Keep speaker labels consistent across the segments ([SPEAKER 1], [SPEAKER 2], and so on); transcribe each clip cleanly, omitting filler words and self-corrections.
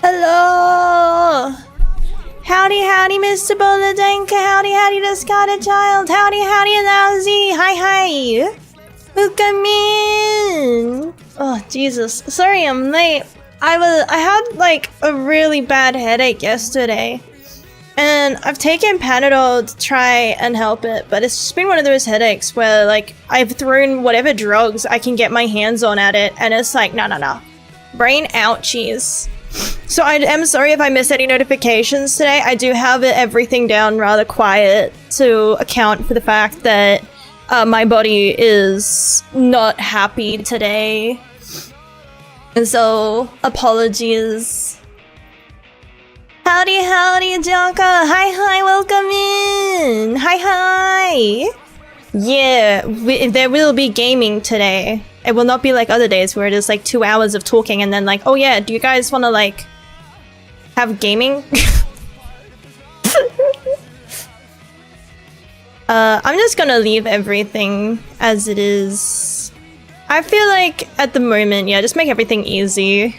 [SPEAKER 1] Hello! Howdy, howdy, Mr. Boladenka. Howdy, howdy, discarded child. Howdy, howdy, lousy. Hi, hi. Welcome in. Oh, Jesus. Sorry I'm late. I had, like, a really bad headache yesterday. And I've taken Panadol to try and help it, but it's just been one of those headaches where, like, I've thrown whatever drugs I can get my hands on at it, and it's like, no. Brain ouchies. So I am sorry if I miss any notifications today. I do have everything down rather quiet to account for the fact that my body is not happy today. And so, apologies. Howdy, howdy, Jaka. Hi, welcome in. Hi. Yeah, there will be gaming today. It will not be like other days where it is like 2 hours of talking and then like, oh yeah, do you guys want to like have gaming? I'm just gonna leave everything as it is. I feel like at the moment, yeah, just make everything easy.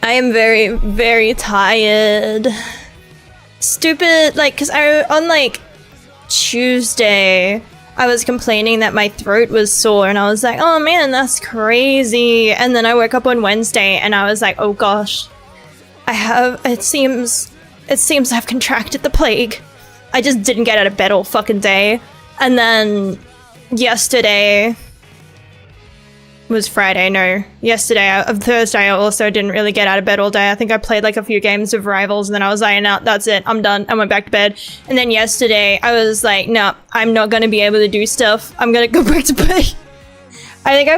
[SPEAKER 1] I am very, very tired. Stupid, like, cause on like Tuesday, I was complaining that my throat was sore and I was like, oh man, that's crazy. And then I woke up on Wednesday and I was like, oh gosh, it seems I've contracted the plague. I just didn't get out of bed all fucking day. And then yesterday was Friday, no. Thursday I also didn't really get out of bed all day. I think I played like a few games of Rivals and then I was like, no, that's it, I'm done. I went back to bed. And then yesterday I was like, no, I'm not gonna be able to do stuff. I'm gonna go back to bed. I think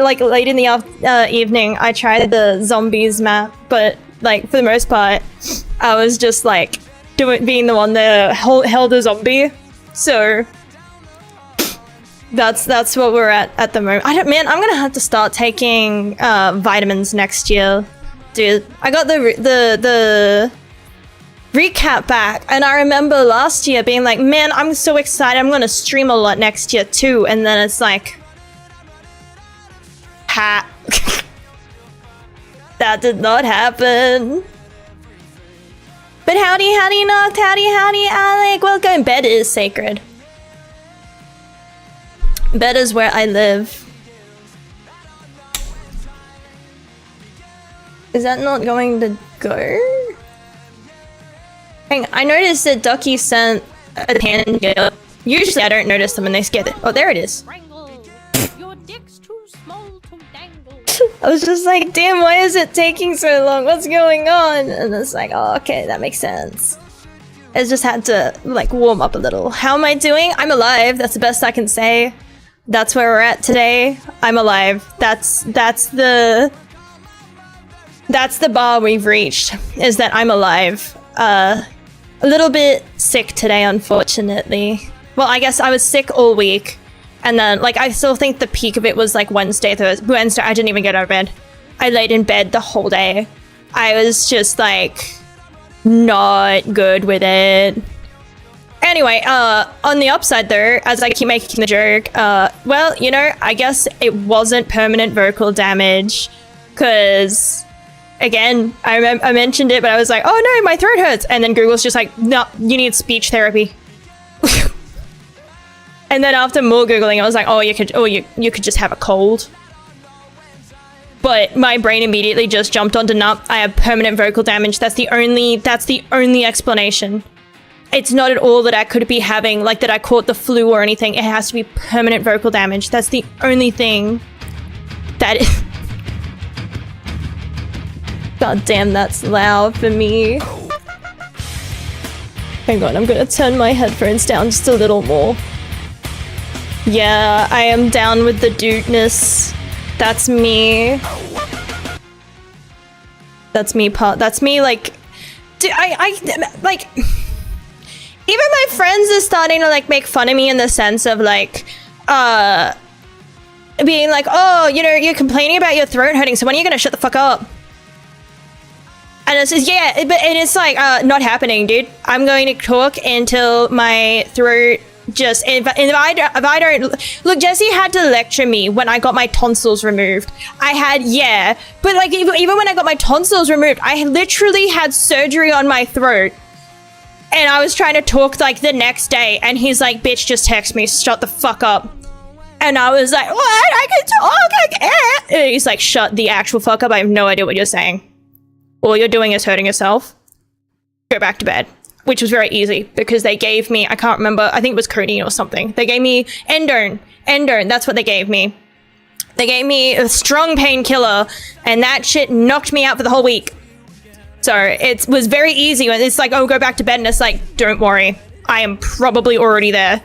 [SPEAKER 1] like late in the evening, I tried the zombies map, but like for the most part, I was just like being the one that held a zombie. So that's what we're at the moment. Man, I'm gonna have to start taking vitamins next year, dude. I got the recap back, and I remember last year being like, man, I'm so excited. I'm gonna stream a lot next year too, and then it's like, ha, that did not happen. But howdy, Noct, howdy, Alec. Welcome. Bed is sacred. Bed is where I live. Is that not going to go? I noticed that Ducky sent a tangent. Usually I don't notice them when they skip it. Oh, there it is.
[SPEAKER 2] Your dick's too small to dangle.
[SPEAKER 1] I was just like, damn, why is it taking so long? What's going on? And it's like, oh, okay, that makes sense. I just had to, like, warm up a little. How am I doing? I'm alive. That's the best I can say. That's where we're at today. I'm alive. That's the bar we've reached, is that I'm alive. A little bit sick today, unfortunately. Well, I guess I was sick all week. And then, like, I still think the peak of it was, like, Wednesday, I didn't even get out of bed. I laid in bed the whole day. I was just, like, not good with it. Anyway, on the upside though, as I keep making the joke, well, you know, I guess it wasn't permanent vocal damage, because, again, I mentioned it, but I was like, oh no, my throat hurts, and then Google's just like, no, you need speech therapy. And then after more Googling, I was like, oh, you could just have a cold. But my brain immediately just jumped onto, nah, I have permanent vocal damage. That's the only explanation. It's not at all that I could be having, like, that I caught the flu or anything. It has to be permanent vocal damage. That's the only thing that is... God damn, that's loud for me. Hang on, I'm gonna turn my headphones down just a little more. Yeah, I am down with the dudeness. That's me. That's me that's me, like, I like, even my friends are starting to like make fun of me in the sense of like, being like, oh, you know, you're complaining about your throat hurting, so when are you gonna shut the fuck up? And it says, yeah, and it's like, not happening, dude. I'm going to talk until my throat just, if I don't, look, Jesse had to lecture me when I got my tonsils removed. But like, even when I got my tonsils removed, I literally had surgery on my throat. And I was trying to talk like the next day, and he's like, bitch, just text me, shut the fuck up. And I was like, what? I can talk, I can't. And he's like, shut the actual fuck up, I have no idea what you're saying. All you're doing is hurting yourself. Go back to bed. Which was very easy, because they gave me, I can't remember, I think it was codeine or something. They gave me Endone, that's what they gave me. They gave me a strong painkiller, and that shit knocked me out for the whole week. So it was very easy. It's like, oh, go back to bed, and it's like, don't worry. I am probably already there.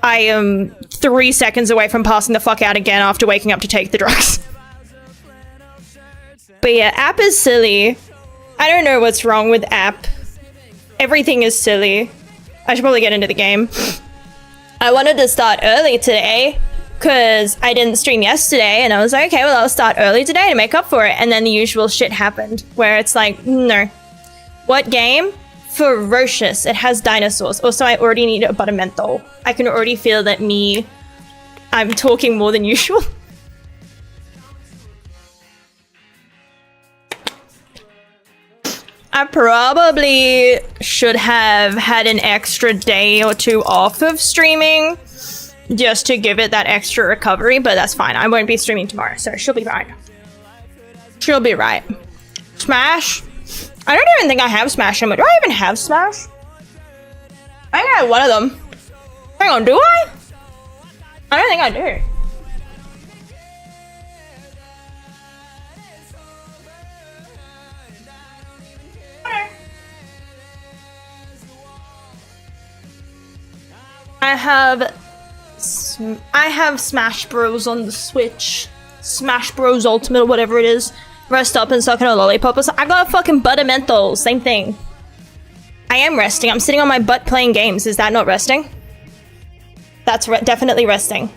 [SPEAKER 1] I am 3 seconds away from passing the fuck out again after waking up to take the drugs. But yeah, app is silly. I don't know what's wrong with app. Everything is silly. I should probably get into the game. I wanted to start early today because I didn't stream yesterday, and I was like, okay, well, I'll start early today to make up for it. And then the usual shit happened where it's like, no. What game? Ferocious. It has dinosaurs. Also, I already need a buttermenthol. I can already feel that I'm talking more than usual. I probably should have had an extra day or two off of streaming just to give it that extra recovery, but that's fine. I won't be streaming tomorrow, so she'll be fine. She'll be right. Smash? I don't even think I have Smash anymore. Do I even have Smash? I think I have one of them. Hang on, do I? I don't think I do. I have Smash Bros on the Switch. Smash Bros Ultimate, whatever it is. Rest up and suck on a lollipop or something. I got a fucking buttermenthol. Same thing. I am resting. I'm sitting on my butt playing games. Is that not resting? That's definitely resting.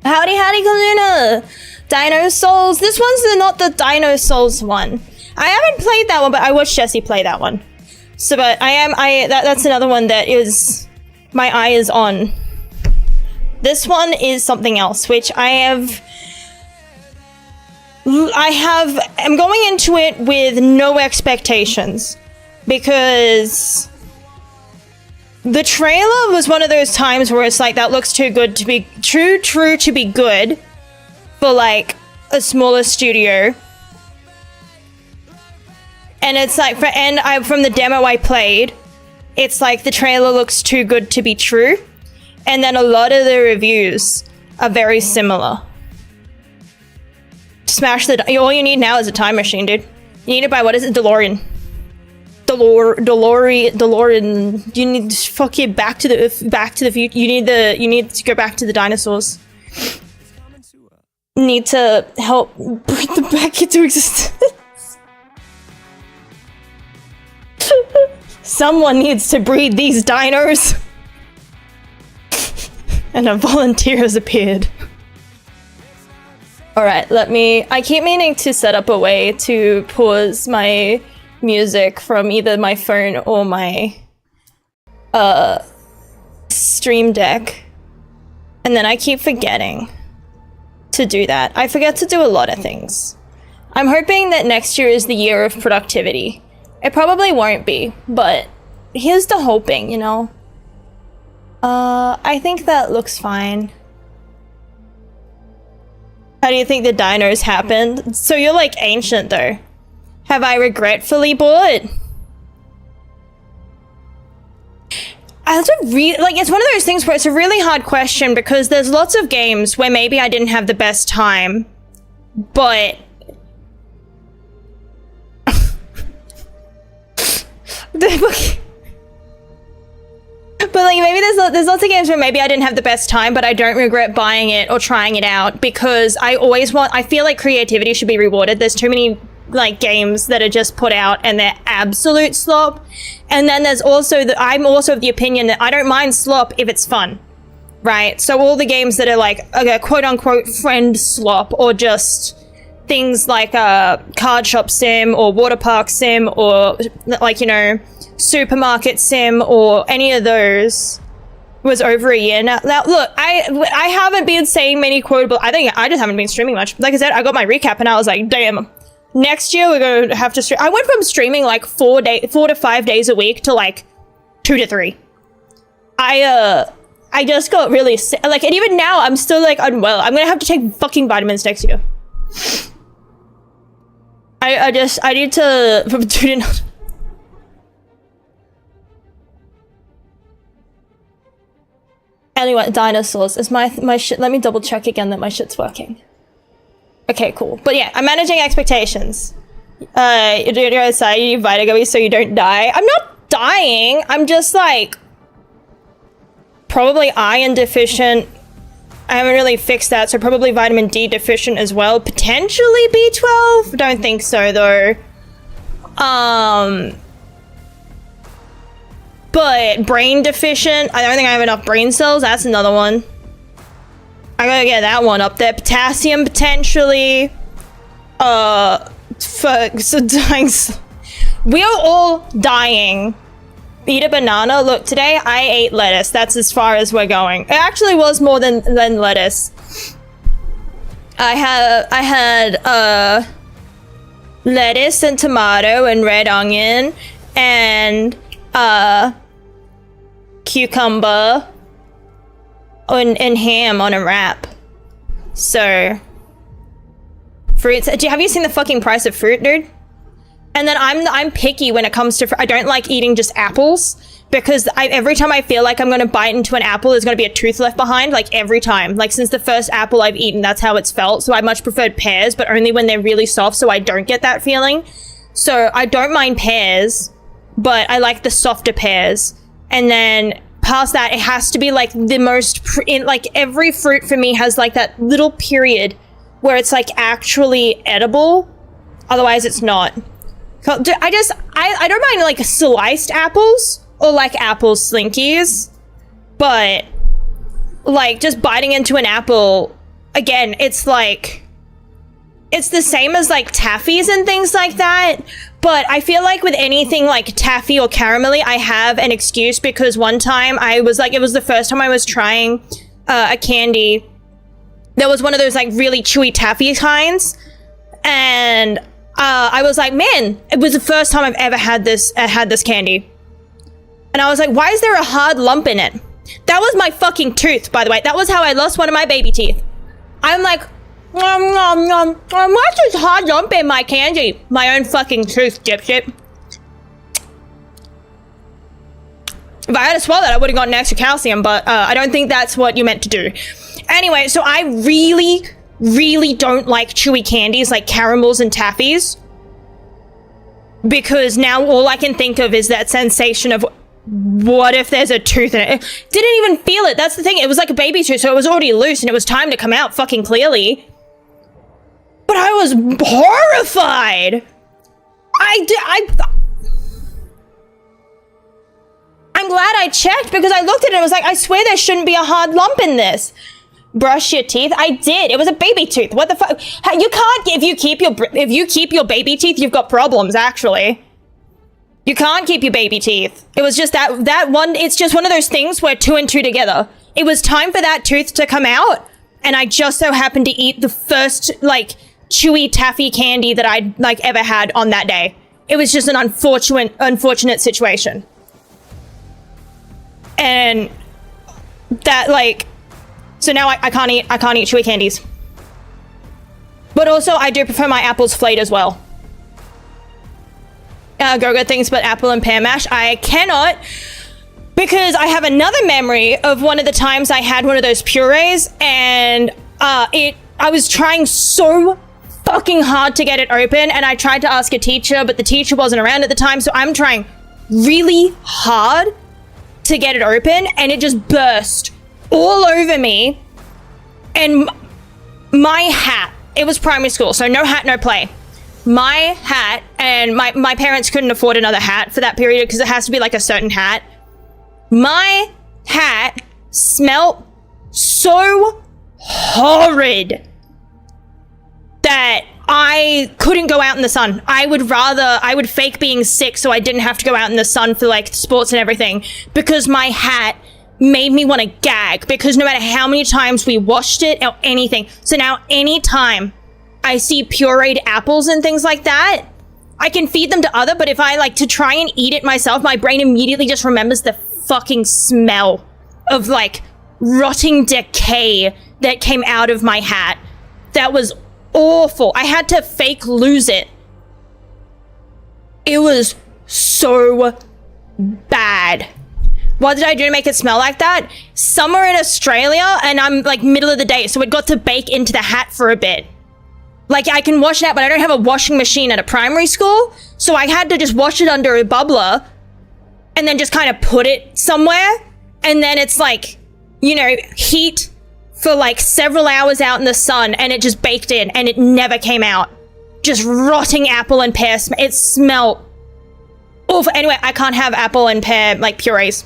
[SPEAKER 1] Howdy, howdy, Kaluna! Dinosaurs. This one's not the Dinosaurs one. I haven't played that one, but I watched Jesse play that one. So, but that's another one that is... My eye is on. This one is something else, which I'm going into it with no expectations, because the trailer was one of those times where it's like, that looks too good to be true to be good for like a smaller studio. And it's like, from the demo I played, it's like the trailer looks too good to be true. And then a lot of the reviews are very similar. Smash all you need now is a time machine, dude. You need to buy, what is it? DeLorean. DeLorean. You need to fucking back to the future. You need to go back to the dinosaurs. Need to help bring them back into existence. Someone needs to breed these dinos. And a volunteer has appeared. Alright, I keep meaning to set up a way to pause my music from either my phone or my Stream Deck. And then I keep forgetting to do that. I forget to do a lot of things. I'm hoping that next year is the year of productivity. It probably won't be, but here's the hoping, you know? I think that looks fine. How do you think the dinos happened? So you're like ancient though. Have I regretfully bought? It's one of those things where it's a really hard question, because there's lots of games where maybe I didn't have the best time, but but like maybe there's lots of games where maybe I didn't have the best time, but I don't regret buying it or trying it out, because I feel like creativity should be rewarded. There's too many like games that are just put out and they're absolute slop. And then there's also I'm also of the opinion that I don't mind slop if it's fun, right? So all the games that are like a quote unquote friend slop, or just things like card shop sim or water park sim, or like, you know, supermarket sim, or any of those, was over a year now. Now look, I haven't been saying many quotable, I think I just haven't been streaming much. Like I said, I got my recap and I was like, damn, next year we're going to have to stream. I went from streaming like 4 to 5 days a week to like 2 to 3. I just got really sick. Like, and even now I'm still like unwell. I'm gonna have to take fucking vitamins next year. I need to Anyway, Dinosaurs is my shit. Let me double check again that my shit's working. Okay, cool. But yeah, I'm managing expectations. You need vitamins so you don't die. I'm not dying. I'm just like probably iron deficient. I haven't really fixed that, so probably vitamin D deficient as well. Potentially B12. Don't think so though. But brain deficient. I don't think I have enough brain cells. That's another one. I gotta get that one up there. Potassium potentially. So dying. We are all dying. Eat a banana. Look, today I ate lettuce. That's as far as we're going. It actually was more than lettuce. I had lettuce and tomato and red onion and cucumber and ham on a wrap. So fruits. Have you seen the fucking price of fruit, dude? And then I'm picky when it comes to fruit. I don't like eating just apples, because every time I feel like I'm gonna bite into an apple, there's gonna be a tooth left behind. Like every time. Like since the first apple I've eaten, that's how it's felt. So I much preferred pears, but only when they're really soft, so I don't get that feeling. So I don't mind pears, but I like the softer pears. And then past that, it has to be like the most like every fruit for me has like that little period where it's like actually edible. Otherwise it's not. I don't mind like sliced apples or like apple slinkies, but like just biting into an apple, again, it's like, it's the same as like taffies and things like that. But I feel like with anything like taffy or caramelly, I have an excuse, because one time I was like, it was the first time I was trying a candy. There was one of those like really chewy taffy kinds, and I was like, man, it was the first time I've ever had this candy. And I was like, why is there a hard lump in it? That was my fucking tooth, by the way. That was how I lost one of my baby teeth. I'm like, what's this hard lump in my candy? My own fucking tooth, dipshit. If I had to swallow that, I would have gotten extra calcium, but I don't think that's what you meant to do. Anyway, so I really don't like chewy candies like caramels and taffies, because now all I can think of is that sensation of what if there's a tooth in it. Didn't even feel it. That's the thing. It was like a baby tooth, so it was already loose and it was time to come out fucking clearly. But I was horrified. I'm glad I checked, because I looked at it and was like, I swear there shouldn't be a hard lump in this. Brush your teeth. I did. It was a baby tooth. What the fuck? You can't. If you keep your baby teeth, you've got problems. Actually, you can't keep your baby teeth. It was just that one. It's just one of those things where 2 and 2 together. It was time for that tooth to come out, and I just so happened to eat the first like chewy taffy candy that I'd like ever had on that day. It was just an unfortunate situation, and that like. So now I can't eat chewy candies. But also I do prefer my apples flayed as well. Go things but apple and pear mash. I cannot, because I have another memory of one of the times I had one of those purees, and I was trying so fucking hard to get it open, and I tried to ask a teacher, but the teacher wasn't around at the time, so I'm trying really hard to get it open, and it just burst all over me. And my hat, it was primary school, so no hat, no play. my hat, and my parents couldn't afford another hat for that period because it has to be like a certain hat. My hat smelled so horrid that I couldn't go out in the sun. I would fake being sick so I didn't have to go out in the sun for like sports and everything, because my hat made me want to gag, because no matter how many times we washed it or anything. So now anytime I see pureed apples and things like that, I can feed them to other, but if I like to try and eat it myself, my brain immediately just remembers the fucking smell of like rotting decay that came out of my hat. That was awful. I had to fake lose it. It was so bad. What did I do to make it smell like that? Summer in Australia, and I'm like middle of the day, so it got to bake into the hat for a bit. Like, I can wash it out, but I don't have a washing machine at a primary school, so I had to just wash it under a bubbler and then just kind of put it somewhere, and then it's like, you know, heat for like several hours out in the sun, and it just baked in, and it never came out. Just rotting apple and pear. It smelled awful. Anyway, I can't have apple and pear like purees.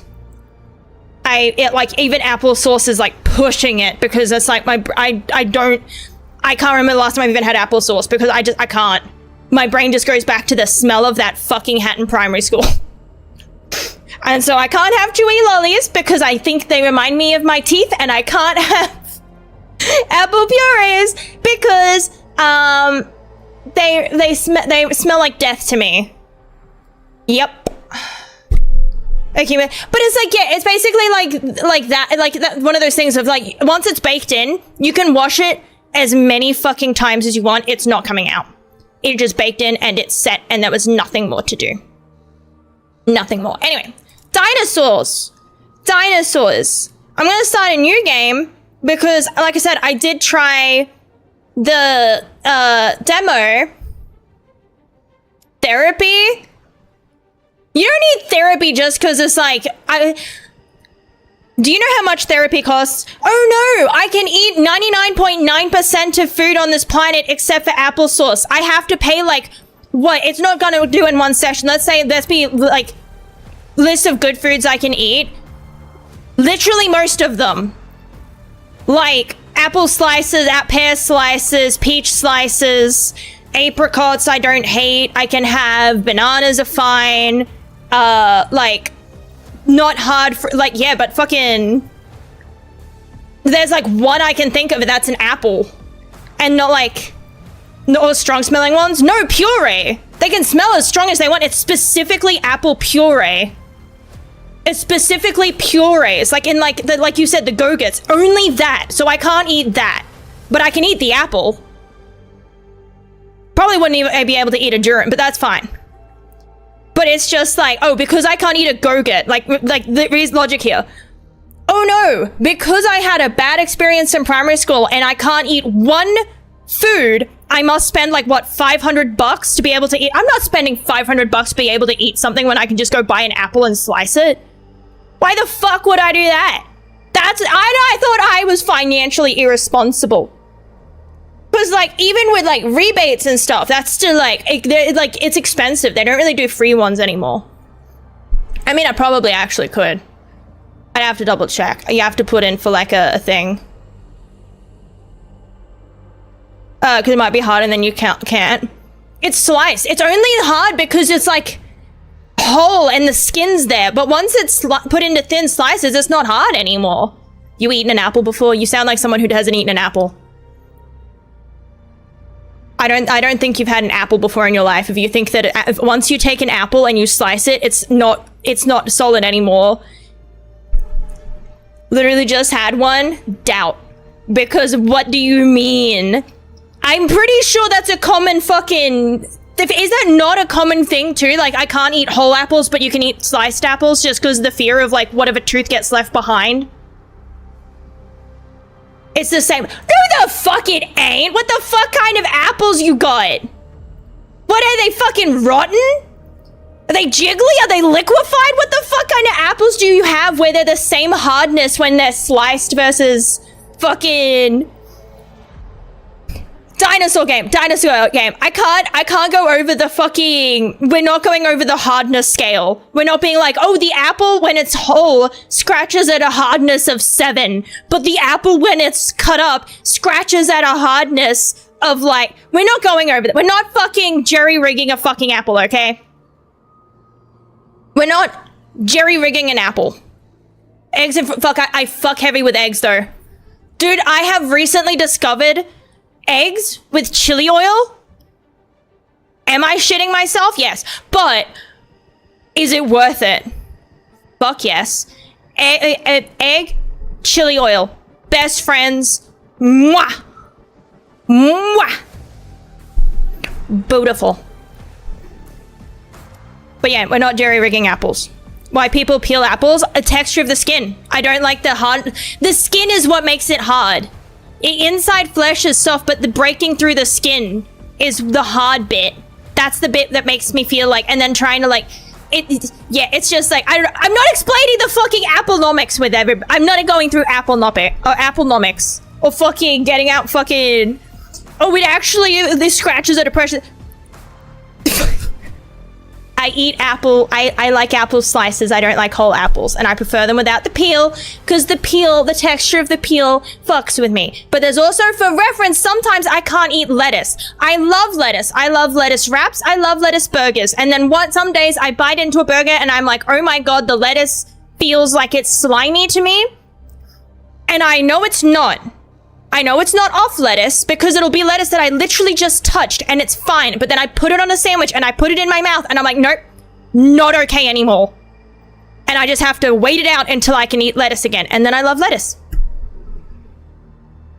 [SPEAKER 1] Like even applesauce is like pushing it, because it's like I can't remember the last time I've even had applesauce, because I can't. My brain just goes back to the smell of that fucking hat in primary school. And so I can't have chewy lollies because I think they remind me of my teeth, and I can't have apple purees because they smell like death to me. Yep. Okay, but it's like, yeah, it's basically like that, one of those things of like, once it's baked in, you can wash it as many fucking times as you want. It's not coming out. It just baked in and it's set, and there was nothing more to do. Nothing more. Anyway, dinosaurs. I'm gonna start a new game because, like I said, I did try the demo. Therapy? You don't need therapy just because it's like, do you know how much therapy costs? Oh no, I can eat 99.9% of food on this planet except for applesauce. I have to pay like, what? It's not gonna do in one session. Let's be like, list of good foods I can eat. Literally most of them. Like, apple slices, pear slices, peach slices, apricots I don't hate. I can have bananas are fine. Like, not hard for, like, yeah, but fucking, there's like one I can think of that's an apple, and not like, no strong smelling ones. No, puree. They can smell as strong as they want. It's specifically apple puree. It's specifically purees, like in like the, like you said, the Go-Gurts. Only that. So I can't eat that, but I can eat the apple. Probably wouldn't even be able to eat a durian, but that's fine. But it's just like, oh, because I can't eat a Go-Gurt, like there is logic here. Oh no, because I had a bad experience in primary school and I can't eat one food, I must spend like, what, $500 to be able to eat? I'm not spending $500 to be able to eat something when I can just go buy an apple and slice it. Why the fuck would I do that? I thought I was financially irresponsible. Because, like, even with, like, rebates and stuff, that's still, like, it's expensive. They don't really do free ones anymore. I mean, I probably actually could. I'd have to double check. You have to put in for, like, a thing. Because it might be hard and then you can't. It's sliced. It's only hard because it's, like, whole and the skin's there. But once it's put into thin slices, it's not hard anymore. You eaten an apple before? You sound like someone who hasn't eaten an apple. I don't think you've had an apple before in your life. If you think that once you take an apple and you slice it, it's not solid anymore. Literally just had one. Doubt. Because what do you mean? I'm pretty sure that's a common fucking... Is that not a common thing too? Like, I can't eat whole apples, but you can eat sliced apples just because of the fear of, like, what if a tooth gets left behind? It's the same. No, the fuck it ain't. What the fuck kind of apples you got? What, are they fucking rotten? Are they jiggly? Are they liquefied? What the fuck kind of apples do you have where they're the same hardness when they're sliced versus fucking... Dinosaur game. I can't go over the fucking, we're not going over the hardness scale. We're not being like, oh, the apple when it's whole scratches at a hardness of 7, but the apple when it's cut up scratches at a hardness of like, we're not going over that. We're not fucking jerry-rigging a fucking apple, okay? We're not jerry-rigging an apple. Eggs and fuck, I fuck heavy with eggs though. Dude, I have recently discovered eggs with chili oil. Am I shitting myself? Yes. But is it worth it? Fuck yes. Egg, chili oil. Best friends. Mwah. Mwah. Beautiful. But yeah, we're not jerry-rigging apples. Why people peel apples? A texture of the skin. I don't like the hard... The skin is what makes it hard. Inside flesh is soft, but the breaking through the skin is the hard bit. That's the bit that makes me feel like... And then trying to like... Yeah, it's just like... I'm not explaining the fucking Applenomics with everybody. I'm not going through Applenomics. Or fucking getting out fucking... Oh, it actually... This scratches at a pressure... I eat apple, I like apple slices, I don't like whole apples, and I prefer them without the peel, because the peel, the texture of the peel fucks with me. But there's also, for reference, sometimes I can't eat lettuce. I love lettuce wraps, I love lettuce burgers, and then some days I bite into a burger and I'm like, oh my god, the lettuce feels like it's slimy to me, and I know it's not. I know it's not off lettuce because it'll be lettuce that I literally just touched and it's fine. But then I put it on a sandwich and I put it in my mouth and I'm like, nope, not okay anymore. And I just have to wait it out until I can eat lettuce again. And then I love lettuce.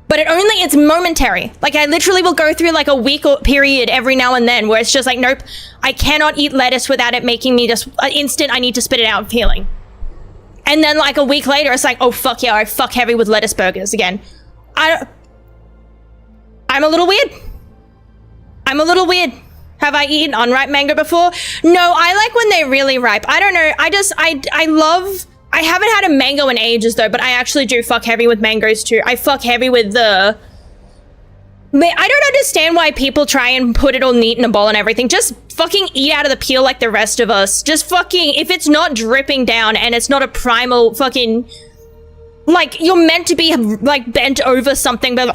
[SPEAKER 1] But it's momentary. Like I literally will go through like a week or period every now and then where it's just like, nope, I cannot eat lettuce without it making me just instant, I need to spit it out feeling. And then like a week later, it's like, oh fuck yeah, I fuck heavy with lettuce burgers again. I'm a little weird. Have I eaten unripe mango before? No, I like when they're really ripe. I don't know. I haven't had a mango in ages though, but I actually do fuck heavy with mangoes too. I fuck heavy with I don't understand why people try and put it all neat in a bowl and everything. Just fucking eat out of the peel like the rest of us. Just fucking, if it's not dripping down and it's not a primal fucking... Like, you're meant to be, like, bent over something, but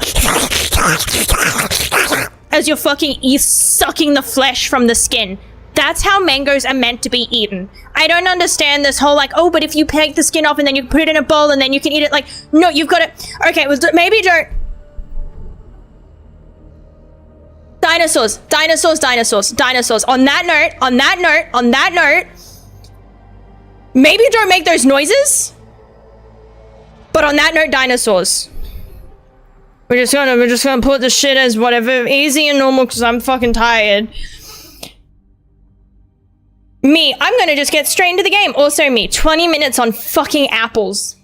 [SPEAKER 1] as you're fucking sucking the flesh from the skin. That's how mangoes are meant to be eaten. I don't understand this whole, like, oh, but if you take the skin off and then you put it in a bowl and then you can eat it, like, no, you've got to... Okay, well, maybe don't... Dinosaurs. On that note, maybe don't make those noises. But on that note, dinosaurs. We're just gonna put the shit as whatever, easy and normal, because I'm fucking tired. I'm gonna just get straight into the game. Also 20 minutes on fucking apples.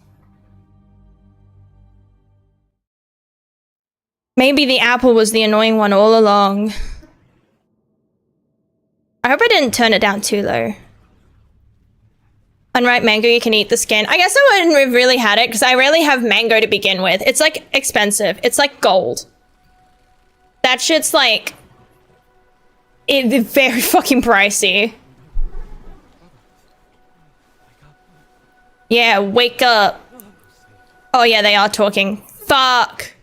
[SPEAKER 1] Maybe the apple was the annoying one all along. I hope I didn't turn it down too low. Unripe mango, you can eat the skin. I guess I wouldn't have really had it because I rarely have mango to begin with. It's like expensive. It's like gold. That shit's like... It's very fucking pricey. Yeah, wake up. Oh yeah, they are talking. Fuck.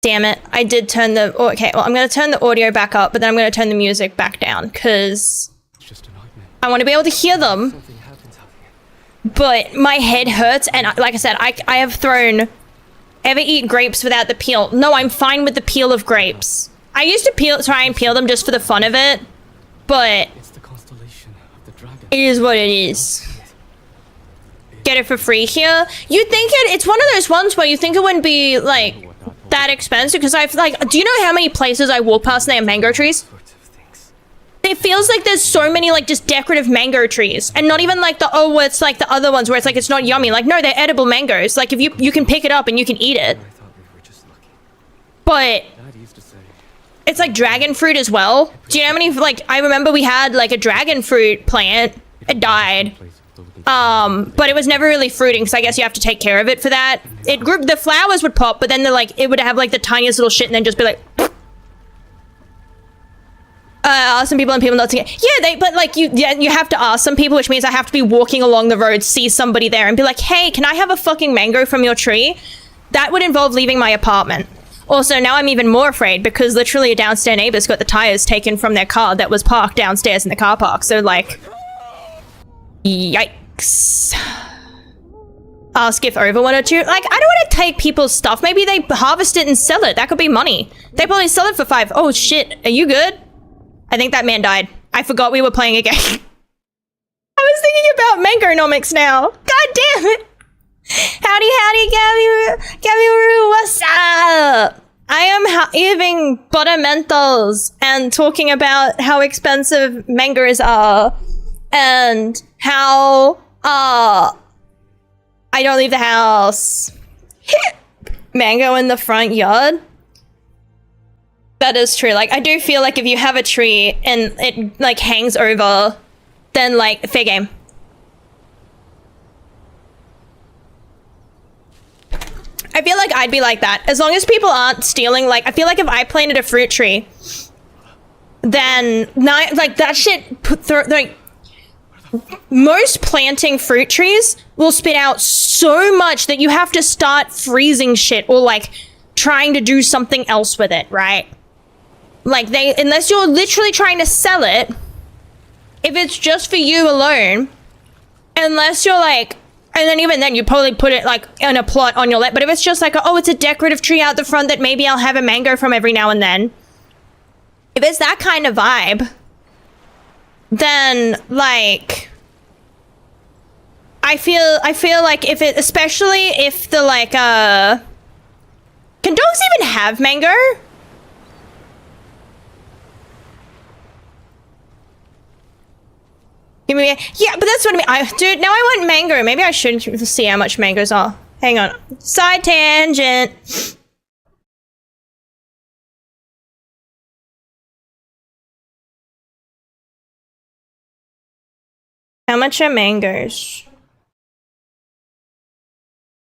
[SPEAKER 1] Damn it. I did turn the... Okay, well, I'm going to turn the audio back up, but then I'm going to turn the music back down because... I want to be able to hear them, but my head hurts, and like I said, I have thrown... Ever eat grapes without the peel? No, I'm fine with the peel of grapes. I used to try and peel them just for the fun of it, but it is what it is. Get it for free here. You'd think it's one of those ones where you think it wouldn't be like that expensive, because I've like, do you know how many places I walk past and they have mango trees? It feels like there's so many like just decorative mango trees, and not even like it's like the other ones where it's like it's not yummy. Like no, they're edible mangoes. Like if you can pick it up and you can eat it. But it's like dragon fruit as well. Do you know how many, like, I remember we had like a dragon fruit plant. It died. But it was never really fruiting, so I guess you have to take care of it for that. It grew, the flowers would pop, but then it would have like the tiniest little shit and then just be like, ask some people and people not to get, yeah, but like you have to ask some people, which means I have to be walking along the road, see somebody there and be like, hey, can I have a fucking mango from your tree? That would involve leaving my apartment. Also, now I'm even more afraid because literally a downstairs neighbor's got the tires taken from their car that was parked downstairs in the car park. So like, yikes. Ask if over wanted to. Like, I don't want to take people's stuff. Maybe they harvest it and sell it. That could be money. They probably sell it for 5. Oh shit, are you good? I think that man died. I forgot we were playing a game. I was thinking about mangonomics now. God damn it. Howdy, Gabby, what's up? I am having buttermentals and talking about how expensive mangoes are and how, I don't leave the house. Mango in the front yard? That is true. Like, I do feel like if you have a tree and it, like, hangs over, then, like, fair game. I feel like I'd be like that. As long as people aren't stealing, like, I feel like if I planted a fruit tree, then, like, that shit, like, most planting fruit trees will spit out so much that you have to start freezing shit or, like, trying to do something else with it, right? Like, unless you're literally trying to sell it, if it's just for you alone, unless you're like, and then even then you probably put it like in a plot on your lap, but if it's just like, oh, it's a decorative tree out the front that maybe I'll have a mango from every now and then, if it's that kind of vibe, then like, I feel like if it, especially if the like, can dogs even have mango? Yeah, but that's what I mean. Dude, now I want mango. Maybe I should see how much mangoes are. Hang on. Side tangent. How much are mangoes?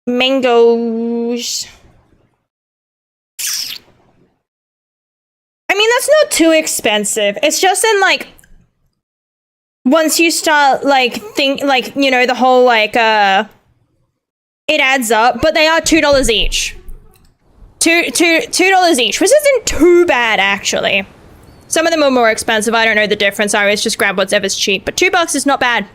[SPEAKER 1] Mangoes. I mean, that's not too expensive. It's just in like, once you start like you know, the whole like it adds up, but they are $2 each. $2 each, which isn't too bad actually. Some of them are more expensive. I don't know the difference. I always just grab whatever's cheap, but $2 is not bad.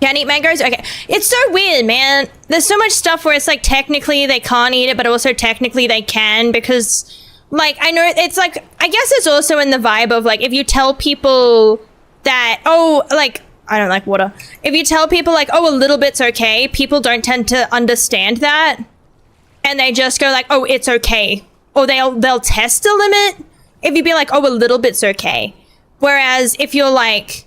[SPEAKER 1] Can't eat mangoes? Okay. It's so weird, man. There's so much stuff where it's like technically they can't eat it, but also technically they can, because like, I know it's like, I guess it's also in the vibe of like, if you tell people that, oh, like, I don't like water. If you tell people like, oh, a little bit's okay, people don't tend to understand that. And they just go like, oh, it's okay. Or they'll test a limit if you be like, oh, a little bit's okay. Whereas if you're like,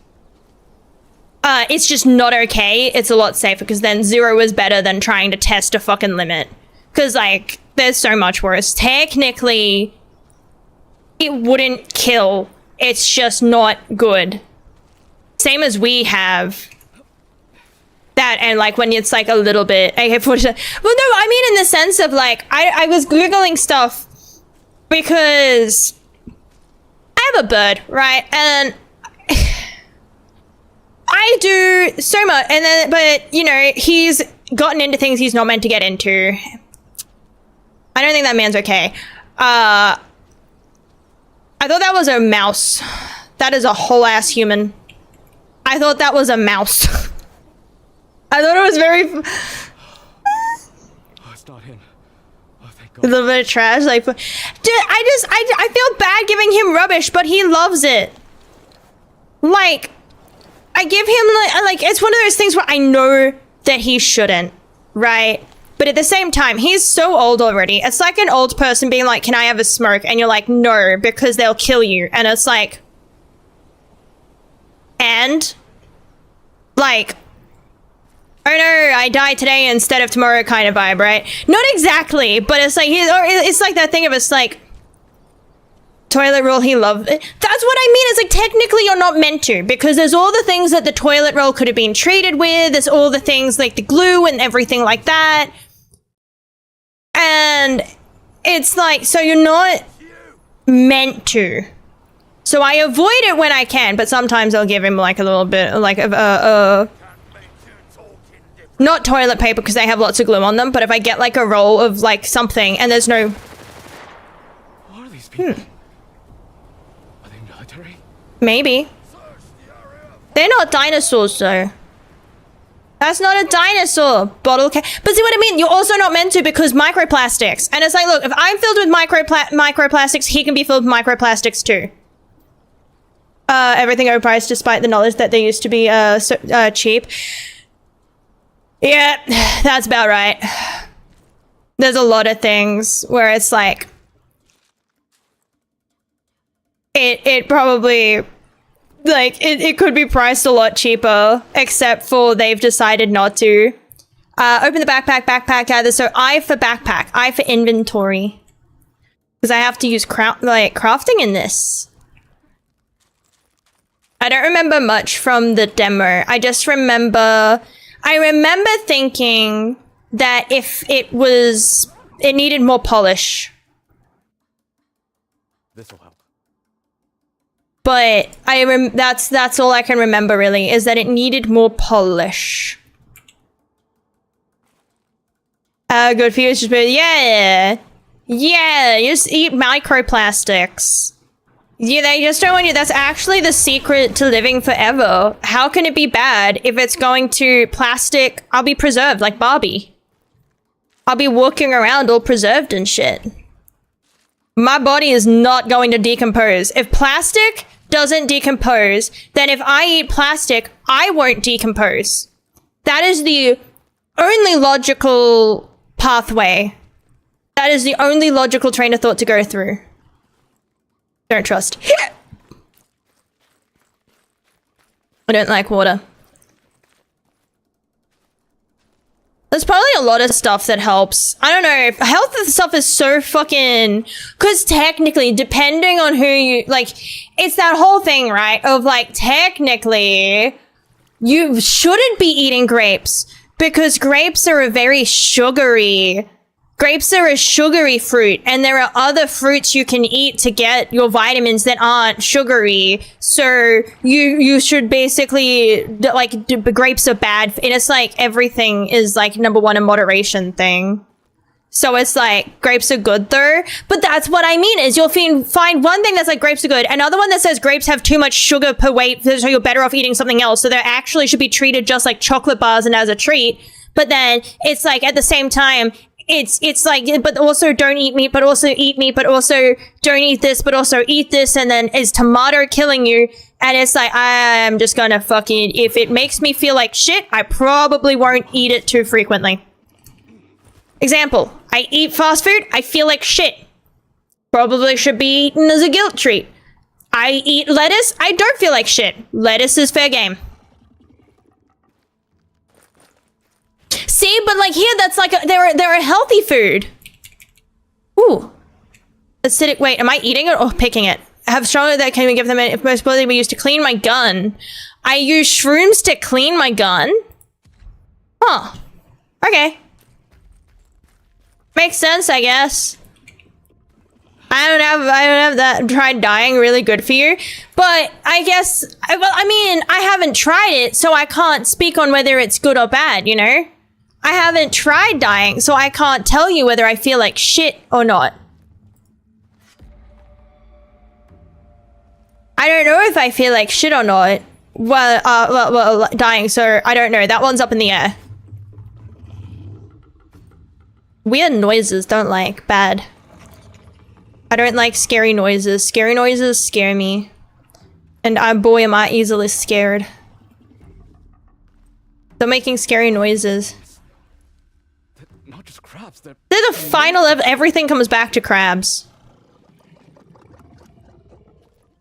[SPEAKER 1] it's just not okay, it's a lot safer, because then 0 is better than trying to test a fucking limit. Because like, there's so much worse. Technically, it wouldn't kill. It's just not good. Same as we have that, and like when it's like a little bit, well, no, I mean in the sense of like, I was Googling stuff because I have a bird, right? And I do so much, and then, but you know, he's gotten into things he's not meant to get into. I don't think that man's okay. I thought that was a mouse. That is a whole ass human. I thought that was a mouse. I thought it was very...
[SPEAKER 3] Oh, it's not him. Oh, thank God.
[SPEAKER 1] A little bit of trash, like... Dude, I feel bad giving him rubbish, but he loves it. Like, I give him, like, it's one of those things where I know that he shouldn't, right? But at the same time, he's so old already. It's like an old person being like, can I have a smoke? And you're like, no, because they'll kill you. And it's like... And, like, oh no, I die today instead of tomorrow kind of vibe, right? Not exactly, but it's like, it's like that thing of, it's like, Toilet roll, he loved it. That's what I mean. It's like technically you're not meant to, because there's all the things that the toilet roll could have been treated with. There's all the things like the glue and everything like that. And it's like, so you're not meant to. So I avoid it when I can, but sometimes I'll give him like a little bit like not toilet paper because they have lots of glue on them, but if I get like a roll of like something and there's no...
[SPEAKER 3] What are these people? Are they military?
[SPEAKER 1] Maybe. They're not dinosaurs though. That's not a dinosaur. Bottle cap. But see what I mean? You're also not meant to, because microplastics. And it's like, look, if I'm filled with microplastics, he can be filled with microplastics too. Everything overpriced despite the knowledge that they used to be cheap. Yeah, that's about right. There's a lot of things where it's like... It probably... Like, it could be priced a lot cheaper, except for they've decided not to. Open the backpack either. So I for backpack, I for inventory. Because I have to use crafting in this. I don't remember much from the demo. I just remember... I remember thinking that if it needed more polish.
[SPEAKER 3] This'll help.
[SPEAKER 1] But that's all I can remember really, is that it needed more polish. Good for you, just yeah, you just eat microplastics. Yeah, they just don't want you. That's actually the secret to living forever. How can it be bad if it's going to plastic? I'll be preserved like Barbie. I'll be walking around all preserved and shit. My body is not going to decompose. If plastic doesn't decompose, then if I eat plastic, I won't decompose. That is the only logical pathway. That is the only logical train of thought to go through. Don't trust. I don't like water. There's probably a lot of stuff that helps. I don't know. Health stuff is so fucking... Because technically, depending on who you... Like, it's that whole thing, right? Of like, technically, you shouldn't be eating grapes. Because grapes are a very sugary... Grapes are a sugary fruit, and there are other fruits you can eat to get your vitamins that aren't sugary. So you should basically, like, grapes are bad. And it's like everything is like #1 a moderation thing. So it's like grapes are good though. But that's what I mean is you'll find one thing that's like grapes are good, another one that says grapes have too much sugar per weight, so you're better off eating something else. So they actually should be treated just like chocolate bars and as a treat. But then it's like at the same time, it's like, but also don't eat meat, but also eat meat, but also don't eat this, but also eat this, and then is tomato killing you? And it's like, I'm just gonna fucking, if it makes me feel like shit, I probably won't eat it too frequently. Example, I eat fast food, I feel like shit. Probably should be eaten as a guilt treat. I eat lettuce, I don't feel like shit. Lettuce is fair game. See, but like here, that's like they're a healthy food. Ooh, acidic. Wait, am I eating it or picking it? I have stronger that can we give them if most ability we used to clean my gun. I use shrooms to clean my gun. Huh. Okay. Makes sense, I guess. I don't have that tried dying really good for you, but I guess well, I mean, I haven't tried it, so I can't speak on whether it's good or bad, you know? I haven't tried dying, so I can't tell you whether I feel like shit or not. I don't know if I feel like shit or not. Well, dying, so I don't know. That one's up in the air. Weird noises, don't like. Bad. I don't like scary noises. Scary noises scare me. And boy, am I easily scared. They're making scary noises.
[SPEAKER 3] Not just crabs, they're
[SPEAKER 1] the final of everything comes back to crabs.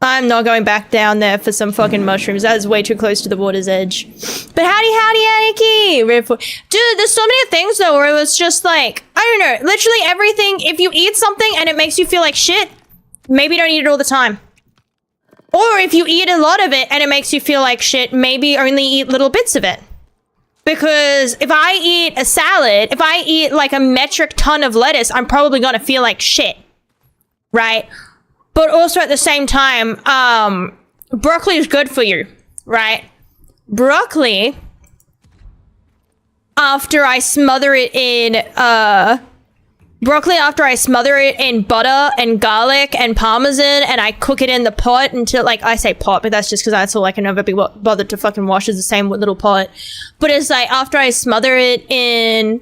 [SPEAKER 1] I'm not going back down there for some fucking mushrooms. That is way too close to the water's edge. But howdy, Aniki! Dude, there's so many things though where it was just like, I don't know, literally everything, if you eat something and it makes you feel like shit, Maybe don't eat it all the time. Or if you eat a lot of it and it makes you feel like shit, maybe only eat little bits of it. Because if I eat a salad, if I eat like a metric ton of lettuce, I'm probably gonna feel like shit. Right? But also at the same time, broccoli is good for you, right? Broccoli, after I smother it in, butter and garlic and parmesan and I cook it in the pot until, like, I say pot, but that's just because that's all I can ever be bothered to fucking wash is the same little pot. But it's like, after I smother it in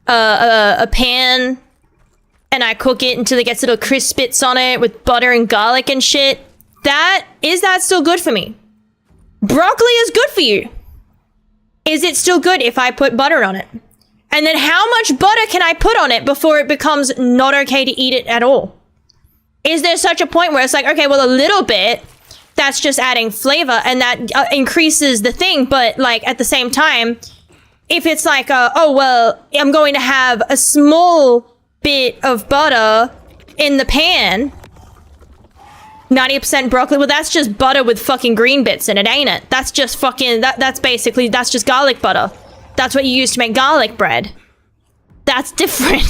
[SPEAKER 1] a pan and I cook it until it gets little crisp bits on it with butter and garlic and shit, that still good for me? Broccoli is good for you. Is it still good if I put butter on it? And then how much butter can I put on it before it becomes not okay to eat it at all? Is there such a point where it's like, okay, well, a little bit, that's just adding flavor and that increases the thing. But like at the same time, if it's like, oh, well, I'm going to have a small bit of butter in the pan, 90% broccoli, well, that's just butter with fucking green bits in it, ain't it? That's just fucking, that's just garlic butter. That's what you use to make garlic bread. That's different.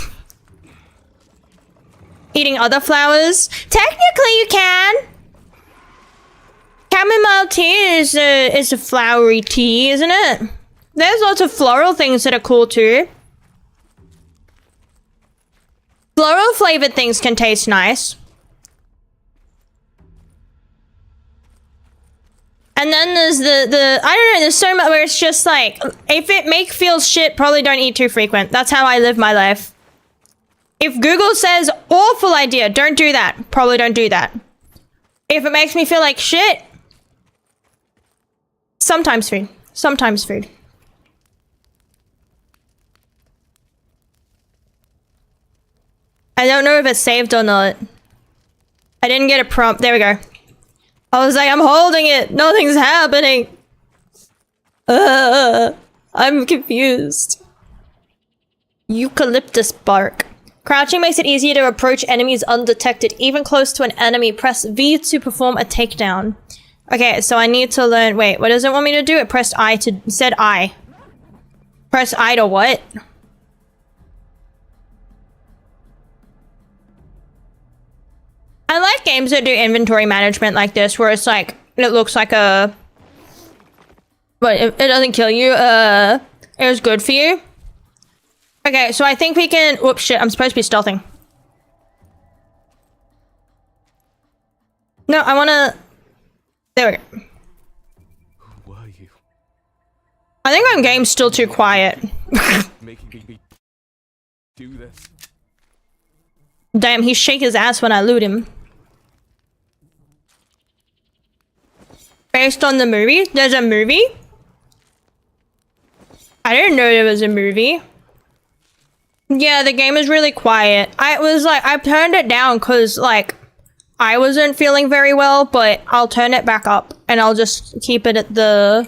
[SPEAKER 1] Eating other flowers? Technically you can. Chamomile tea is a flowery tea, isn't it? There's lots of floral things that are cool too. Floral flavored things can taste nice. And then there's the I don't know, there's so much where it's just like, if it feels shit, probably don't eat too frequent. That's how I live my life. If Google says, awful idea, don't do that, probably don't do that. If it makes me feel like shit, sometimes food. Sometimes food. I don't know if it's saved or not. I didn't get a prompt. There we go. I was like, I'm holding it. Nothing's happening. I'm confused. Eucalyptus bark. Crouching makes it easier to approach enemies undetected. Even close to an enemy, press V to perform a takedown. Okay, so I need to learn... Wait, what does it want me to do? It pressed I to... said I. Press I to what? I like games that do inventory management like this, where it's like, it looks like a... But it doesn't kill you, it was good for you. Okay, so I think we can... Whoops, shit, I'm supposed to be stealthing. No, I wanna... There we go.
[SPEAKER 3] Who were you?
[SPEAKER 1] I think my game's still too quiet.
[SPEAKER 3] Making me do this.
[SPEAKER 1] Damn, he shake his ass when I loot him. Based on the movie? There's a movie? I didn't know there was a movie. Yeah, the game is really quiet. I turned it down because, like, I wasn't feeling very well, but I'll turn it back up and I'll just keep it at the...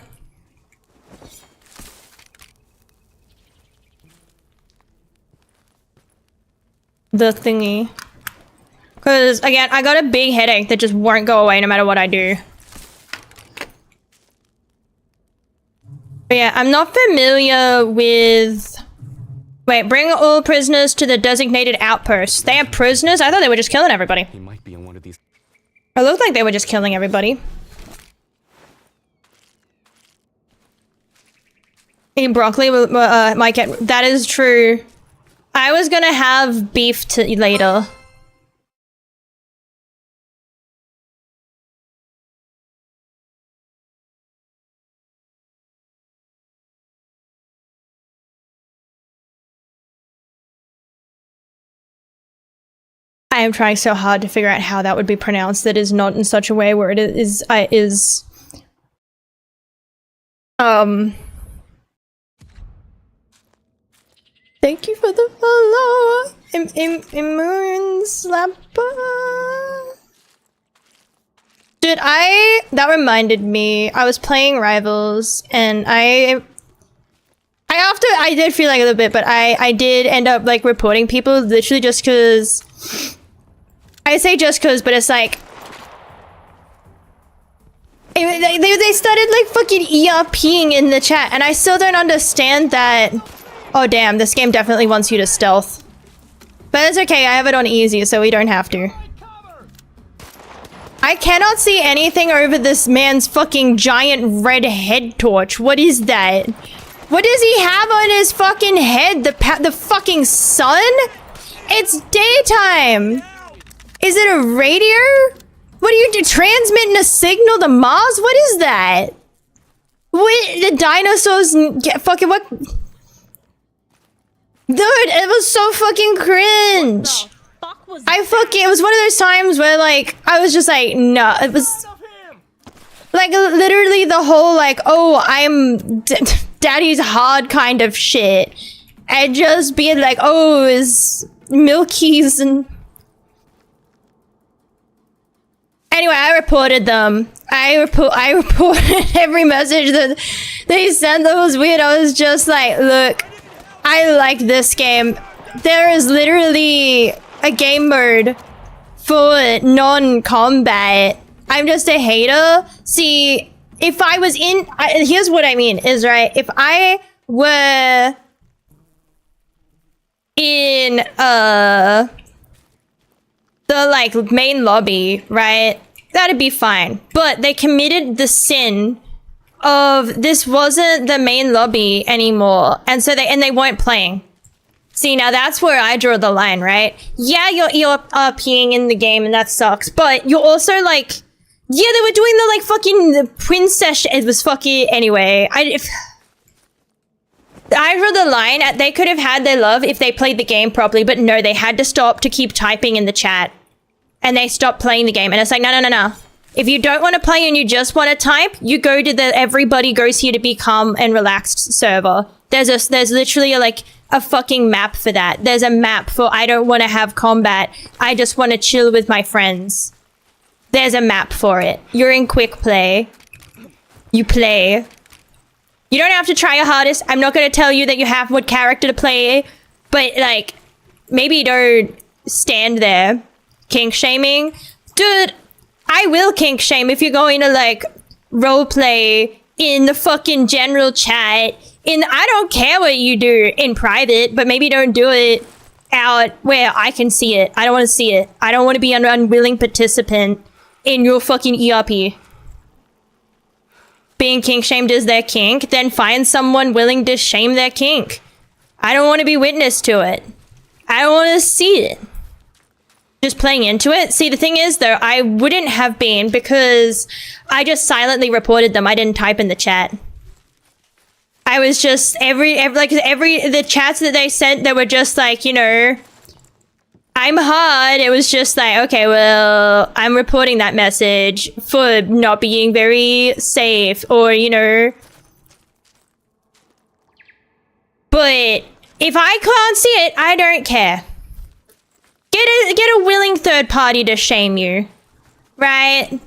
[SPEAKER 1] the thingy. Because, again, I got a big headache that just won't go away no matter what I do. But yeah, I'm not familiar with... Wait, bring all prisoners to the designated outpost. They have prisoners? I thought they were just killing everybody.
[SPEAKER 3] He might be in one of these.
[SPEAKER 1] It looked like they were just killing everybody. Eat broccoli might get... That is true. I was gonna have beef later. I am trying so hard to figure out how that would be pronounced that is not in such a way where it is Thank you for the follow. Immune slapper. Dude, that reminded me. I was playing Rivals and I did feel like a little bit, but I did end up like reporting people literally just because I I say just cause, but it's like they started like fucking ERPing in the chat, and I still don't understand that. Oh damn, this game definitely wants you to stealth. But it's okay, I have it on easy, so we don't have to. I cannot see anything over this man's fucking giant red head torch. What is that? What does he have on his fucking head? The fucking sun? It's daytime. Is it a radio? What are you transmitting a signal to Mars? What is that? What the dinosaurs get fucking what? Dude, it was so fucking cringe. It was one of those times where like I was just like, no, it was like literally the whole like, oh, I'm daddy's hard kind of shit, and just being like, oh, is Milky's and anyway, I reported them. I reported every message that they sent that was weird. I was just like, look, I like this game. There is literally a game mode for non-combat. I'm just a hater. See, if I was in... here's what I mean, is right, if I were in the like main lobby, right, that'd be fine. But they committed the sin of this wasn't the main lobby anymore, and so they weren't playing. See, now that's where I draw the line, right? Yeah, you're peeing in the game, and that sucks. But you're also like, yeah, they were doing the like fucking the princess. It was fucking anyway. I draw the line at they could have had their love if they played the game properly, but no, they had to stop to keep typing in the chat, and they stopped playing the game. And it's like, no. If you don't want to play and you just want to type, you go to the everybody goes here to be calm and relaxed server. There's literally a fucking map for that. There's a map for I don't want to have combat. I just want to chill with my friends. There's a map for it. You're in quick play. You play. You don't have to try your hardest. I'm not going to tell you that you have what character to play, but like maybe don't stand there kink shaming. Dude, I will kink shame if you're going to like role play in the fucking general chat. I don't care what you do in private, but maybe don't do it out where I can see it. I don't want to see it. I don't want to be an unwilling participant in your fucking ERP. Being kink shamed is their kink, then find someone willing to shame their kink. I don't want to be witness to it. I don't want to see it. Just playing into it. See, the thing is though, I wouldn't have been because I just silently reported them. I didn't type in the chat. I was just the chats that they sent, they were just like, you know, I'm hard. It was just like, okay, well, I'm reporting that message for not being very safe, or, you know. But if I can't see it, I don't care. Get a willing third party to shame you, right?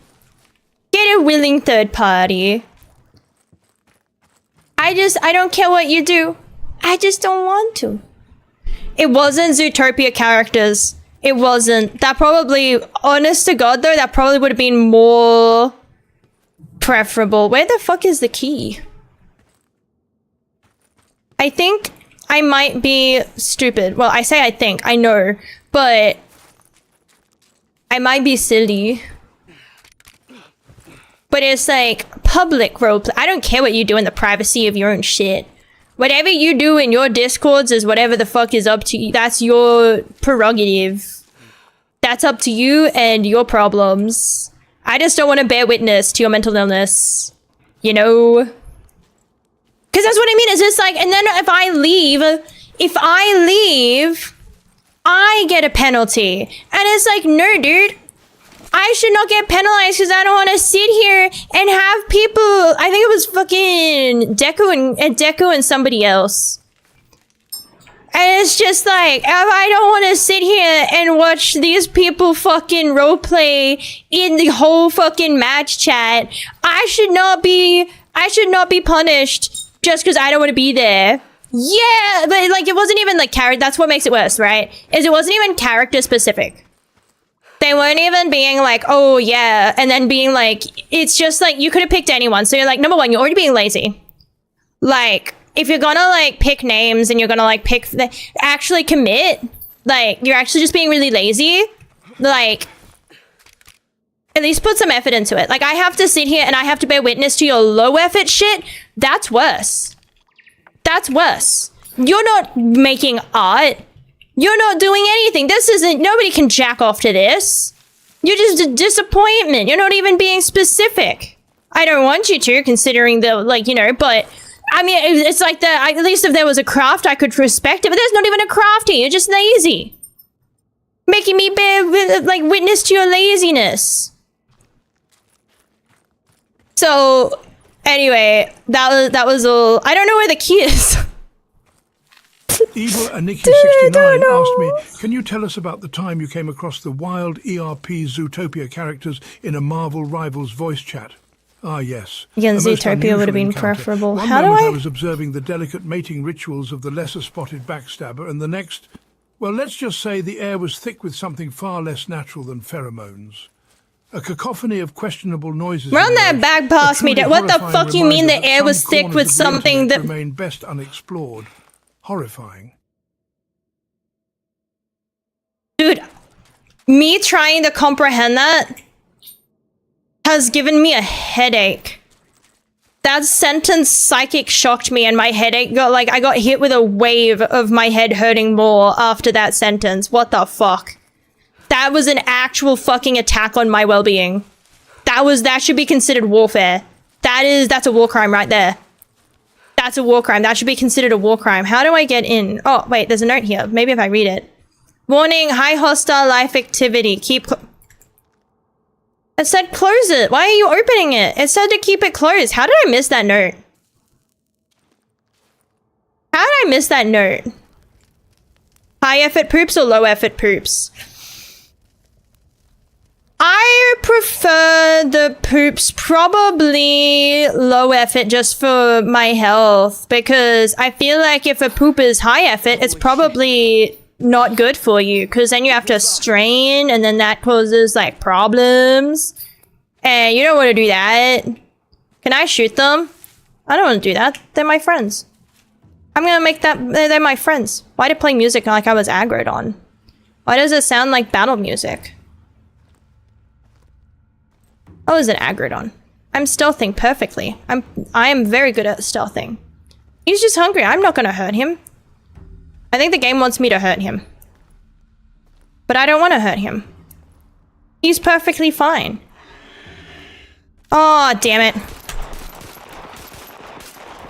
[SPEAKER 1] Get a willing third party. I don't care what you do. I just don't want to. It wasn't Zootopia characters. It wasn't. That probably, honest to God though, that probably would have been more preferable. Where the fuck is the key? I think I might be stupid. Well, I say I think, I know, but I might be silly. But it's like public roleplay. I don't care what you do in the privacy of your own shit. Whatever you do in your discords is whatever the fuck is up to you. That's your prerogative. That's up to you and your problems. I just don't want to bear witness to your mental illness. You know? Because that's what I mean. It's just like, and then if I leave, I get a penalty. And it's like, no, dude. I should not get penalized because I don't want to sit here and have people. I think it was fucking Deku and somebody else. And it's just like, I don't want to sit here and watch these people fucking roleplay in the whole fucking match chat. I should not be punished just because I don't want to be there. Yeah, but like it wasn't even like character. That's what makes it worse, right? Is it wasn't even character specific. They weren't even being like, oh yeah, and then being like, it's just like, you could have picked anyone. So you're like, number one, you're already being lazy. Like, if you're gonna like pick names and you're gonna like pick, actually commit, like, you're actually just being really lazy. Like, at least put some effort into it. Like, I have to sit here and I have to bear witness to your low effort shit. That's worse. That's worse. You're not making art. You're not doing anything. This isn't, nobody can jack off to this. You're just a disappointment. You're not even being specific. I don't want you to, considering the, like, you know, but I mean, it's like at least if there was a craft, I could respect it, but there's not even a craft here. You're just lazy. Making me bear, like, witness to your laziness. So, anyway, that was all. I don't know where the key is.
[SPEAKER 4] Evil Aniki69 asked me, can you tell us about the time you came across the wild ERP Zootopia characters in a Marvel Rivals voice chat? Ah, yes.
[SPEAKER 1] Again,
[SPEAKER 4] A most
[SPEAKER 1] Zootopia would have been
[SPEAKER 4] unusual encounter.
[SPEAKER 1] preferable.
[SPEAKER 4] One
[SPEAKER 1] How do
[SPEAKER 4] moment
[SPEAKER 1] I?
[SPEAKER 4] I was observing the delicate mating rituals of the lesser-spotted backstabber, and the next, well, let's just say the air was thick with something far less natural than pheromones. A cacophony of questionable noises.
[SPEAKER 1] Run that
[SPEAKER 4] emerged,
[SPEAKER 1] back
[SPEAKER 4] a
[SPEAKER 1] past me.
[SPEAKER 4] truly
[SPEAKER 1] What the
[SPEAKER 4] horrifying
[SPEAKER 1] fuck you mean
[SPEAKER 4] reminder
[SPEAKER 1] the air
[SPEAKER 4] that
[SPEAKER 1] was
[SPEAKER 4] some
[SPEAKER 1] thick
[SPEAKER 4] corners
[SPEAKER 1] with
[SPEAKER 4] of the
[SPEAKER 1] something
[SPEAKER 4] internet
[SPEAKER 1] that...
[SPEAKER 4] remain best unexplored. Horrifying.
[SPEAKER 1] Dude, me trying to comprehend that has given me a headache. That sentence psychic shocked me and my headache got like, I got hit with a wave of my head hurting more after that sentence. What the fuck? That was an actual fucking attack on my well-being. That should be considered warfare. That's a war crime right there. That's a war crime. That should be considered a war crime. How do I get in? Oh, wait, there's a note here. Maybe if I read it. Warning, high hostile life activity. It said close it. Why are you opening it? It said to keep it closed. How did I miss that note? How did I miss that note? High effort poops or low effort poops? I prefer the poops, probably low effort just for my health, because I feel like if a poop is high effort, it's probably not good for you, because then you have to strain and then that causes like problems and you don't want to do that. Can I shoot them? I don't want to do that. They're my friends. I'm gonna make that they're my friends. Why did play music like I was aggroed on? Why does it sound like battle music? I wasn't aggroed on. I'm stealthing perfectly. I am very good at stealthing. He's just hungry. I'm not gonna hurt him. I think the game wants me to hurt him. But I don't want to hurt him. He's perfectly fine. Oh, damn it.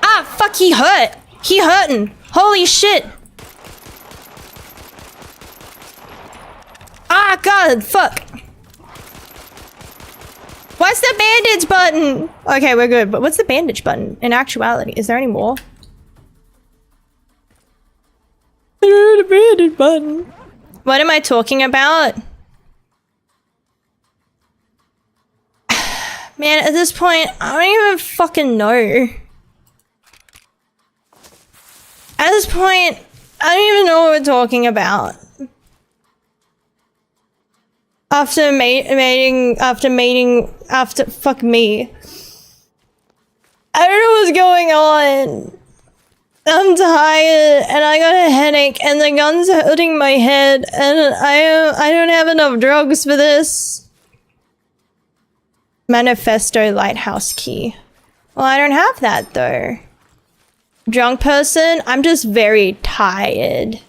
[SPEAKER 1] Ah, fuck, he hurt. He hurtin'. Holy shit. Ah, God, fuck. What's the bandage button? Okay, we're good, but what's the bandage button in actuality? Is there any more? The bandage button. What am I talking about? Man, at this point, I don't even fucking know. At this point, I don't even know what we're talking about. After fuck me. I don't know what's going on. I'm tired and I got a headache and the gun's hurting my head and I don't have enough drugs for this. Manifesto lighthouse key. Well, I don't have that though. Drunk person, I'm just very tired.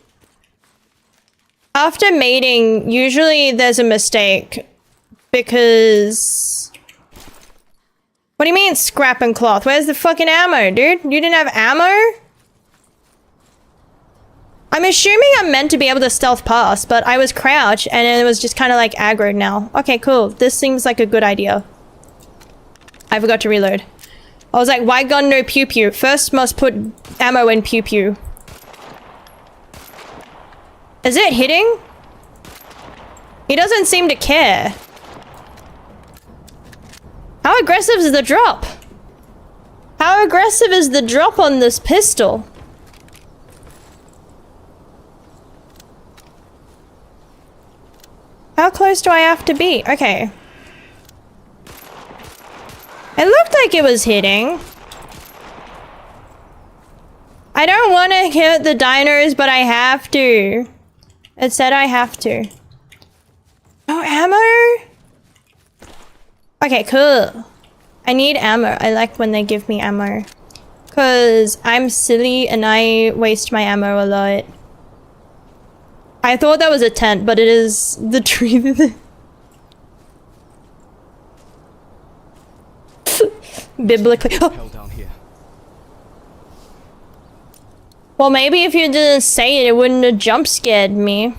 [SPEAKER 1] After mating, usually there's a mistake because... What do you mean scrap and cloth? Where's the fucking ammo, dude? You didn't have ammo? I'm assuming I'm meant to be able to stealth past, but I was crouched and it was just kind of like aggroed now. Okay, cool. This seems like a good idea. I forgot to reload. I was like, why gun no pew pew? First must put ammo in pew pew. Is it hitting? He doesn't seem to care. How aggressive is the drop? How aggressive is the drop on this pistol? How close do I have to be? Okay. It looked like it was hitting. I don't want to hit the dinos, but I have to. It said I have to. Oh, ammo? Okay, cool. I need ammo. I like when they give me ammo. Because I'm silly and I waste my ammo a lot. I thought that was a tent, but it is the tree. Biblically. Oh.
[SPEAKER 3] Hell down here.
[SPEAKER 1] Well, maybe if you didn't say it, it wouldn't have jump scared me.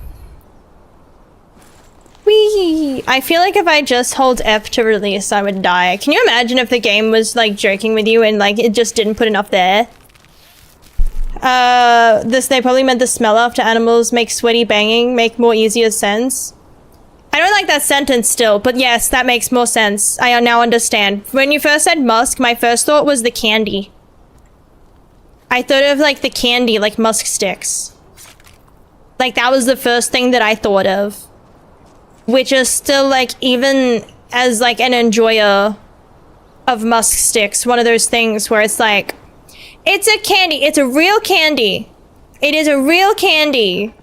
[SPEAKER 1] Whee! I feel like if I just hold F to release, I would die. Can you imagine if the game was like joking with you and like it just didn't put enough there? They probably meant the smell after animals make sweaty banging make more easier sense. I don't like that sentence still, but yes, that makes more sense. I now understand. When you first said musk, my first thought was the candy. I thought of like the candy, like musk sticks. Like that was the first thing that I thought of. Which is still like, even as like an enjoyer of musk sticks, one of those things where it's like, it's a candy, it's a real candy. It is a real candy.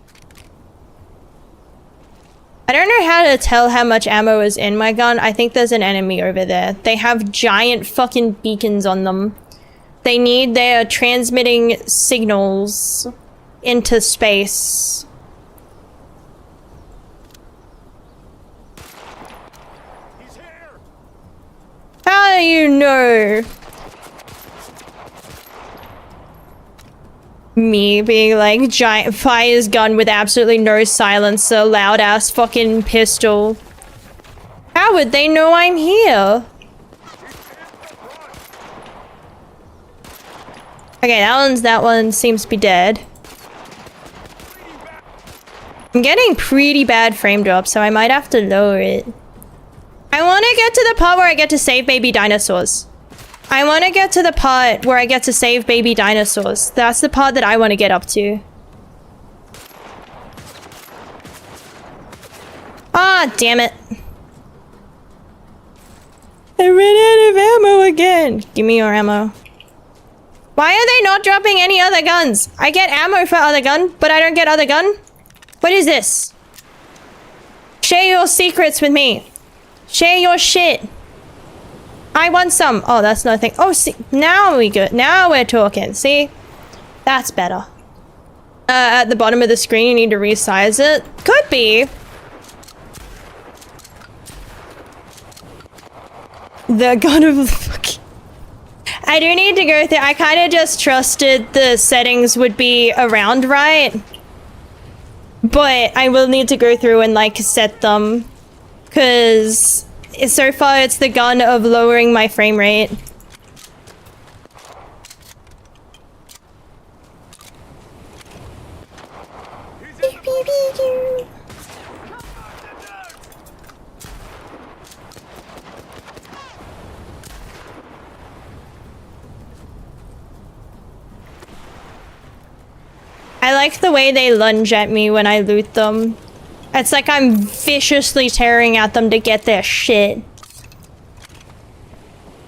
[SPEAKER 1] I don't know how to tell how much ammo is in my gun. I think there's an enemy over there. They have giant fucking beacons on them. They're transmitting signals into space.
[SPEAKER 3] He's here.
[SPEAKER 1] How do you know? Me being like giant fires gun with absolutely no silencer, loud ass fucking pistol. How would they know I'm here? Okay, that one seems to be dead. I'm getting pretty bad frame drop, so I might have to lower it. I want to get to the part where I get to save baby dinosaurs. I want to get to the part where I get to save baby dinosaurs. That's the part that I want to get up to. Ah, damn it. I ran out of ammo again. Give me your ammo. Why are they not dropping any other guns? I get ammo for other gun, but I don't get other gun? What is this? Share your secrets with me. Share your shit. I want some. Oh, that's nothing. Oh, see, now we good. Now we're talking. See? That's better. At the bottom of the screen, you need to resize it. Could be. The gun of the fucking... I do need to go through. I kind of just trusted the settings would be around right. But I will need to go through and like set them. Because so far it's the gun of lowering my frame rate. I like the way they lunge at me when I loot them. It's like I'm viciously tearing at them to get their shit.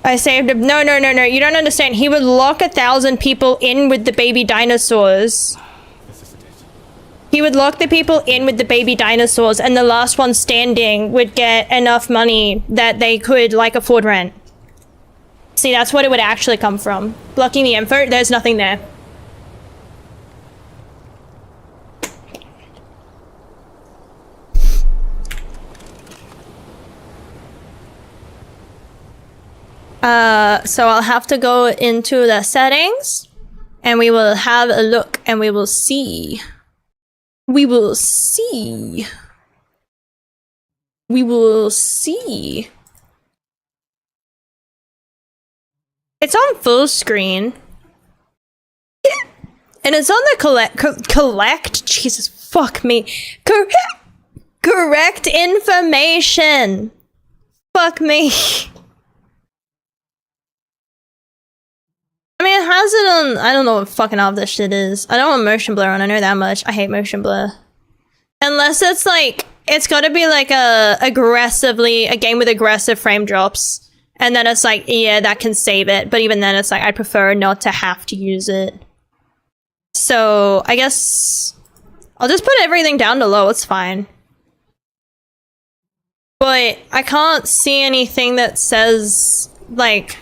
[SPEAKER 1] I saved him. No, no, no, no. You don't understand. He would lock 1,000 people in with the baby dinosaurs. He would lock the people in with the baby dinosaurs, and the last one standing would get enough money that they could, like, afford rent. See, that's what it would actually come from. Blocking the info, there's nothing there. So I'll have to go into the settings and we will have a look and we will see. We will see. We will see. It's on full screen. And it's on the collect, Jesus, fuck me. Correct information. Fuck me. I mean, it has it on, I don't know what fucking all this shit is. I don't want motion blur on, I know that much. I hate motion blur. Unless it's like It's got to be like a game with aggressive frame drops, and then it's like, yeah, that can save it. But even then, it's like I'd prefer not to have to use it. So I guess I'll just put everything down to low. It's fine. But I can't see anything that says like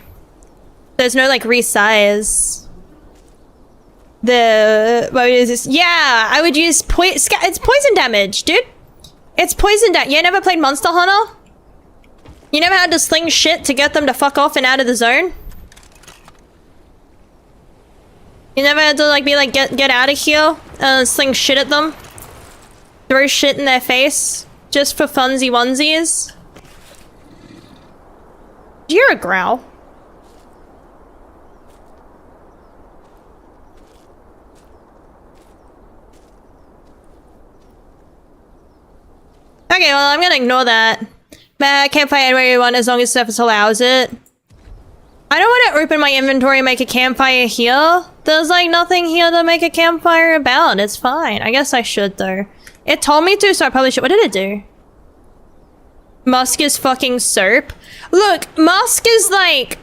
[SPEAKER 1] there's no like resize. What is this? Yeah, I would use it's poison damage, dude. It's poison damage. You never played Monster Hunter? You never had to sling shit to get them to fuck off and out of the zone? You never had to like be like get out of here and sling shit at them? Throw shit in their face just for funsy onesies? You're a growl. Okay, well, I'm gonna ignore that. But I can't fight anywhere you want as long as surface allows it. I don't want to open my inventory and make a campfire here. There's like nothing here to make a campfire about. It's fine. I guess I should though. It told me to, so I probably should. What did it do? Musk is fucking soap. Look, musk is like...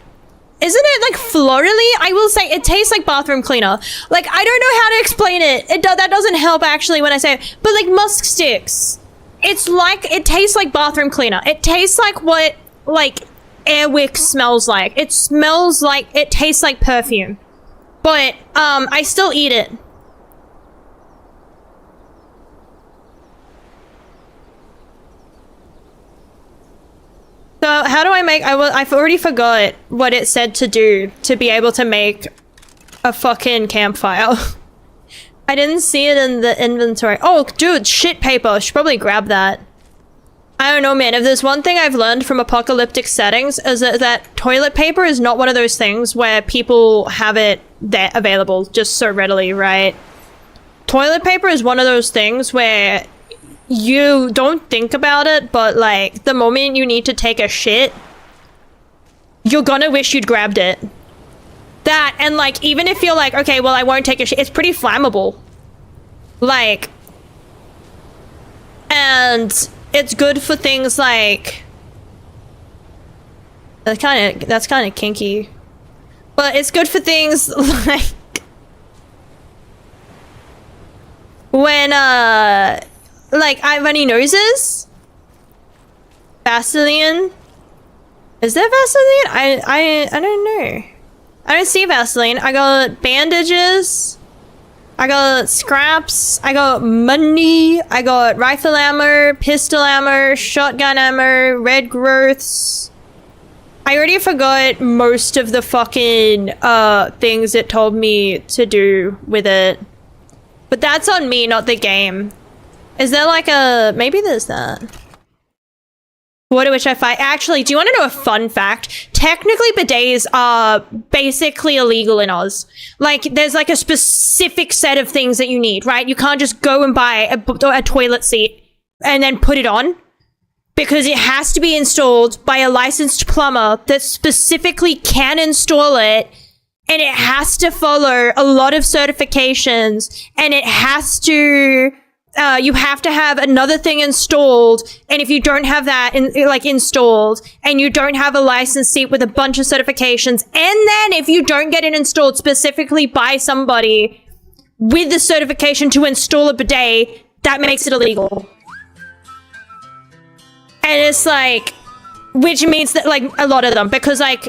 [SPEAKER 1] Isn't it like florally? I will say it tastes like bathroom cleaner. Like, I don't know how to explain it. That doesn't help actually when I say it. But like musk sticks. It's like, it tastes like bathroom cleaner. It tastes like what, like, Airwick smells like. It smells like, it tastes like perfume. But, I still eat it. So, how do I make, I've already forgot what it said to do to be able to make a fucking campfire. I didn't see it in the inventory. Oh, dude, shit paper. I should probably grab that. I don't know, man. If there's one thing I've learned from apocalyptic settings is that toilet paper is not one of those things where people have it there available just so readily, right? Toilet paper is one of those things where you don't think about it, but like the moment you need to take a shit, you're gonna wish you'd grabbed it. That, and like, even if you're like, okay, well, I won't take a shit, it's pretty flammable. Like, and it's good for things like, that's kind of kinky, but it's good for things like when, like, I have runny noses. Vaseline. Is there Vaseline? I don't know. I don't see Vaseline. I got bandages. I got scraps. I got money. I got rifle ammo, pistol ammo, shotgun ammo, red growths. I already forgot most of the fucking things it told me to do with it. But that's on me, not the game. Is there like a... Maybe there's that. What which I fight. Actually, do you want to know a fun fact? Technically, bidets are basically illegal in Oz. Like, there's like a specific set of things that you need, right? You can't just go and buy a toilet seat and then put it on. Because it has to be installed by a licensed plumber that specifically can install it. And it has to follow a lot of certifications. And it has to... you have to have another thing installed, and if you don't have that installed, and you don't have a license seat with a bunch of certifications, and then if you don't get it installed specifically by somebody with the certification to install a bidet, that makes it illegal. And it's like, which means that like a lot of them, because like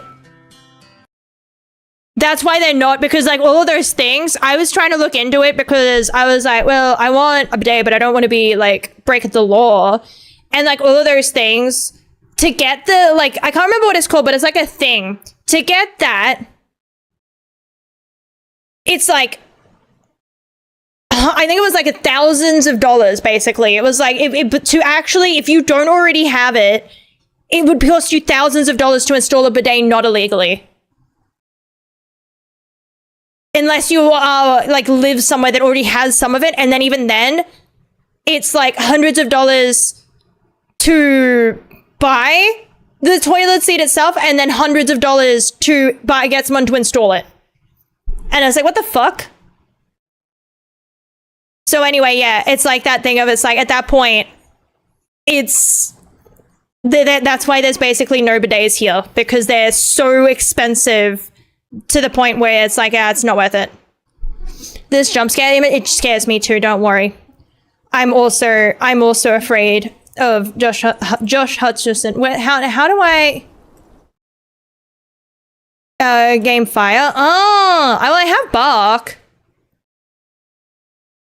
[SPEAKER 1] that's why they're not, because like all of those things, I was trying to look into it because I was like, well, I want a bidet, but I don't want to be like breaking the law. And like all of those things to get the, like, I can't remember what it's called, but it's like a thing. To get that, it's like, I think it was like thousands of dollars basically. It was like, to actually, if you don't already have it, it would cost you thousands of dollars to install a bidet not illegally. Unless you like live somewhere that already has some of it, and then even then, it's like hundreds of dollars to buy the toilet seat itself, and then hundreds of dollars to get someone to install it. And I was like, what the fuck? So anyway, yeah, it's like that thing of, it's like at that point, it's that's why there's basically no bidets here, because they're so expensive to the point where it's like, it's not worth it. This jump scare, it scares me too, don't worry. I'm also afraid of Josh Hutcherson. How do I game fire? Oh, I have bark.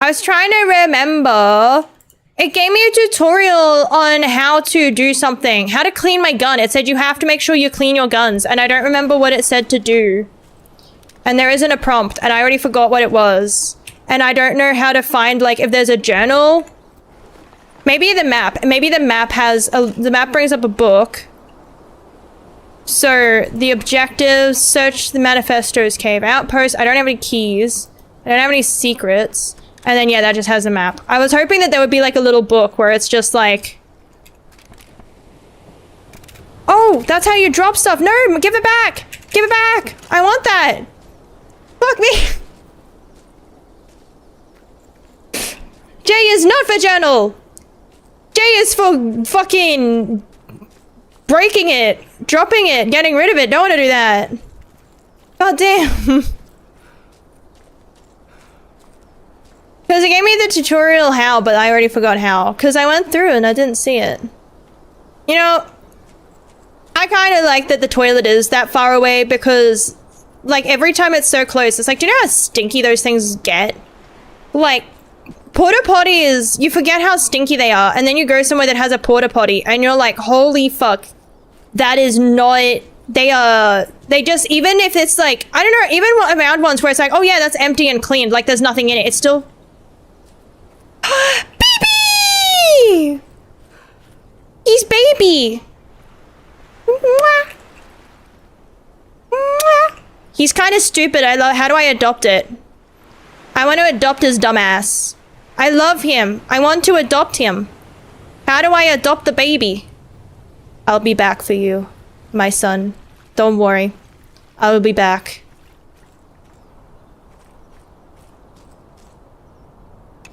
[SPEAKER 1] I was trying to remember. It gave me a tutorial on how to do something, how to clean my gun. It said you have to make sure you clean your guns, and I don't remember what it said to do. And there isn't a prompt, and I already forgot what it was. And I don't know how to find, like, if there's a journal. Maybe the map. Maybe the map has the map brings up a book. So the objectives: search the manifestos, cave outpost. I don't have any keys. I don't have any secrets. And then, yeah, that just has a map. I was hoping that there would be, like, a little book where it's just, like... Oh, that's how you drop stuff. No, give it back. Give it back. I want that. Fuck me. J is not for journal. J is for fucking... breaking it. Dropping it. Getting rid of it. Don't want to do that. God damn. Because it gave me the tutorial how, but I already forgot how. Because I went through and I didn't see it. You know, I kind of like that the toilet is that far away because, like, every time it's so close, it's like, do you know how stinky those things get? Like, porta potties, you forget how stinky they are, and then you go somewhere that has a porta potty, and you're like, holy fuck, that is not... They just, even if it's like, I don't know, even around ones where it's like, oh yeah, that's empty and cleaned, like there's nothing in it, it's still... Baby! He's baby! Mwah. Mwah. He's kind of stupid. How do I adopt it? I want to adopt his dumbass. I love him. I want to adopt him. How do I adopt the baby? I'll be back for you, my son. Don't worry. I will be back.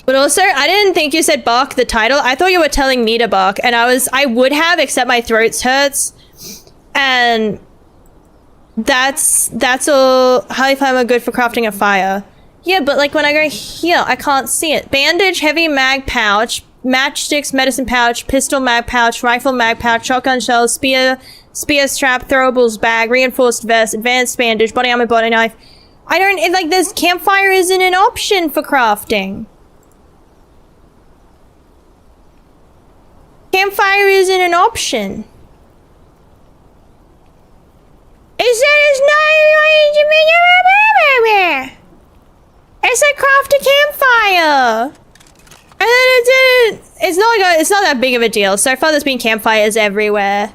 [SPEAKER 1] But also, I didn't think you said bark the title. I thought you were telling me to bark, and I would have, except my throat hurts. And that's all. Highly flammable, good for crafting a fire. Yeah, but like when I go here, I can't see it. Bandage, heavy mag pouch, matchsticks, medicine pouch, pistol mag pouch, rifle mag pouch, shotgun shells, spear strap, throwables bag, reinforced vest, advanced bandage, body armor, body knife. I don't, like, this campfire isn't an option for crafting. Campfire isn't an option. It said it's not. It's a craft a campfire. And then it didn't. It's not that big of a deal. So far there's been campfires everywhere.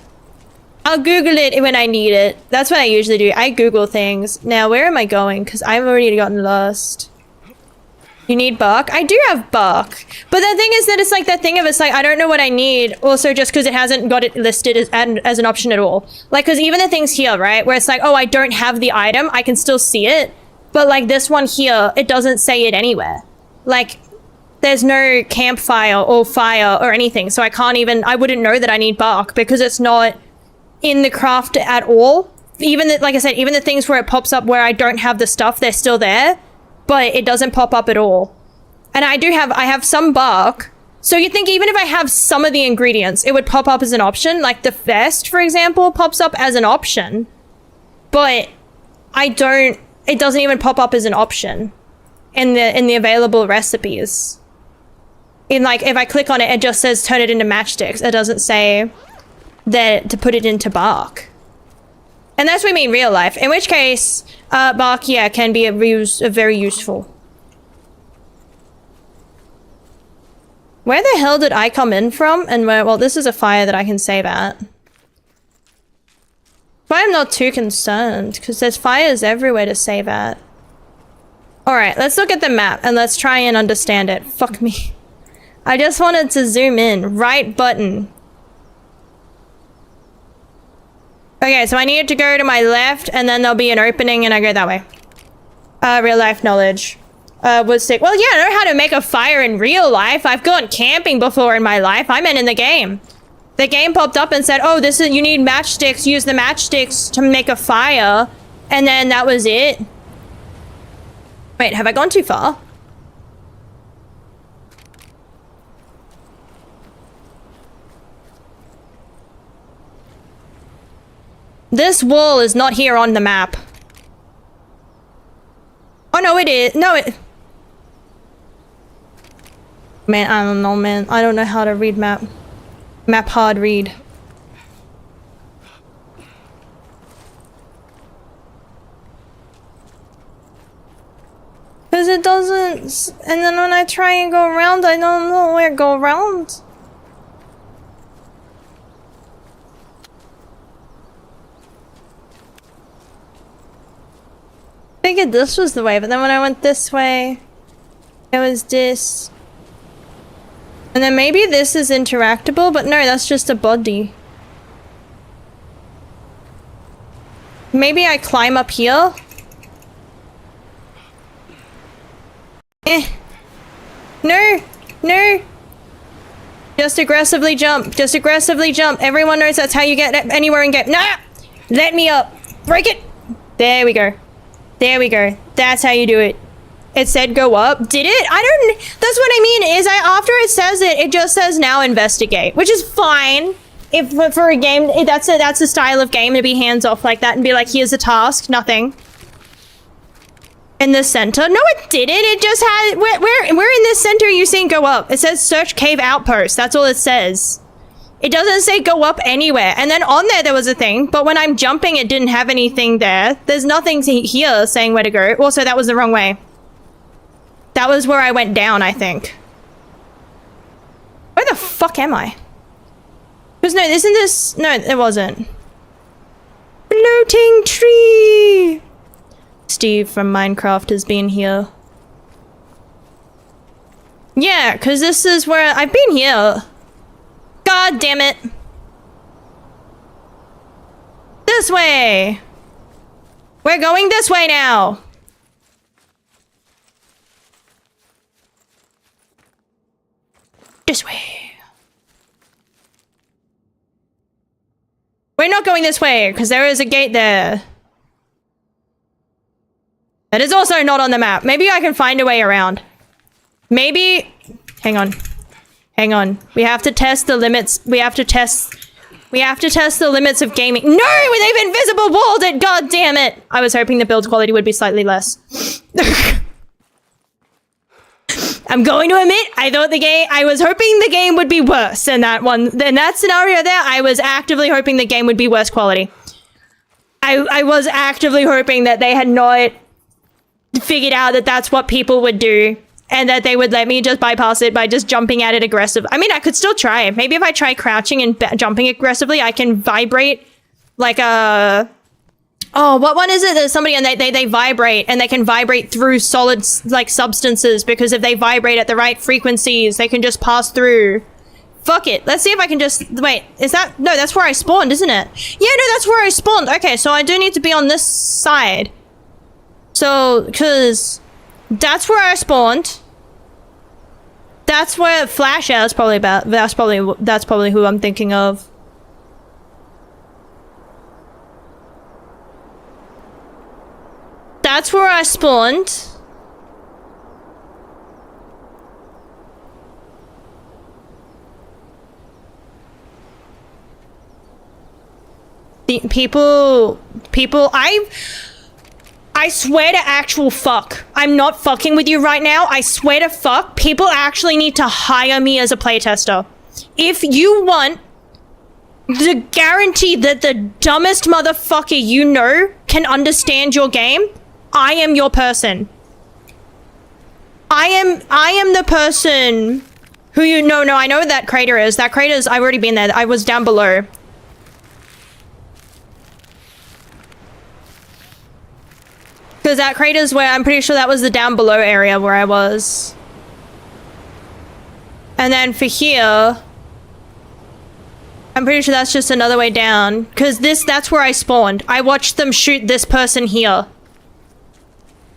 [SPEAKER 1] I'll Google it when I need it. That's what I usually do. I Google things. Now, where am I going? Because I've already gotten lost. You need bark? I do have bark. But the thing is that it's like that thing of, it's like, I don't know what I need. Also, just because it hasn't got it listed as an option at all. Like, because even the things here, right? Where it's like, oh, I don't have the item. I can still see it. But like this one here, it doesn't say it anywhere. Like, there's no campfire or fire or anything. So I wouldn't know that I need bark because it's not in the craft at all. Even like I said, even the things where it pops up where I don't have the stuff, they're still there. But it doesn't pop up at all. And I have some bark. So you think even if I have some of the ingredients, it would pop up as an option. Like the vest, for example, pops up as an option. But it doesn't even pop up as an option in the available recipes. In like, if I click on it, it just says turn it into matchsticks. It doesn't say that to put it into bark. And that's what I mean real life. In which case, bark, yeah, can be very useful. Where the hell did I come in from? And where, well, this is a fire that I can save at. But I'm not too concerned, because there's fires everywhere to save at. Alright, let's look at the map, and let's try and understand it. Fuck me. I just wanted to zoom in. Right button. Okay, so I need to go to my left, and then there'll be an opening, and I go that way. Real life knowledge. would stick. Well, yeah, I know how to make a fire in real life. I've gone camping before in my life. I meant in the game. The game popped up and said, oh, you need matchsticks. Use the matchsticks to make a fire. And then that was it. Wait, have I gone too far? This wall is not here on the map. Oh, no, it is. No, it... Man, I don't know, man. I don't know how to read map. Map hard read. Because it doesn't... And then when I try and go around, I don't know where to go around. I figured this was the way, but then when I went this way, it was this. And then maybe this is interactable, but no, that's just a body. Maybe I climb up here? No! No! Just aggressively jump. Just aggressively jump. Everyone knows that's how you get anywhere in game. Nah! Let me up! Break it! There we go. There we go. That's how you do it. It said go up. Did it? I don't... That's what I mean, is after it says it, it just says now investigate. Which is fine. If for a game, that's a style of game to be hands off like that and be like, here's a task, nothing. In the center? No, it didn't. It just had... Where in this center are you saying go up? It says search cave outpost. That's all it says. It doesn't say go up anywhere. And then on there was a thing, but when I'm jumping, it didn't have anything there. There's nothing here saying where to go. Also, that was the wrong way. That was where I went down, I think. Where the fuck am I? Because no, isn't this... No, it wasn't. Floating tree! Steve from Minecraft has been here. Yeah, because this is where... I've been here. God damn it. This way. We're going this way now. This way. We're not going this way because there is a gate there. That is also not on the map. Maybe I can find a way around. Maybe... Hang on. Hang on. We have to test the limits. We have to test the limits of gaming. No! They've invisible walled it! God damn it! I was hoping the build quality would be slightly less. I'm going to admit, I was hoping the game would be worse in that one. In that scenario there, I was actively hoping the game would be worse quality. I was actively hoping that they had not figured out that that's what people would do. And that they would let me just bypass it by just jumping at it aggressive. I mean, I could still try it. Maybe if I try crouching and jumping aggressively, I can vibrate like a... Oh, what one is it? There's somebody and they vibrate and they can vibrate through solid like substances because if they vibrate at the right frequencies, they can just pass through. Fuck it. Let's see if I can just... Wait, is that... No, that's where I spawned, isn't it? Yeah, no, that's where I spawned. Okay, so I do need to be on this side. So, because... That's where I spawned. That's where Flash is probably about. That's probably who I'm thinking of. That's where I spawned. The people, I swear to actual fuck. I'm not fucking with you right now. I swear to fuck. People actually need to hire me as a playtester. If you want the guarantee that the dumbest motherfucker you know can understand your game, I am your person. I am the person who you know. No, I know what that crater is. That crater is, I've already been there. I was down below. Because that crater's where, I'm pretty sure that was the down below area where I was. And then for here, I'm pretty sure that's just another way down. Because that's where I spawned. I watched them shoot this person here.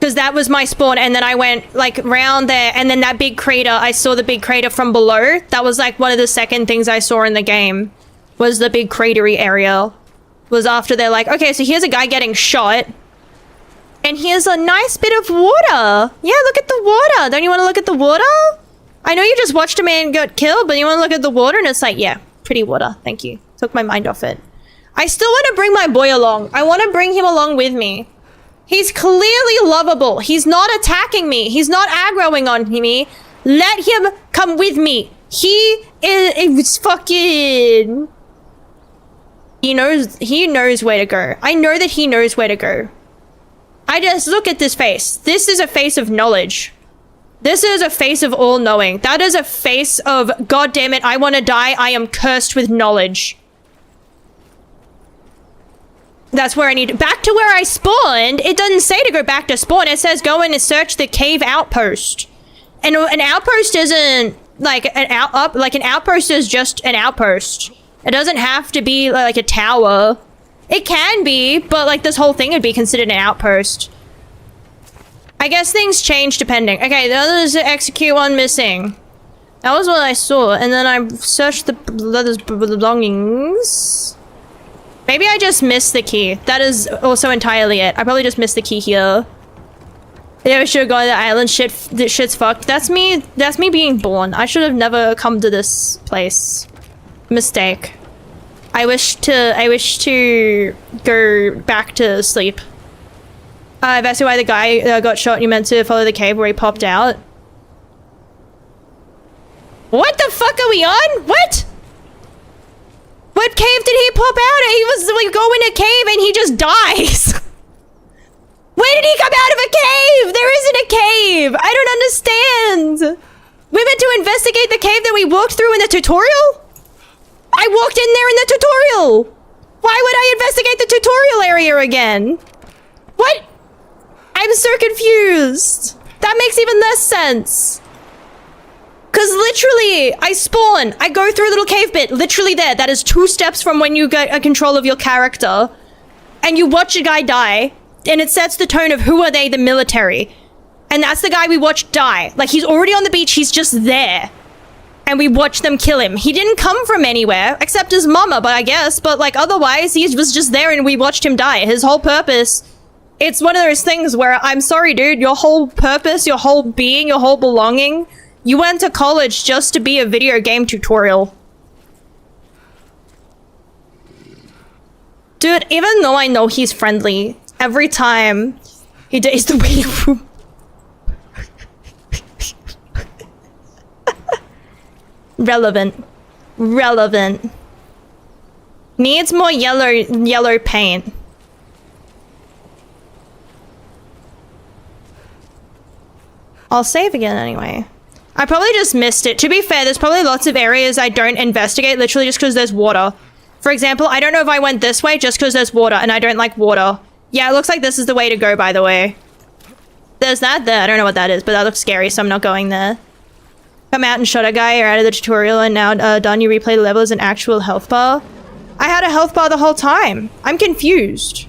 [SPEAKER 1] Because that was my spawn, and then I went, like, round there, and then that big crater, I saw the big crater from below. That was, like, one of the second things I saw in the game, was the big cratery area. Was after they're like, okay, so here's a guy getting shot, and here's a nice bit of water. Yeah, look at the water. Don't you want to look at the water? I know you just watched a man get killed, but you want to look at the water, and it's like, yeah, pretty water. Thank you. Took my mind off it. I still want to bring my boy along. I want to bring him along with me. He's clearly lovable. He's not attacking me. He's not aggroing on me. Let him come with me. He is fucking... He knows where to go. I know that he knows where to go. I just look at this face. This is a face of knowledge. This is a face of all knowing. That is a face of, God damn it, I want to die. I am cursed with knowledge. That's where I need back to where I spawned. It doesn't say to go back to spawn. It says go in and search the cave outpost. And an outpost isn't like an outpost is just an outpost. It doesn't have to be like a tower. It can be, but like this whole thing would be considered an outpost. I guess things change depending. Okay, the other is execute one missing. That was what I saw, and then I searched the others' belongings. Maybe I just missed the key. That is also entirely it. I probably just missed the key here. Yeah, we should have gone to the island. This shit's fucked. That's me being born. I should have never come to this place. Mistake. I wish to go back to sleep. That's why the guy got shot and you meant to follow the cave where he popped out. What the fuck are we on? What? What cave did he pop out at? He was like going to a cave and he just dies. When did he come out of a cave? There isn't a cave. I don't understand. We meant to investigate the cave that we walked through in the tutorial? I walked in there in the tutorial. Why would I investigate the tutorial area again? What? I'm so confused. That makes even less sense. Because literally, I spawn, I go through a little cave bit, literally there. That is 2 steps from when you get a control of your character. And you watch a guy die, and it sets the tone of who are they, the military. And that's the guy we watched die. Like, he's already on the beach, he's just there. And we watched them kill him. He didn't come from anywhere, except his mama, but I guess. But, like, otherwise, he was just there and we watched him die. His whole purpose... It's one of those things where, I'm sorry, dude, your whole purpose, your whole being, your whole belonging... You went to college just to be a video game tutorial. Dude, even though I know he's friendly, every time he dates the waiting room. Relevant. Relevant. Needs more yellow paint. I'll save again anyway. I probably just missed it. To be fair, there's probably lots of areas I don't investigate literally just because there's water. For example, I don't know if I went this way just because there's water and I don't like water. Yeah, it looks like this is the way to go, by the way. There's that there. I don't know what that is, but that looks scary, so I'm not going there. Come out and shot a guy. You're out of the tutorial and now done. You replay the level as an actual health bar. I had a health bar the whole time. I'm confused.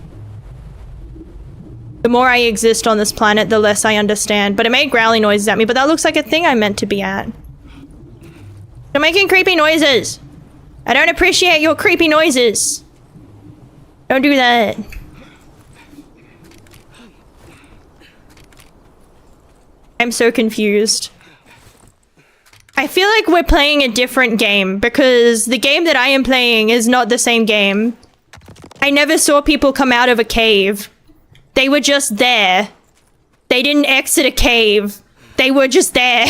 [SPEAKER 1] The more I exist on this planet, the less I understand. But it made growly noises at me, but that looks like a thing I'm meant to be at. You're making creepy noises. I don't appreciate your creepy noises. Don't do that. I'm so confused. I feel like we're playing a different game because the game that I am playing is not the same game. I never saw people come out of a cave. They were just there. They didn't exit a cave. They were just there.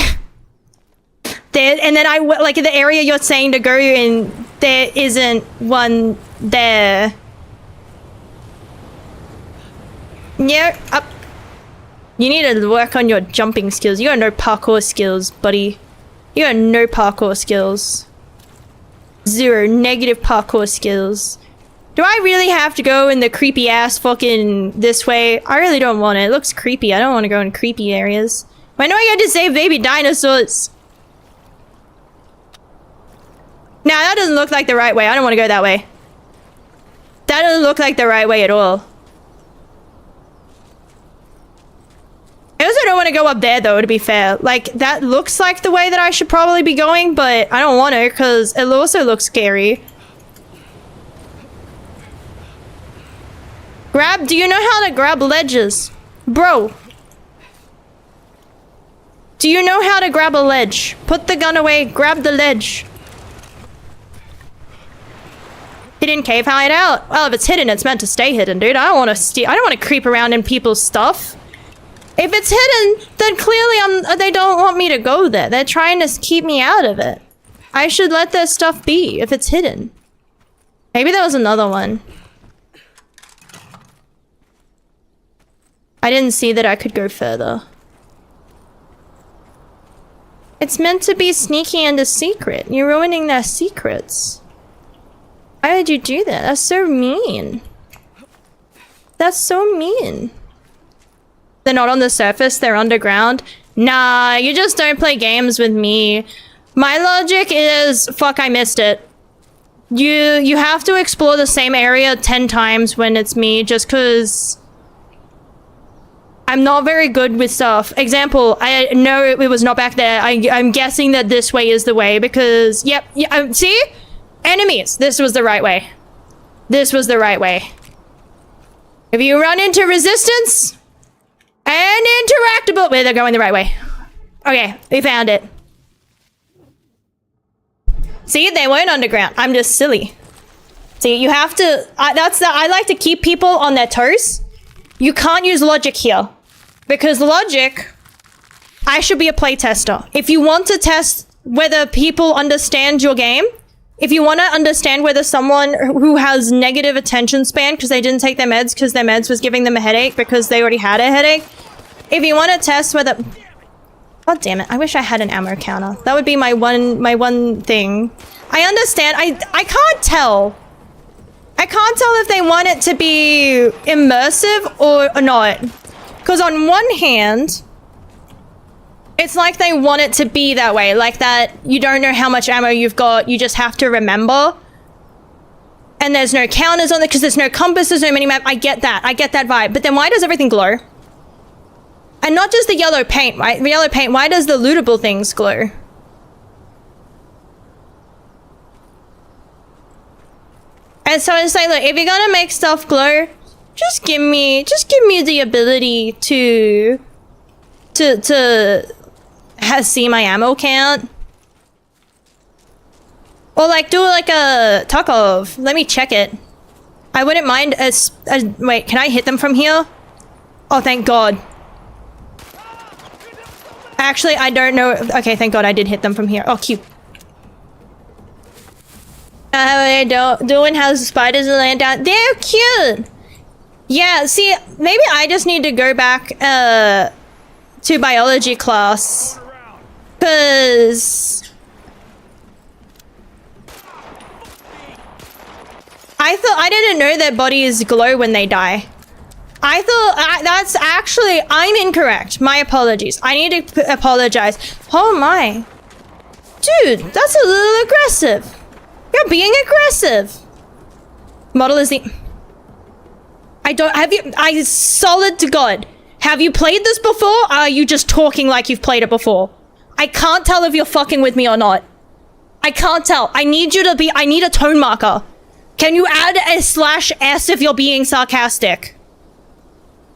[SPEAKER 1] And then like the area you're saying to go in, there isn't one there. Yeah, up. You need to work on your jumping skills. You got no parkour skills, buddy. You got no parkour skills. 0 negative parkour skills. Do I really have to go in the creepy ass fucking this way? I really don't want it. It looks creepy. I don't want to go in creepy areas. Why do I get to save baby dinosaurs? Nah, that doesn't look like the right way. I don't want to go that way. That doesn't look like the right way at all. I also don't want to go up there, though, to be fair. Like, that looks like the way that I should probably be going, but I don't want to, because it also looks scary. Do you know how to grab ledges? Bro. Do you know how to grab a ledge? Put the gun away, grab the ledge. Hidden cave, hide out. Well, if it's hidden, it's meant to stay hidden, dude. I don't want to creep around in people's stuff. If it's hidden, then clearly they don't want me to go there. They're trying to keep me out of it. I should let their stuff be if it's hidden. Maybe there was another one. I didn't see that I could go further. It's meant to be sneaky and a secret. You're ruining their secrets. Why would you do that? That's so mean. That's so mean. They're not on the surface, they're underground. Nah, you just don't play games with me. My logic is, fuck, I missed it. You have to explore the same area 10 times when it's me, just cause I'm not very good with stuff. Example, I know it was not back there. I'm guessing that this way is the way because, yep, yeah, see? Enemies, this was the right way. This was the right way. If you run into resistance and interactable, wait, they're going the right way. Okay, we found it. See, they weren't underground. I'm just silly. See, you have to, I like to keep people on their toes. You can't use logic here. Because logic, I should be a playtester. If you want to test whether people understand your game, if you want to understand whether someone who has negative attention span because they didn't take their meds because their meds was giving them a headache because they already had a headache, if you want to test whether... God damn it, I wish I had an ammo counter. That would be my one thing. I understand, I can't tell. I can't tell if they want it to be immersive or not. Because on one hand, it's like they want it to be that way. Like that you don't know how much ammo you've got, you just have to remember. And there's no counters on it because there's no compass, there's no minimap. I get that vibe. But then why does everything glow? And not just the yellow paint, right? The yellow paint, why does the lootable things glow? And so it's like, look, if you're gonna make stuff glow, just give me the ability to see my ammo count. Or like do like a Tarkov. Let me check it. I wouldn't mind wait, can I hit them from here? Oh, thank God. Actually, I don't know. Okay, thank God I did hit them from here. Oh, cute. Doing how spiders land down. They're cute. Yeah, see, maybe I just need to go back to biology class. Cause I didn't know that bodies glow when they die. I thought that's actually, I'm incorrect. My apologies. I need to apologize. Oh my. Dude, that's a little aggressive. You're being aggressive. Model is the... I solid to God. Have you played this before? Or are you just talking like you've played it before? I can't tell if you're fucking with me or not. I can't tell. I need a tone marker. Can you add a /s if you're being sarcastic?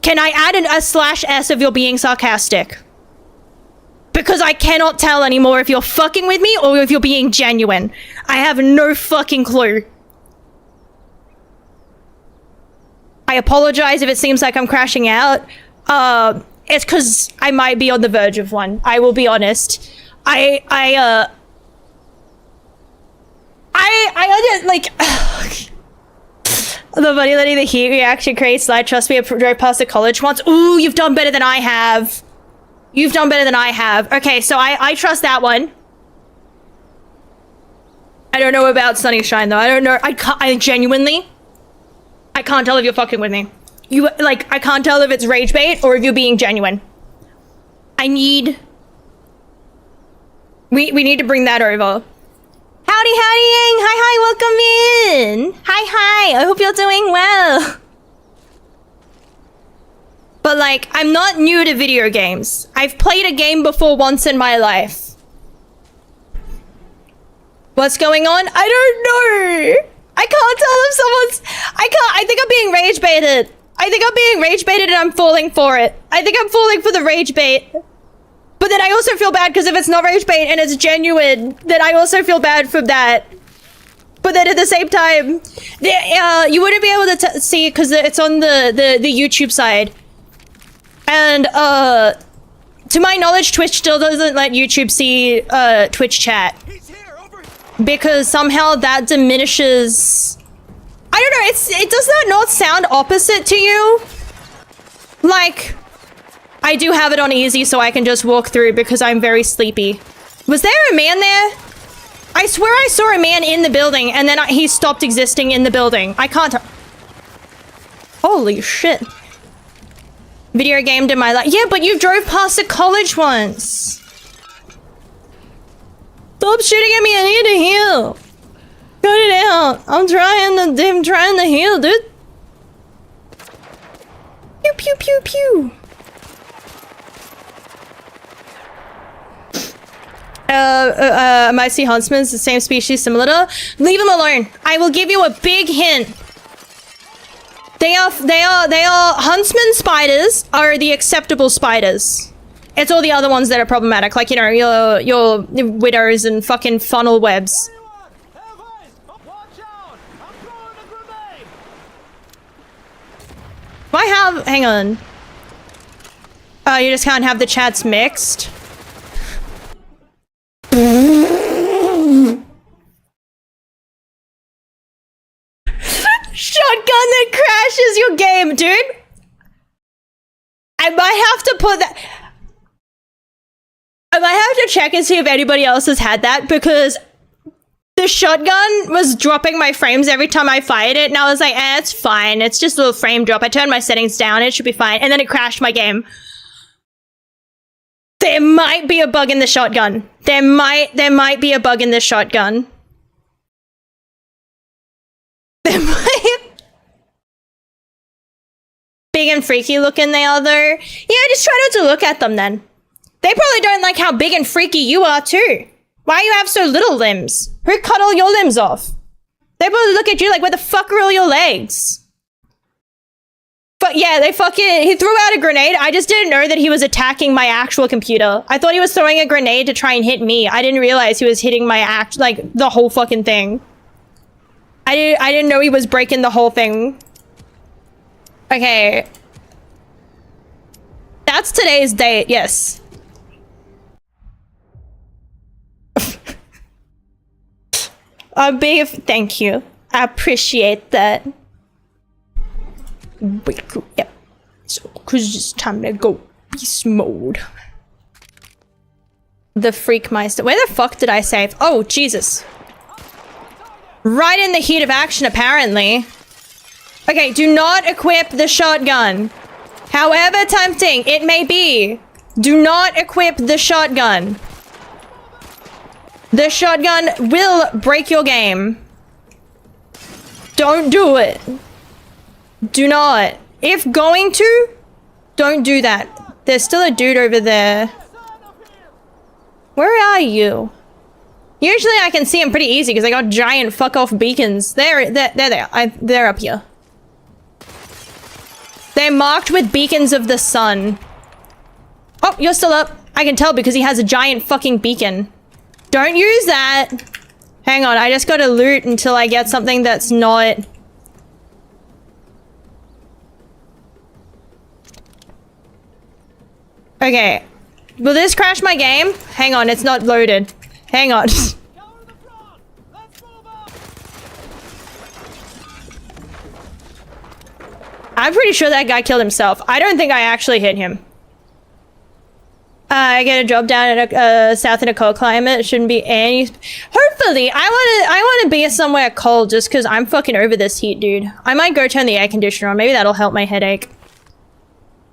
[SPEAKER 1] Can I add a /s if you're being sarcastic? Because I cannot tell anymore if you're fucking with me or if you're being genuine. I have no fucking clue. I apologize if it seems like I'm crashing out. It's because I might be on the verge of one. I will be honest. I like... The funny letting the heat reaction creates slide. Trust me, I drove past the college once. Ooh, you've done better than I have. You've done better than I have. Okay, so I trust that one. I don't know about Sunny Shine though. I don't know. I genuinely... I can't tell if you're fucking with me. I can't tell if it's rage bait or if you're being genuine. We need to bring that over. Howdy, howdying! Hi, welcome in! Hi, I hope you're doing well. But but like, I'm not new to video games. I've played a game before once in my life. What's going on? I don't know. I can't tell if someone's... I think I'm being rage baited. I think I'm being rage baited and I'm falling for it. I think I'm falling for the rage bait. But then I also feel bad because if it's not rage bait and it's genuine, then I also feel bad for that. But then at the same time, you wouldn't be able to see because it's on the YouTube side. And to my knowledge, Twitch still doesn't let YouTube see Twitch chat. Because somehow that diminishes... I don't know, it does that not sound opposite to you? Like, I do have it on easy so I can just walk through because I'm very sleepy. Was there a man there? I swear I saw a man in the building and then he stopped existing in the building. I can't... Holy shit. Video gamed in my life. Yeah, but you drove past a college once. Stop shooting at me, I need to heal. Cut it out. I'm trying to heal, dude. Pew pew pew pew. I see huntsmen, the same species, similar to... Leave them alone. I will give you a big hint. They are huntsman spiders are the acceptable spiders. It's all the other ones that are problematic, like, you know, your widows and fucking funnel webs. I have... Hang on. Oh, you just can't have the chats mixed? Shotgun that crashes your game, dude! I might have to put that... I might have to check and see if anybody else has had that, because the shotgun was dropping my frames every time I fired it, and I was like, it's fine. It's just a little frame drop. I turned my settings down. It should be fine. And then it crashed my game. There might be a bug in the shotgun. There might be a bug in the shotgun. There might... Big and freaky looking they are, though. Yeah, just try not to look at them, then. They probably don't like how big and freaky you are, too. Why you have so little limbs? Who cut all your limbs off? They probably look at you like, where the fuck are all your legs? But yeah, he threw out a grenade. I just didn't know that he was attacking my actual computer. I thought he was throwing a grenade to try and hit me. I didn't realize he was hitting my the whole fucking thing. I didn't know he was breaking the whole thing. Okay. That's today's date, yes. Thank you. I appreciate that. Yep. So, cause it's time to go beast mode. The freak meister. Where the fuck did I save? Oh, Jesus. Right in the heat of action, apparently. Okay, do not equip the shotgun. However tempting it may be, do not equip the shotgun. The shotgun will break your game. Don't do it. Do not. If going to, don't do that. There's still a dude over there. Where are you? Usually I can see him pretty easy because I got giant fuck off beacons. They're there. They're up here. They're marked with beacons of the sun. Oh, you're still up. I can tell because he has a giant fucking beacon. Don't use that. Hang on, I just gotta loot until I get something that's not... Okay. Will this crash my game? Hang on, it's not loaded. Hang on. I'm pretty sure that guy killed himself. I don't think I actually hit him. I get a job down at south in a cold climate. It shouldn't be any... Hopefully, I wanna be somewhere cold just because I'm fucking over this heat, dude. I might go turn the air conditioner on. Maybe that'll help my headache.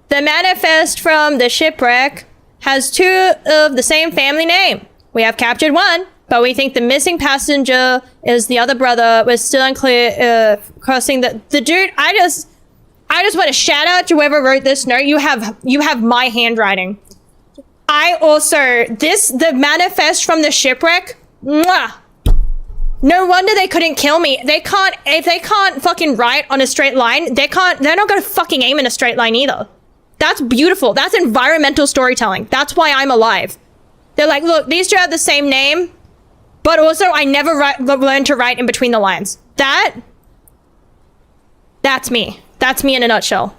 [SPEAKER 1] The manifest from the shipwreck has two of the same family name. We have captured one, but we think the missing passenger is the other brother. We're still unclear crossing the dude. I I just want to shout out to whoever wrote this note. You have my handwriting. I also, the manifest from the shipwreck, mwah. No wonder they couldn't kill me. If they can't fucking write on a straight line, they're not gonna fucking aim in a straight line either. That's beautiful. That's environmental storytelling. That's why I'm alive. They're like, look, these two have the same name, but also I never learned to write in between the lines. That's me. That's me in a nutshell.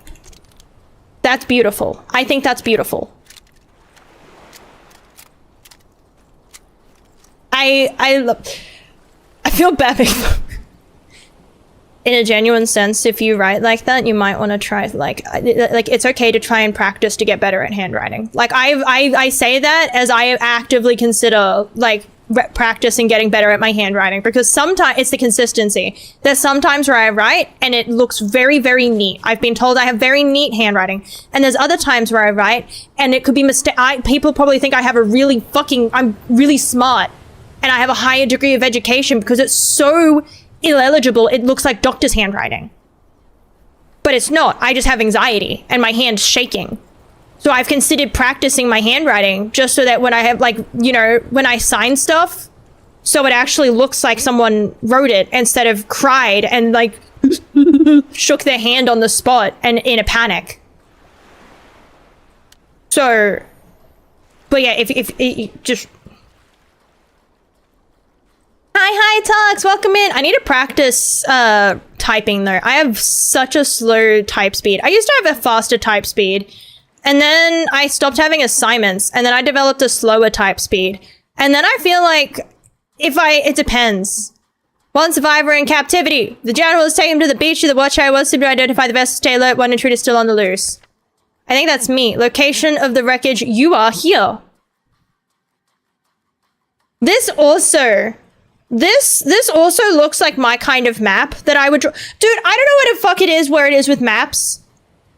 [SPEAKER 1] That's beautiful. I think that's beautiful. I feel bad. In a genuine sense, if you write like that, you might want to try, like it's okay to try and practice to get better at handwriting. Like I say that as I actively consider like practice and getting better at my handwriting, because sometimes it's the consistency. There's sometimes where I write and it looks very, very neat. I've been told I have very neat handwriting, and there's other times where I write and it could be people probably think I have I'm really smart and I have a higher degree of education because it's so illegible, it looks like doctor's handwriting. But it's not. I just have anxiety and my hand's shaking. So I've considered practicing my handwriting just so that when I have, like, you know, when I sign stuff, so it actually looks like someone wrote it instead of cried and like shook their hand on the spot and in a panic. So, but yeah, if just... Hi, Tux, welcome in. I need to practice typing though. I have such a slow type speed. I used to have a faster type speed, and then I stopped having assignments, and then I developed a slower type speed. And then I feel like it depends. One survivor in captivity. The general is taken to the beach. The watchtower was to identify the vessel, stay alert. One intruder still on the loose. I think that's me. Location of the wreckage. You are here. This also looks like my kind of map that I would draw. Dude, I don't know what the fuck it is where it is with maps,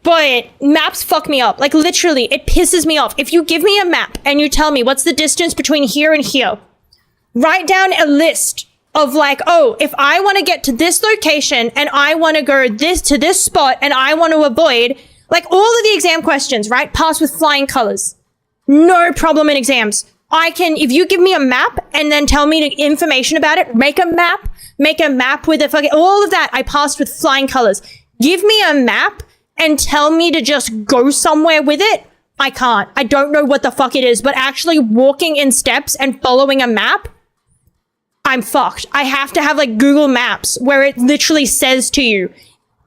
[SPEAKER 1] but maps fuck me up. Like, literally, it pisses me off. If you give me a map and you tell me what's the distance between here and here, write down a list of like, oh, if I want to get to this location and I want to go to this spot and I want to avoid, like, all of the exam questions, right? Pass with flying colors. No problem in exams. If you give me a map and then tell me the information about it, make a map with all of that, I passed with flying colors. Give me a map and tell me to just go somewhere with it. I can't. I don't know what the fuck it is, but actually walking in steps and following a map, I'm fucked. I have to have like Google Maps where it literally says to you,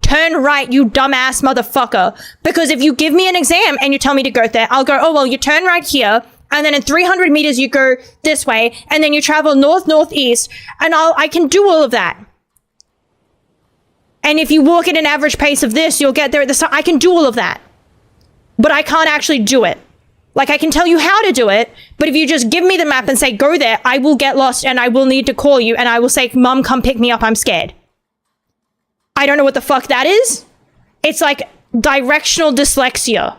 [SPEAKER 1] turn right, you dumbass motherfucker. Because if you give me an exam and you tell me to go there, I'll go, oh, well, you turn right here. And then in 300 meters, you go this way, and then you travel northeast, and I can do all of that. And if you walk at an average pace of this, you'll get there at the start. I can do all of that. But I can't actually do it. Like, I can tell you how to do it, but if you just give me the map and say, go there, I will get lost, and I will need to call you, and I will say, Mom, come pick me up, I'm scared. I don't know what the fuck that is. It's like directional dyslexia.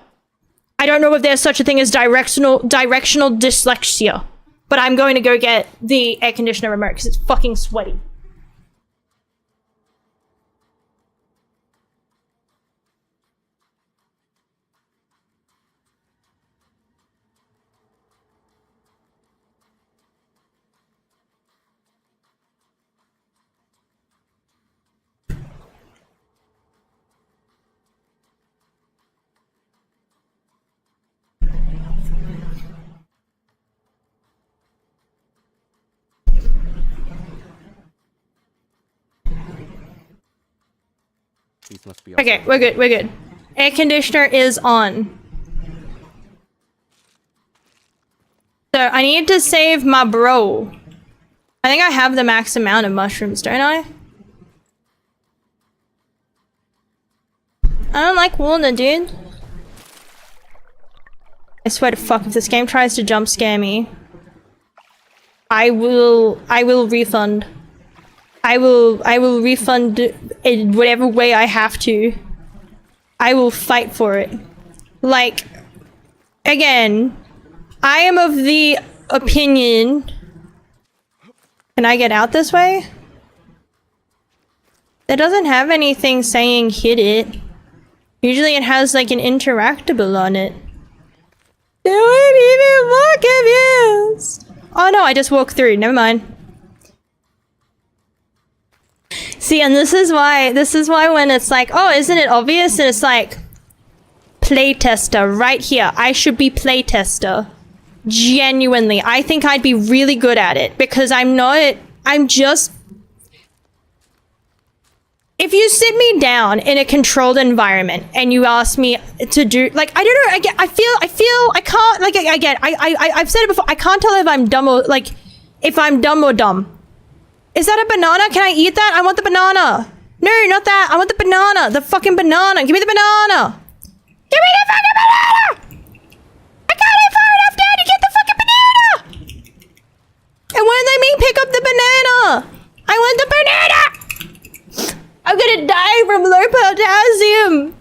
[SPEAKER 1] I don't know if there's such a thing as directional dyslexia, but I'm going to go get the air conditioner remote because it's fucking sweaty.
[SPEAKER 3] These must be
[SPEAKER 1] Okay, we're good. Air conditioner is on. So I need to save my bro. I think I have the max amount of mushrooms, don't I? I don't like water, dude. I swear to fuck, if this game tries to jump scare me, I will refund. I will refund in whatever way I have to. I will fight for it. Like, again, I am of the opinion... Can I get out this way? It doesn't have anything saying hit it. Usually it has like an interactable on it. Do I even more confused? Oh no, I just walked through. Never mind. See, and this is why when it's like, oh, isn't it obvious? And it's like, playtester right here. I should be playtester. Genuinely, I think I'd be really good at it because I'm just. If you sit me down in a controlled environment and you ask me to do, like, I don't know, I can't, like, I've said it before, I can't tell if I'm dumb or, like, if I'm dumb or dumb. Is that a banana? Can I eat that? I want the banana. No, not that. I want the banana. The fucking banana. Give me the banana. Give me the fucking banana! I got it far enough down to get the fucking banana! And won't let me pick up the banana! I want the banana! I'm gonna die from low potassium!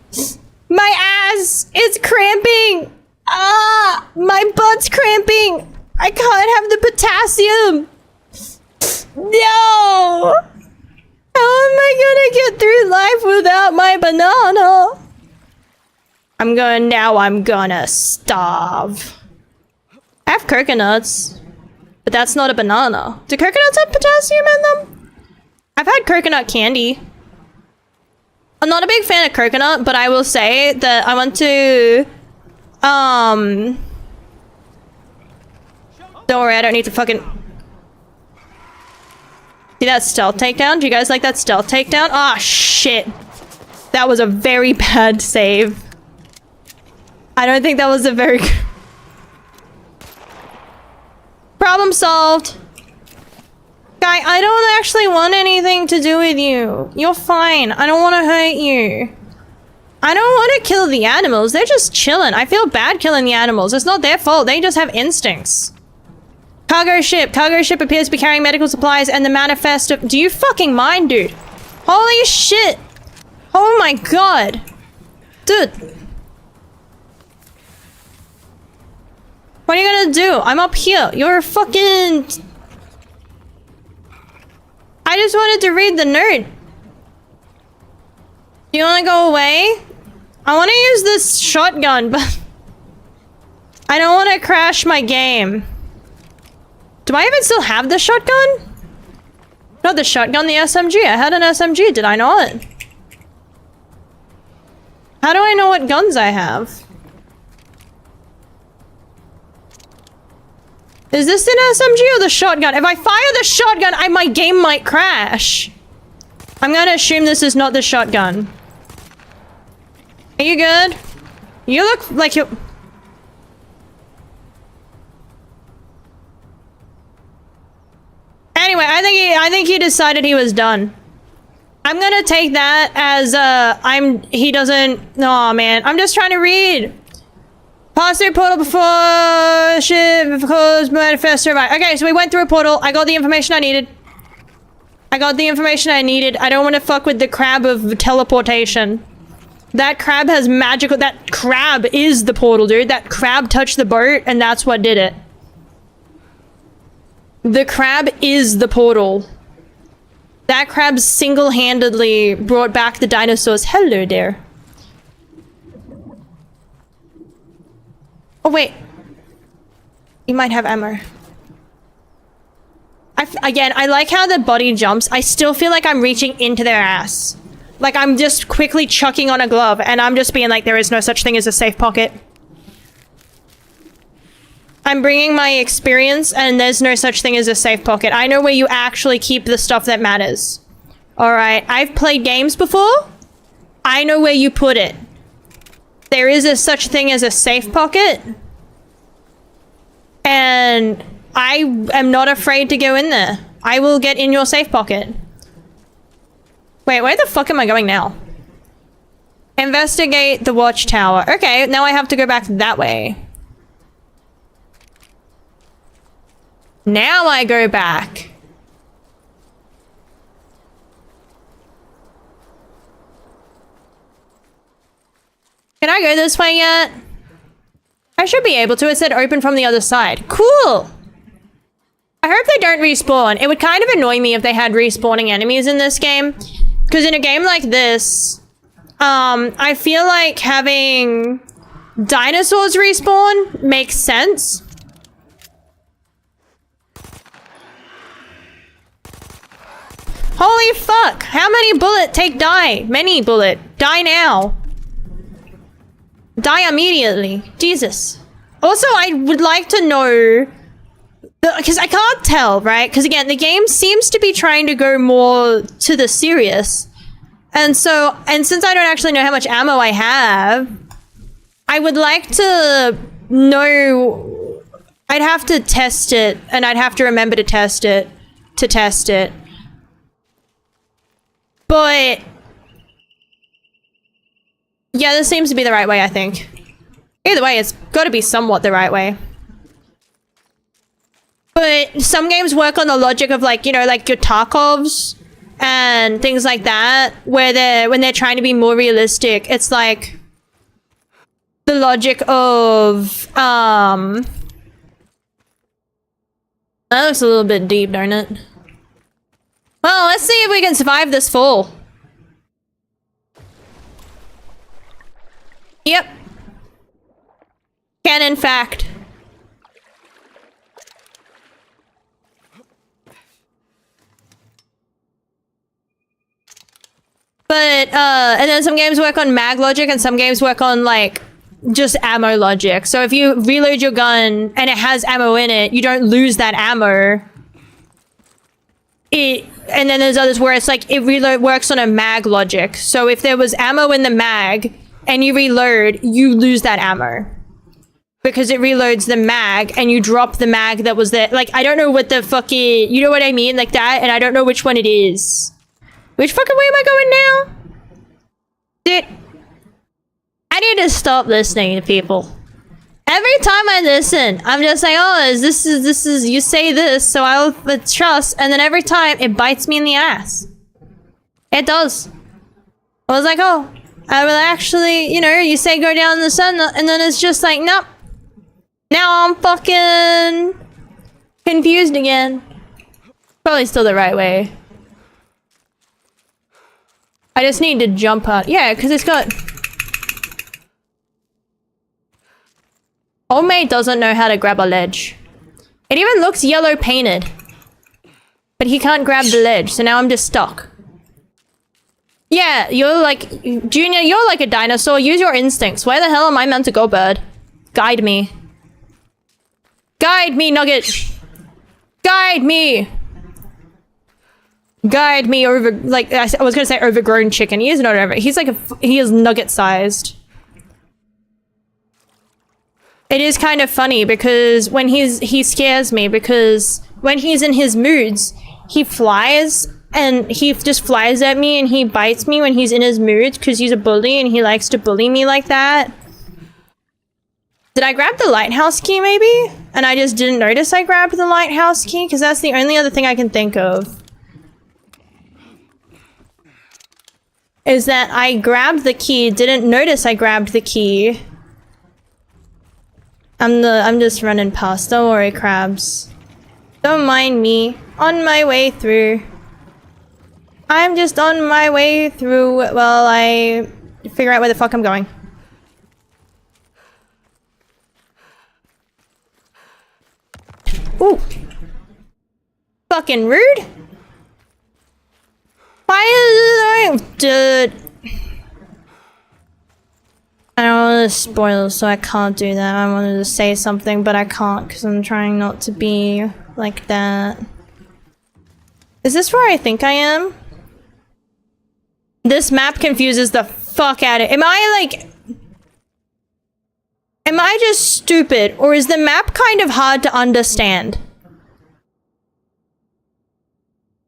[SPEAKER 1] My ass is cramping! Ah! My butt's cramping! I can't have the potassium! No! How am I gonna get through life without my banana? I'm gonna starve. I have coconuts, but that's not a banana. Do coconuts have potassium in them? I've had coconut candy. I'm not a big fan of coconut, but I will say that I want to, don't worry, I don't need to fucking... See that stealth takedown? Do you guys like that stealth takedown? Ah, shit. That was a very bad save. I don't think that was a very... Problem solved. Guy, I don't actually want anything to do with you. You're fine. I don't want to hurt you. I don't want to kill the animals. They're just chilling. I feel bad killing the animals. It's not their fault. They just have instincts. Cargo ship. Cargo ship appears to be carrying medical supplies and the manifest of... Do you fucking mind, dude? Holy shit. Oh my god. Dude. What are you gonna do? I'm up here. You're a fucking... I just wanted to read the note. Do you want to go away? I want to use this shotgun, but... I don't want to crash my game. Do I even still have the shotgun? Not the shotgun, the SMG. I had an SMG, did I not? How do I know what guns I have? Is this an SMG or the shotgun? If I fire the shotgun, my game might crash. I'm gonna assume this is not the shotgun. Are you good? You look like you... Anyway, I think he decided he was done. I'm gonna take that as, he doesn't... Aw, man. I'm just trying to read. Pass through portal before ship closed manifest survive. Okay, so we went through a portal. I got the information I needed. I don't want to fuck with the crab of teleportation. That crab has magical... That crab is the portal, dude. That crab touched the boat, and that's what did it. The crab is the portal. That crab single-handedly brought back the dinosaurs. Hello there. Oh, wait. You might have ammo. Again, I like how the body jumps. I still feel like I'm reaching into their ass. Like, I'm just quickly chucking on a glove, and I'm just being like, there is no such thing as a safe pocket. I'm bringing my experience, and there's no such thing as a safe pocket. I know where you actually keep the stuff that matters. Alright, I've played games before. I know where you put it. There is a such thing as a safe pocket. And I am not afraid to go in there. I will get in your safe pocket. Wait, where the fuck am I going now? Investigate the watchtower. Okay, now I have to go back that way. Now I go back. Can I go this way yet? I should be able to. It said open from the other side. Cool! I hope they don't respawn. It would kind of annoy me if they had respawning enemies in this game. Because in a game like this, I feel like having dinosaurs respawn makes sense. Holy fuck! How many bullet take die? Many bullet. Die now. Die immediately. Jesus. Also, I would like to know... Because I can't tell, right? Because again, the game seems to be trying to go more to the serious. And so, and since I don't actually know how much ammo I have, I would like to know... I'd have to test it, and I'd have to remember to test it. But... yeah, this seems to be the right way, I think. Either way, it's got to be somewhat the right way. But some games work on the logic of, like, you know, like your Tarkovs and things like that, where when they're trying to be more realistic, it's like the logic of that looks a little bit deep, don't it? Well, let's see if we can survive this fall. Yep. Can in fact. But, and then some games work on mag logic and some games work on, like, just ammo logic. So if you reload your gun and it has ammo in it, you don't lose that ammo. And then there's others where it's like, it works on a mag logic. So if there was ammo in the mag and you reload, you lose that ammo. Because it reloads the mag and you drop the mag that was there. Like, I don't know what the fucking, you know what I mean? Like that, and I don't know which one it is. Which fucking way am I going now? Dude, I need to stop listening to people. Every time I listen, I'm just like, oh, this is, you say this, so I'll trust, and then every time it bites me in the ass. It does. I was like, oh, I will actually, you know, you say go down in the sun, and then it's just like, nope. Now I'm fucking confused again. Probably still the right way. I just need to jump out. Yeah, because it's got... Old mate doesn't know how to grab a ledge. It even looks yellow painted. But he can't grab the ledge, so now I'm just stuck. Yeah, you're like... Junior, you're like a dinosaur. Use your instincts. Where the hell am I meant to go, bird? Guide me. Guide me, Nugget! Guide me! Guide me over... Like, I was gonna say overgrown chicken. He is not over... He's like a... He is nugget-sized. It is kind of funny because when he scares me because when he's in his moods, he flies and he just flies at me and he bites me when he's in his moods because he's a bully and he likes to bully me like that. Did I grab the lighthouse key maybe? And I just didn't notice I grabbed the lighthouse key because that's the only other thing I can think of. Is that I grabbed the key, didn't notice I grabbed the key. I'm just running past. Don't worry, crabs. Don't mind me. On my way through. I'm just on my way through while I figure out where the fuck I'm going. Ooh. Fucking rude. Why is it... Dude. I don't want to spoil, so I can't do that. I wanted to say something, but I can't because I'm trying not to be like that. Is this where I think I am? This map confuses the fuck out of it. Am I just stupid, or is the map kind of hard to understand?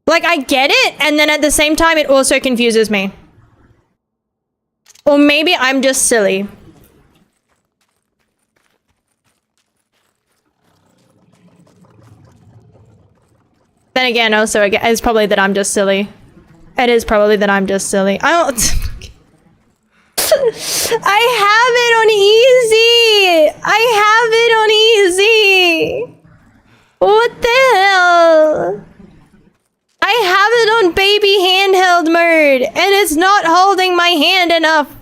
[SPEAKER 1] Like, I get it, and then at the same time, it also confuses me. Or maybe I'm just silly. Then again, also, it's probably that I'm just silly. It is probably that I'm just silly. I don't... I have it on easy! I have it on easy! What the hell? I have it on baby handheld mode! sword and it's not holding my hand enough.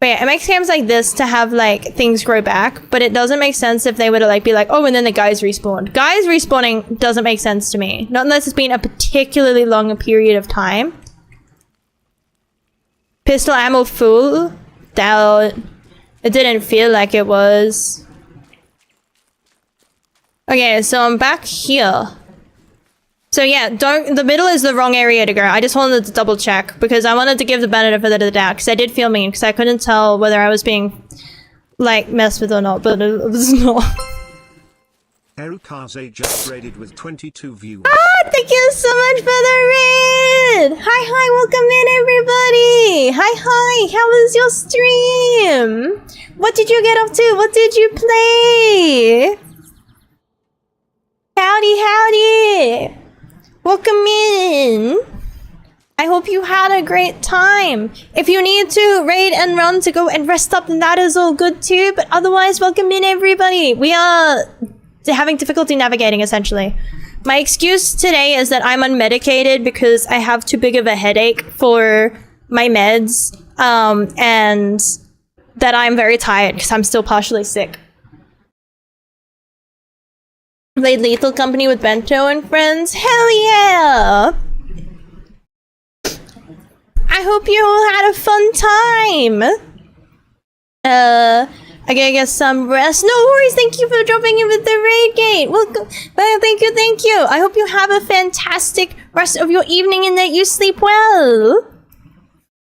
[SPEAKER 1] Wait, it makes games like this to have like things grow back, but it doesn't make sense if they were to like be like, oh, and then the guys respawned. Guys respawning doesn't make sense to me. Not unless it's been a particularly long period of time. Pistol ammo full? Doubt. It didn't feel like it was. Okay, so I'm back here. So yeah, the middle is the wrong area to go. I just wanted to double check because I wanted to give the benefit of the doubt because I did feel mean because I couldn't tell whether I was being like messed with or not, but it was not.
[SPEAKER 5] Erukaze just raided with 22 viewers.
[SPEAKER 1] Ah, thank you so much for the raid! Hi, welcome in everybody! Hi, how was your stream? What did you get up to? What did you play? Howdy! Welcome in! I hope you had a great time. If you need to raid and run to go and rest up, then that is all good too, but otherwise, welcome in everybody! We are having difficulty navigating, essentially. My excuse today is that I'm unmedicated because I have too big of a headache for my meds, and that I'm very tired because I'm still partially sick. Played Lethal Company with Bento and friends. Hell yeah! I hope you all had a fun time. I gotta get some rest. No worries, thank you for dropping in with the raid gate. Welcome. Thank you. I hope you have a fantastic rest of your evening and that you sleep well.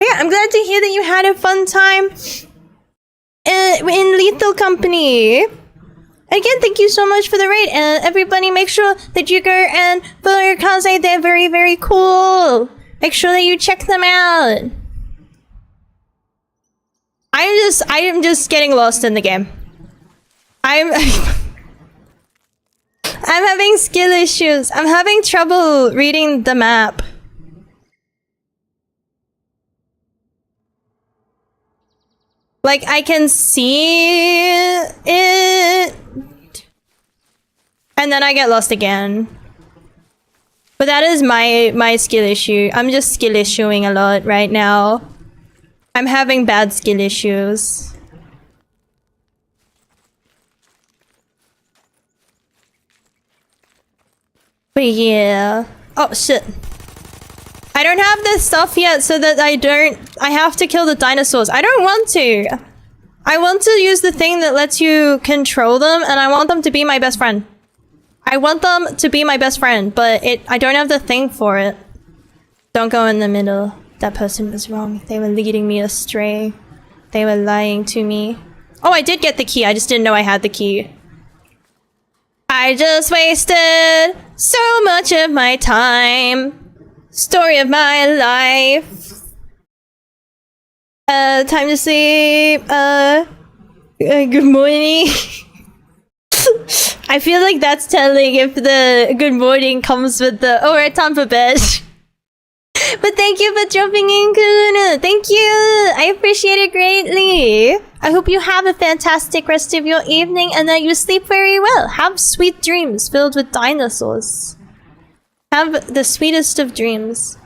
[SPEAKER 1] Yeah, I'm glad to hear that you had a fun time in Lethal Company. Again, thank you so much for the raid, and everybody make sure that you go and follow your Kaze. They're very, very cool. Make sure that you check them out. I am just getting lost in the game. I'm having skill issues. I'm having trouble reading the map. Like, I can see it, and then I get lost again. But that is my skill issue. I'm just skill issuing a lot right now. I'm having bad skill issues. But yeah. Oh shit. I don't have this stuff yet so that I have to kill the dinosaurs. I don't want to. I want to use the thing that lets you control them, and I want them to be my best friend. I want them to be my best friend, but I don't have the thing for it. Don't go in the middle. That person was wrong. They were leading me astray. They were lying to me. Oh, I did get the key. I just didn't know I had the key. I just wasted so much of my time. Story of my life. Time to sleep. Good morning. I feel like that's telling if the good morning comes with the, oh, right, time for bed. But thank you for dropping in, Kuna. Thank you. I appreciate it greatly. I hope you have a fantastic rest of your evening and that you sleep very well. Have sweet dreams filled with dinosaurs. Have the sweetest of dreams.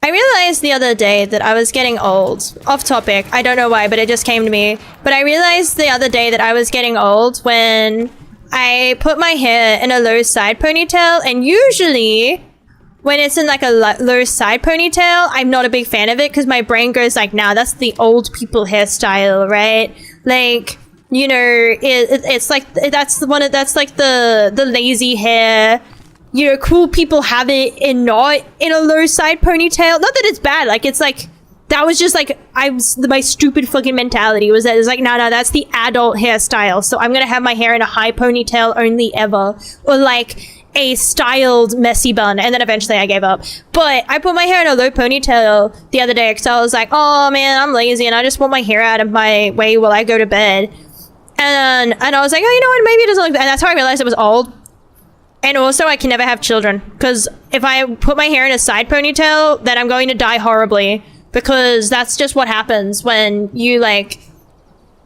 [SPEAKER 1] I realized the other day that I was getting old. Off topic. I don't know why, but it just came to me. But I realized the other day that I was getting old when I put my hair in a low side ponytail, and usually when it's in like a low side ponytail, I'm not a big fan of it because my brain goes like, nah, that's the old people hairstyle, right? Like, you know, it's like, that's like the lazy hair. You know, cool people have it and not in a low side ponytail. Not that it's bad, like, it's like, that was just like, my stupid fucking mentality was that it's like, no, that's the adult hairstyle. So I'm gonna have my hair in a high ponytail only ever. Or like, a styled messy bun, and then eventually I gave up. But I put my hair in a low ponytail the other day because I was like, oh man, I'm lazy and I just want my hair out of my way while I go to bed. And I was like, oh, you know what, maybe it doesn't look bad. And that's how I realized it was old. And also I can never have children because if I put my hair in a side ponytail, then I'm going to die horribly, because that's just what happens when you like,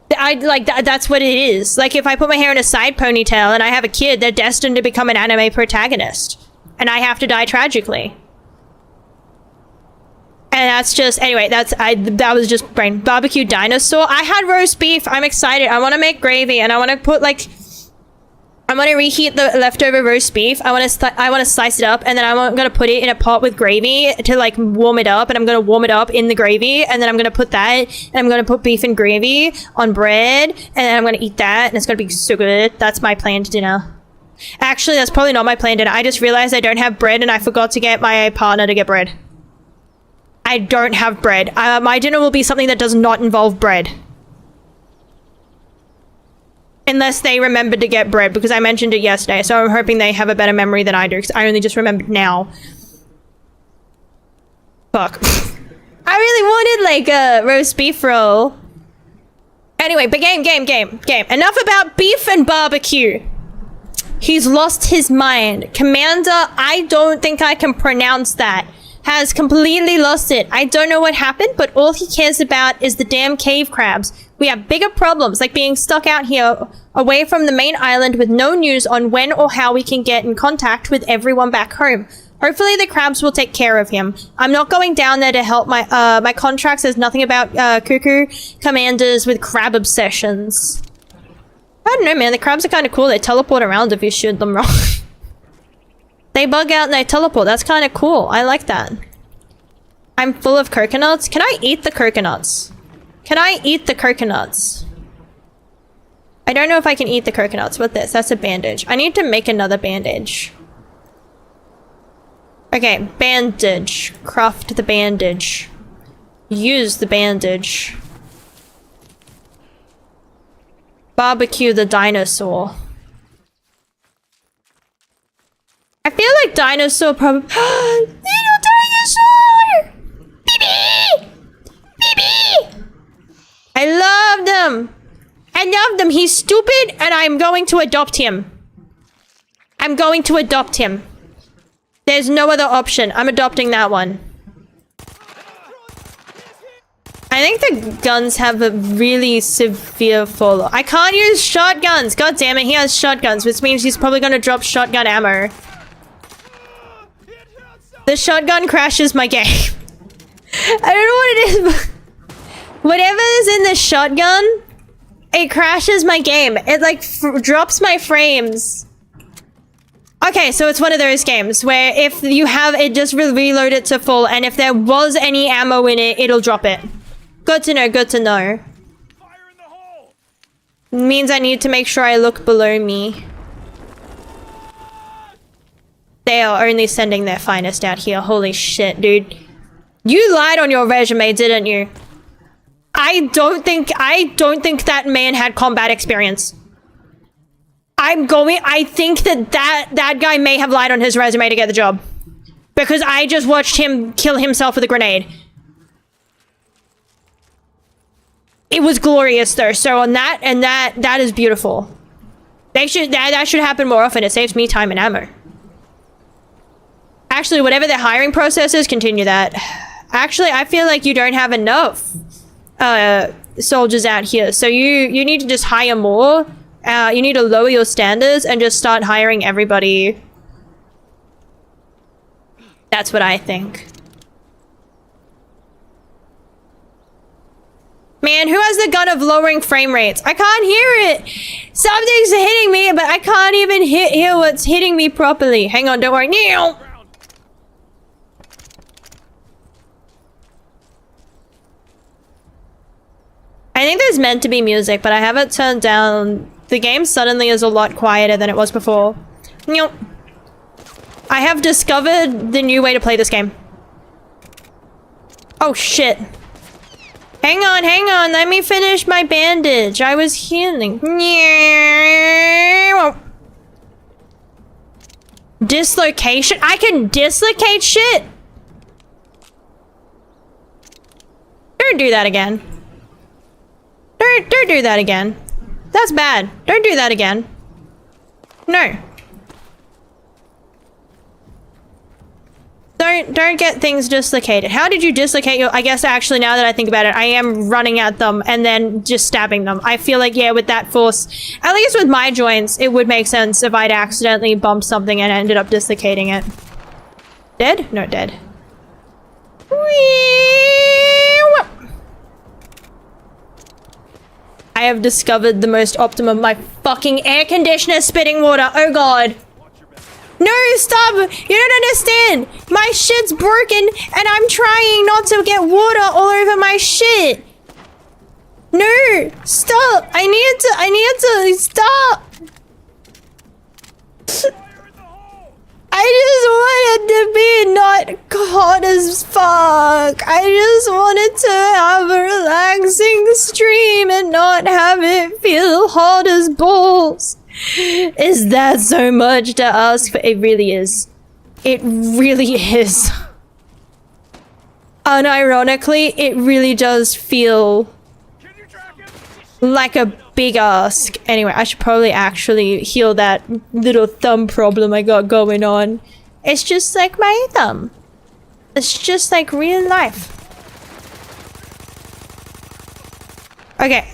[SPEAKER 1] that's what it is. Like, if I put my hair in a side ponytail and I have a kid, they're destined to become an anime protagonist. And I have to die tragically. And that's just, anyway, that was just brain. Barbecue dinosaur. I had roast beef. I'm excited. I want to make gravy and I want to put like, I want to reheat the leftover roast beef. I want to slice it up and then I'm going to put it in a pot with gravy to like warm it up, and I'm going to warm it up in the gravy, and then I'm going to put that, and I'm going to put beef and gravy on bread, and then I'm going to eat that, and it's going to be so good. That's my planned dinner. Actually, that's probably not my planned dinner. I just realized I don't have bread and I forgot to get my partner to get bread. I don't have bread. My dinner will be something that does not involve bread. Unless they remembered to get bread, because I mentioned it yesterday, so I'm hoping they have a better memory than I do, because I only just remembered now. Fuck. I really wanted, like, a roast beef roll. Anyway, but game. Enough about beef and barbecue. He's lost his mind. Commander, I don't think I can pronounce that. Has completely lost it. I don't know what happened, but all he cares about is the damn cave crabs. We have bigger problems, like being stuck out here away from the main island with no news on when or how we can get in contact with everyone back home. Hopefully the crabs will take care of him. I'm not going down there to help. My contract says nothing about cuckoo commanders with crab obsessions. I don't know, man. The crabs are kind of cool. They teleport around if you shoot them wrong. They bug out and they teleport. That's kind of cool. I like that. I'm full of coconuts. Can I eat the coconuts? Can I eat the coconuts? I don't know if I can eat the coconuts. What's this? That's a bandage. I need to make another bandage. Okay, bandage. Craft the bandage. Use the bandage. Barbecue the dinosaur. I feel like dinosaur probably. Little dinosaur! Baby! Baby! I love them! I love them. He's stupid and I'm going to adopt him. I'm going to adopt him. There's no other option. I'm adopting that one. I think the guns have a really severe follow. I can't use shotguns. God damn it, he has shotguns, which means he's probably going to drop shotgun ammo. The shotgun crashes my game. I don't know what it is, but whatever is in the shotgun, it crashes my game. It like drops my frames. Okay, so it's one of those games where if you have it, just reload it to full, and if there was any ammo in it, it'll drop it. Good to know, good to know.
[SPEAKER 3] Fire in the hole!
[SPEAKER 1] Means I need to make sure I look below me. They are only sending their finest out here. Holy shit, dude. You lied on your resume, didn't you? I don't think that man had combat experience. I think that guy may have lied on his resume to get the job. Because I just watched him kill himself with a grenade. It was glorious though, so on that, and that is beautiful. That should happen more often. It saves me time and ammo. Actually, whatever the hiring process is, continue that. Actually, I feel like you don't have enough soldiers out here, so you need to just hire more. You need to lower your standards and just start hiring everybody. That's what I think. Man, who has the gun of lowering frame rates? I can't hear it. Something's hitting me, but I can't even hear what's hitting me properly. Hang on, don't worry. I think there's meant to be music, but I have it turned down. The game suddenly is a lot quieter than it was before. I have discovered the new way to play this game. Oh shit. Hang on, let me finish my bandage. I was healing. Dislocation? I can dislocate shit? Don't do that again. Don't do that again. That's bad. Don't do that again. No. Don't get things dislocated. How did you dislocate your... I guess actually now that I think about it, I am running at them and then just stabbing them. I feel like, yeah, with that force, at least with my joints, it would make sense if I'd accidentally bumped something and ended up dislocating it. Dead? No, dead. I have discovered the most optimum. My fucking air conditioner spitting water. Oh god. No, stop! You don't understand! My shit's broken and I'm trying not to get water all over my shit! No! Stop! I need to stop! I just wanted to be not hot as fuck. I just wanted to have a relaxing stream and not have it feel hot as balls. Is that so much to ask for? It really is. It really is. Unironically, it really does feel like a big ask. Anyway, I should probably actually heal that little thumb problem I got going on. It's just like my thumb. It's just like real life. Okay.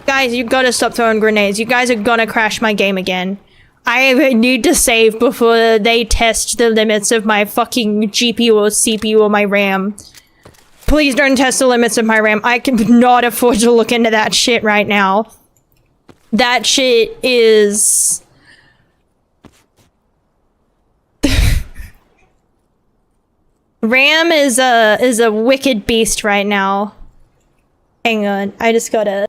[SPEAKER 1] Guys, you gotta stop throwing grenades. You guys are gonna crash my game again. I need to save before they test the limits of my fucking GPU or CPU or my RAM. Please don't test the limits of my RAM. I cannot afford to look into that shit right now. That shit is... RAM is a wicked beast right now. Hang on, I just gotta...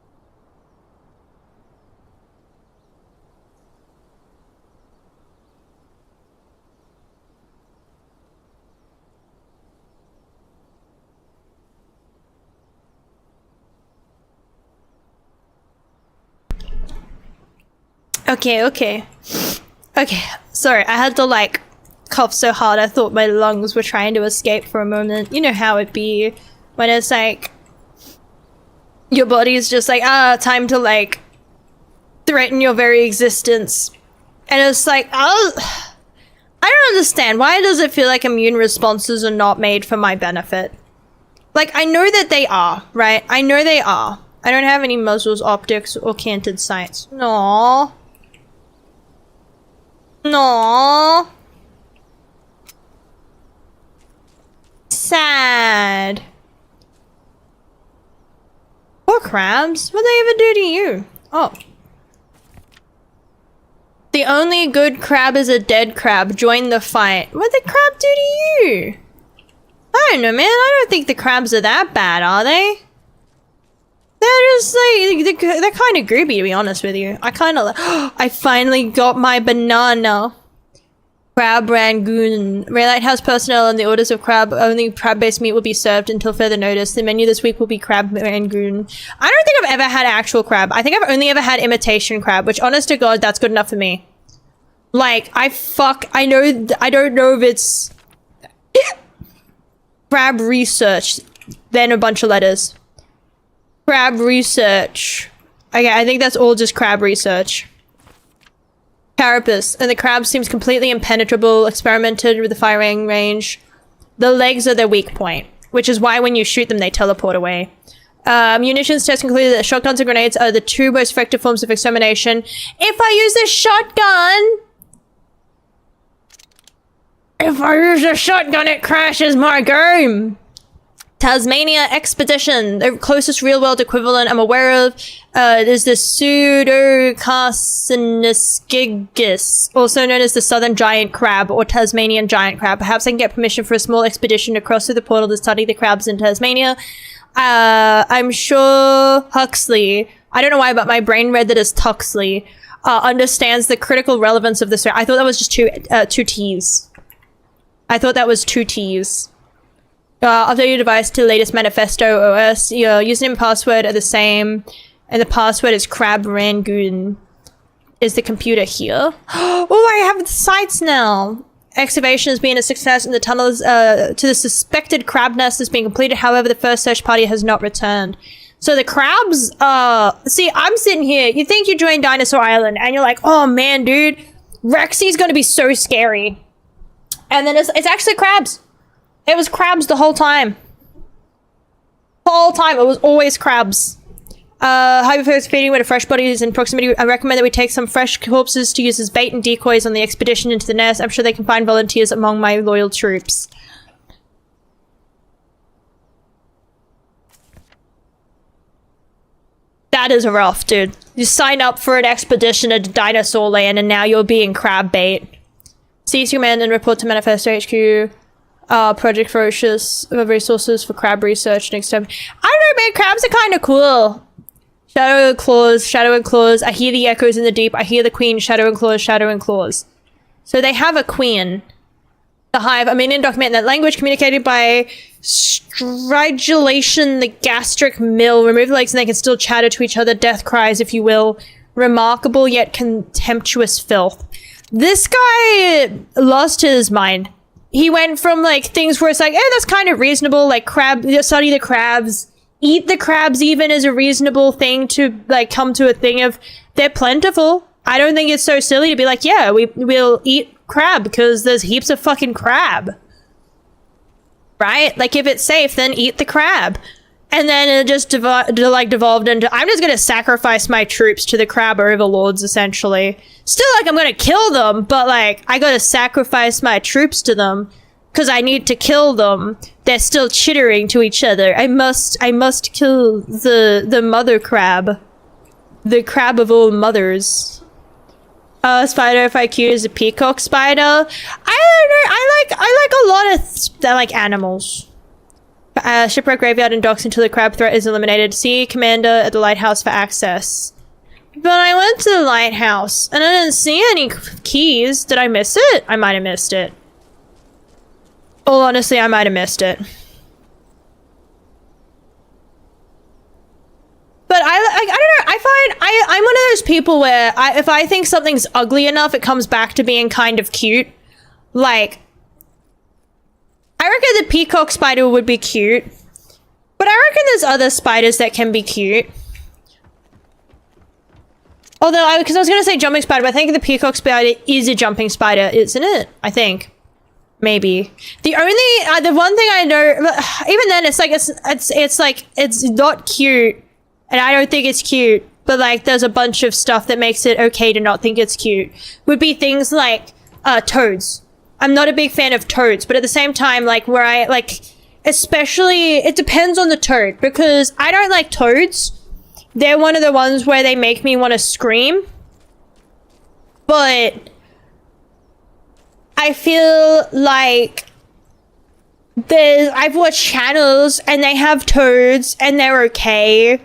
[SPEAKER 1] Okay. Sorry, I had to like cough so hard I thought my lungs were trying to escape for a moment. You know how it be when it's like your body's just like, time to like threaten your very existence. And it's like, I don't understand. Why does it feel like immune responses are not made for my benefit? Like, I know that they are, right? I know they are. I don't have any muzzles, optics, or canted sights. No. No. Sad. Poor crabs. What'd they ever do to you? Oh. The only good crab is a dead crab. Join the fight. What'd the crab do to you? I don't know, man. I don't think the crabs are that bad, are they? They're just like, they're kind of groovy, to be honest with you. I kind of I finally got my banana. Crab Rangoon. Ray Lighthouse personnel and the orders of crab. Only crab-based meat will be served until further notice. The menu this week will be Crab Rangoon. I don't think I've ever had actual crab. I think I've only ever had imitation crab, which honest to God, that's good enough for me. Like, I don't know if it's... Crab research. Then a bunch of letters. Crab research. Okay, I think that's all just crab research. Carapace. And the crab seems completely impenetrable. Experimented with the firing range. The legs are their weak point, which is why when you shoot them, they teleport away. Munitions test concluded that shotguns and grenades are the two most effective forms of extermination. If I use a shotgun, it crashes my game. Tasmania Expedition, the closest real-world equivalent I'm aware of, is the Pseudocarciniscigus, also known as the Southern Giant Crab or Tasmanian Giant Crab. Perhaps I can get permission for a small expedition to cross through the portal to study the crabs in Tasmania. I'm sure Huxley, I don't know why, but my brain read that as Tuxley, understands the critical relevance of this. I thought that was just two T's. I thought that was two T's. Update your device to the latest manifesto OS. Your username and password are the same, and the password is Crab Rangoon. Is the computer here? Oh, I have the sites now. Excavation has been a success, and the tunnels to the suspected crab nest has been completed. However, the first search party has not returned. So the crabs, see, I'm sitting here. You think you joined Dinosaur Island, and you're like, oh man, dude, Rexy's gonna be so scary. And then it's actually crabs. It was crabs the whole time. The whole time, it was always crabs. Hypothetical feeding when a fresh body is in proximity. I recommend that we take some fresh corpses to use as bait and decoys on the expedition into the nest. I'm sure they can find volunteers among my loyal troops. That is rough, dude. You sign up for an expedition to Dinosaur Land and now you're being crab bait. Seize command and report to Manifesto HQ. Project Ferocious resources for crab research next time. I don't know, man. Crabs are kind of cool. Shadow and claws, shadow and claws. I hear the echoes in the deep. I hear the queen, shadow and claws, shadow and claws. So they have a queen. The hive, document that language communicated by stridulation, the gastric mill. Remove the legs and they can still chatter to each other. Death cries, if you will. Remarkable yet contemptuous filth. This guy lost his mind. He went from like things where it's like, that's kind of reasonable, like study the crabs, eat the crabs even is a reasonable thing to like come to a thing of they're plentiful. I don't think it's so silly to be like, yeah, we'll eat crab because there's heaps of fucking crab. Right? Like if it's safe, then eat the crab. And then it just devolved into, I'm just gonna sacrifice my troops to the crab overlords, essentially. Still, like, I'm gonna kill them, but, like, I gotta sacrifice my troops to them, because I need to kill them. They're still chittering to each other. I must kill the mother crab. The crab of all mothers. Spider FIQ is a peacock spider. I don't know, I like a lot of, animals. Shipwreck graveyard and docks until the crab threat is eliminated. See commander at the lighthouse for access. But I went to the lighthouse and I didn't see any keys. Did I miss it? I might have missed it. Oh, honestly, I might have missed it. But I don't know. I find I'm one of those people where if I think something's ugly enough, it comes back to being kind of cute. Like, I reckon the peacock spider would be cute. But I reckon there's other spiders that can be cute. Although, because I was going to say jumping spider, but I think the peacock spider is a jumping spider, isn't it? I think. Maybe. The one thing I know, even then, it's like, it's like, it's not cute. And I don't think it's cute. But like, there's a bunch of stuff that makes it okay to not think it's cute. Would be things like, toads. I'm not a big fan of toads, but at the same time, like, where I, like, especially, it depends on the toad, because I don't like toads. They're one of the ones where they make me want to scream. But I feel like I've watched channels and they have toads and they're okay.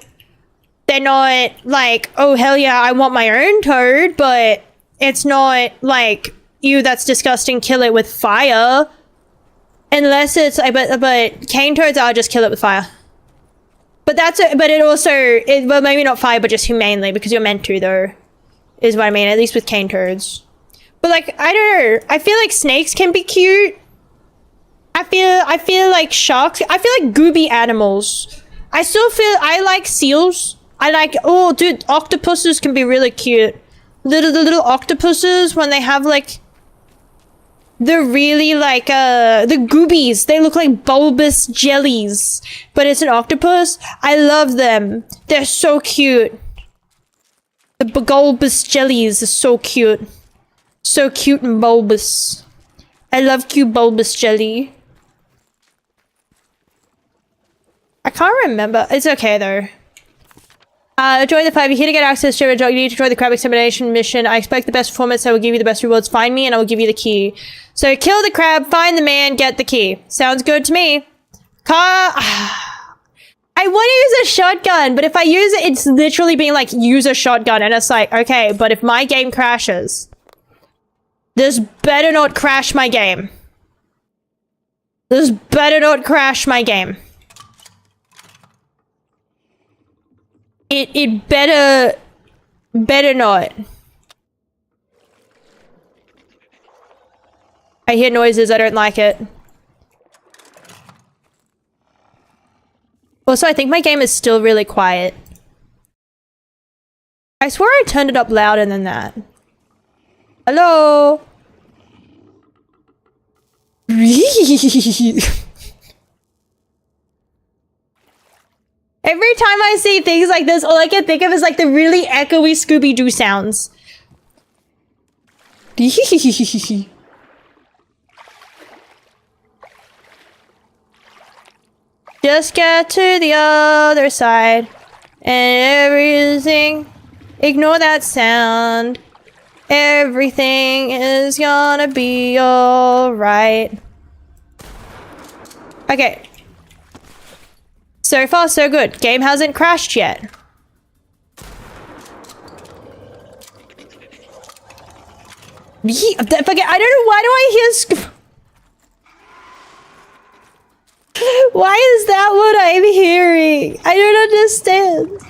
[SPEAKER 1] They're not like, oh, hell yeah, I want my own toad, but it's not like, ew, that's disgusting, kill it with fire. Unless it's, but cane toads, I'll just kill it with fire. But well, maybe not fire, but just humanely, because you're meant to, though, is what I mean, at least with cane toads. But like, I don't know, I feel like snakes can be cute. I feel like sharks, I feel like gooby animals. I like seals. Oh dude, octopuses can be really cute. The little octopuses, when they have like, they're really like, the goobies. They look like bulbous jellies, but it's an octopus. I love them. They're so cute. The bulbous jellies are so cute. So cute and bulbous. I love cute bulbous jelly. I can't remember. It's okay though. Join the 5. You're here to get access to it. You need to join the crab extermination mission. I expect the best performance. I will give you the best rewards. Find me and I will give you the key. So kill the crab, find the man, get the key. Sounds good to me. I want to use a shotgun, but if I use it, it's literally being like, use a shotgun. And it's like, okay, but if my game crashes, this better not crash my game. This better not crash my game. It better not. I hear noises, I don't like it. Also, I think my game is still really quiet. I swear I turned it up louder than that. Hello? Every time I see things like this, all I can think of is like the really echoey Scooby-Doo sounds. Just get to the other side and everything. Ignore that sound. Everything is gonna be alright. Okay. So far, so good. Game hasn't crashed yet. I don't know, why do I hear why is that what I'm hearing? I don't understand.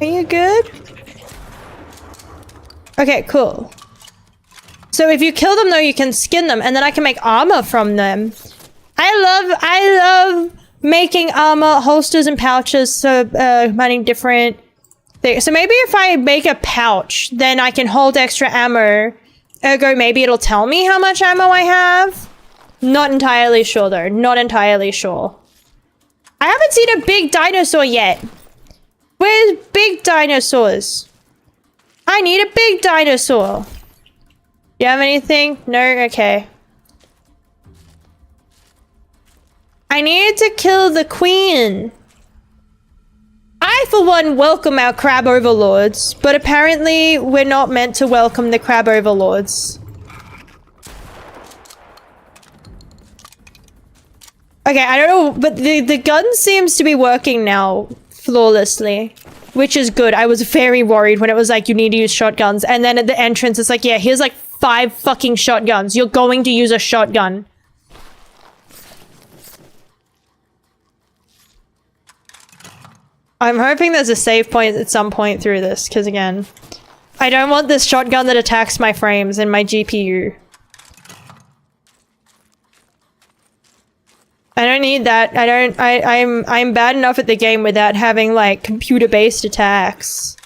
[SPEAKER 1] Are you good? Okay, cool. So if you kill them though, you can skin them and then I can make armor from them. I love making armor, holsters and pouches, so finding different things. So maybe if I make a pouch, then I can hold extra ammo. Ergo, maybe it'll tell me how much ammo I have. Not entirely sure though, not entirely sure. I haven't seen a big dinosaur yet. Where's big dinosaurs? I need a big dinosaur. Do you have anything? No? Okay. I need to kill the queen. I, for one, welcome our crab overlords, but apparently we're not meant to welcome the crab overlords. Okay, I don't know, but the gun seems to be working now flawlessly, which is good. I was very worried when it was like, you need to use shotguns, and then at the entrance, it's like, yeah, here's like 5 fucking shotguns. You're going to use a shotgun. I'm hoping there's a save point at some point through this, because again, I don't want this shotgun that attacks my frames and my GPU. I don't need that. I'm bad enough at the game without having like computer-based attacks.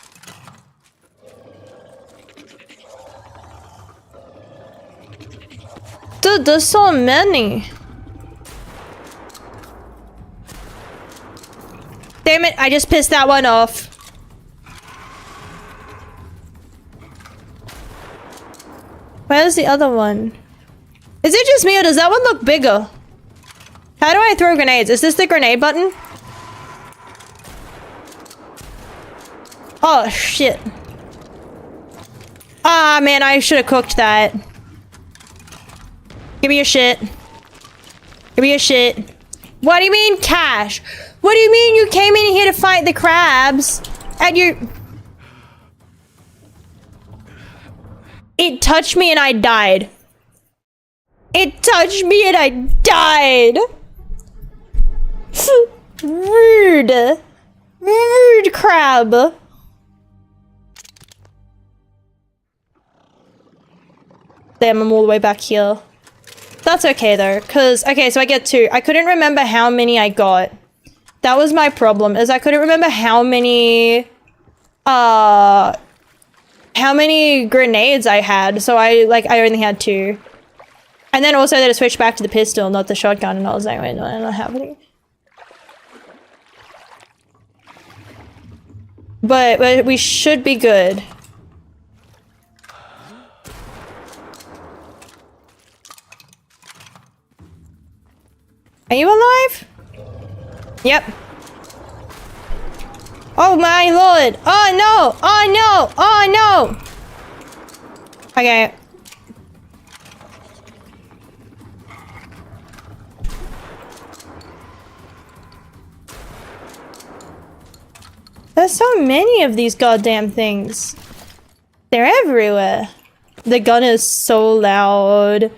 [SPEAKER 1] Dude, there's so many. Damn it, I just pissed that one off. Where's the other one? Is it just me or does that one look bigger? How do I throw grenades? Is this the grenade button? Oh, shit. Ah, man, I should have cooked that. Give me your shit. Give me your shit. What do you mean, cash? What do you mean you came in here to fight the crabs? And you... It touched me and I died. It touched me and I died. Rude. Rude crab. Damn, I'm all the way back here. That's okay though, because... Okay, so I get 2. I couldn't remember how many I got. That was my problem, is I couldn't remember how many grenades I had, so I only had 2. And then also that I switched back to the pistol, not the shotgun, and I was like, wait, no, I don't have any. But we should be good. Are you alive? Yep. Oh my lord! Oh no! Oh no! Oh no! Okay. There's so many of these goddamn things. They're everywhere. The gun is so loud.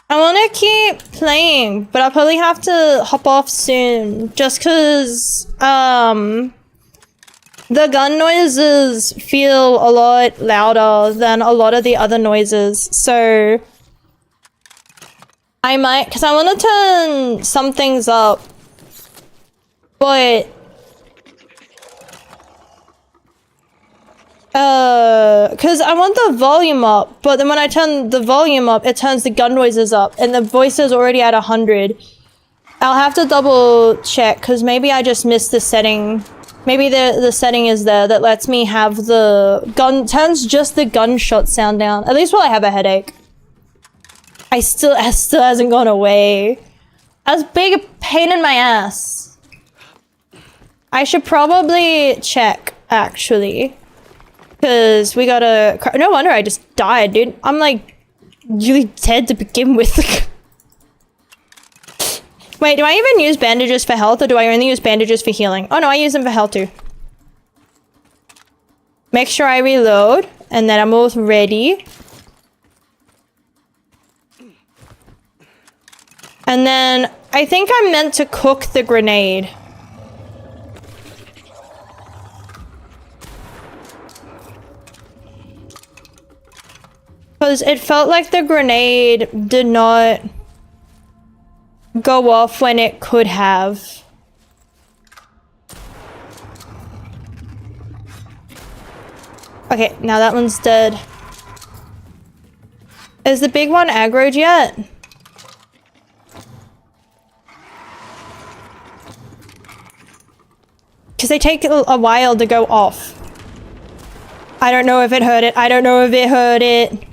[SPEAKER 1] I want to keep playing, but I'll probably have to hop off soon. Just because, the gun noises feel a lot louder than a lot of the other noises. So, I might, because I want to turn some things up. But, Because I want the volume up, but then when I turn the volume up, it turns the gun noises up, and the voice is already at 100. I'll have to double check, because maybe I just missed the setting. Maybe the setting is there that lets me have the gun, turns just the gunshot sound down. At least while I have a headache. It still hasn't gone away. That's a big pain in my ass. I should probably check, actually. Because we gotta... No wonder I just died, dude. I'm like, really dead to begin with. Wait, do I even use bandages for health, or do I only use bandages for healing? Oh no, I use them for health too. Make sure I reload, and then I'm all ready. And then, I think I'm meant to cook the grenade. Because it felt like the grenade did not go off when it could have. Okay, now that one's dead. Is the big one aggroed yet? Because they take a while to go off. I don't know if it hurt it. I don't know if it hurt it.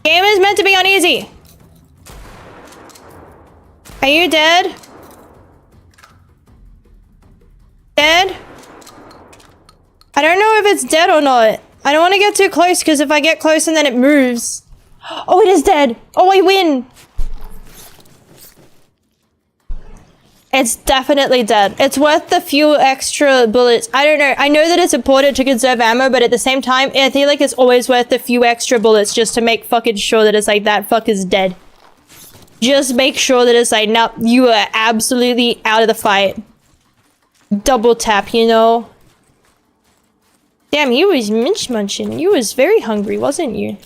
[SPEAKER 1] Game is meant to be uneasy. Are you dead? Dead? I don't know if it's dead or not. I don't want to get too close because if I get close and then it moves. Oh, it is dead. Oh, I win. It's definitely dead. It's worth the few extra bullets. I don't know. I know that it's important to conserve ammo, but at the same time, I feel like it's always worth the few extra bullets just to make fucking sure that it's like, that fuck is dead. Just make sure that it's like, no, you are absolutely out of the fight. Double tap, you know? Damn, you was minch munching. You was very hungry, wasn't you?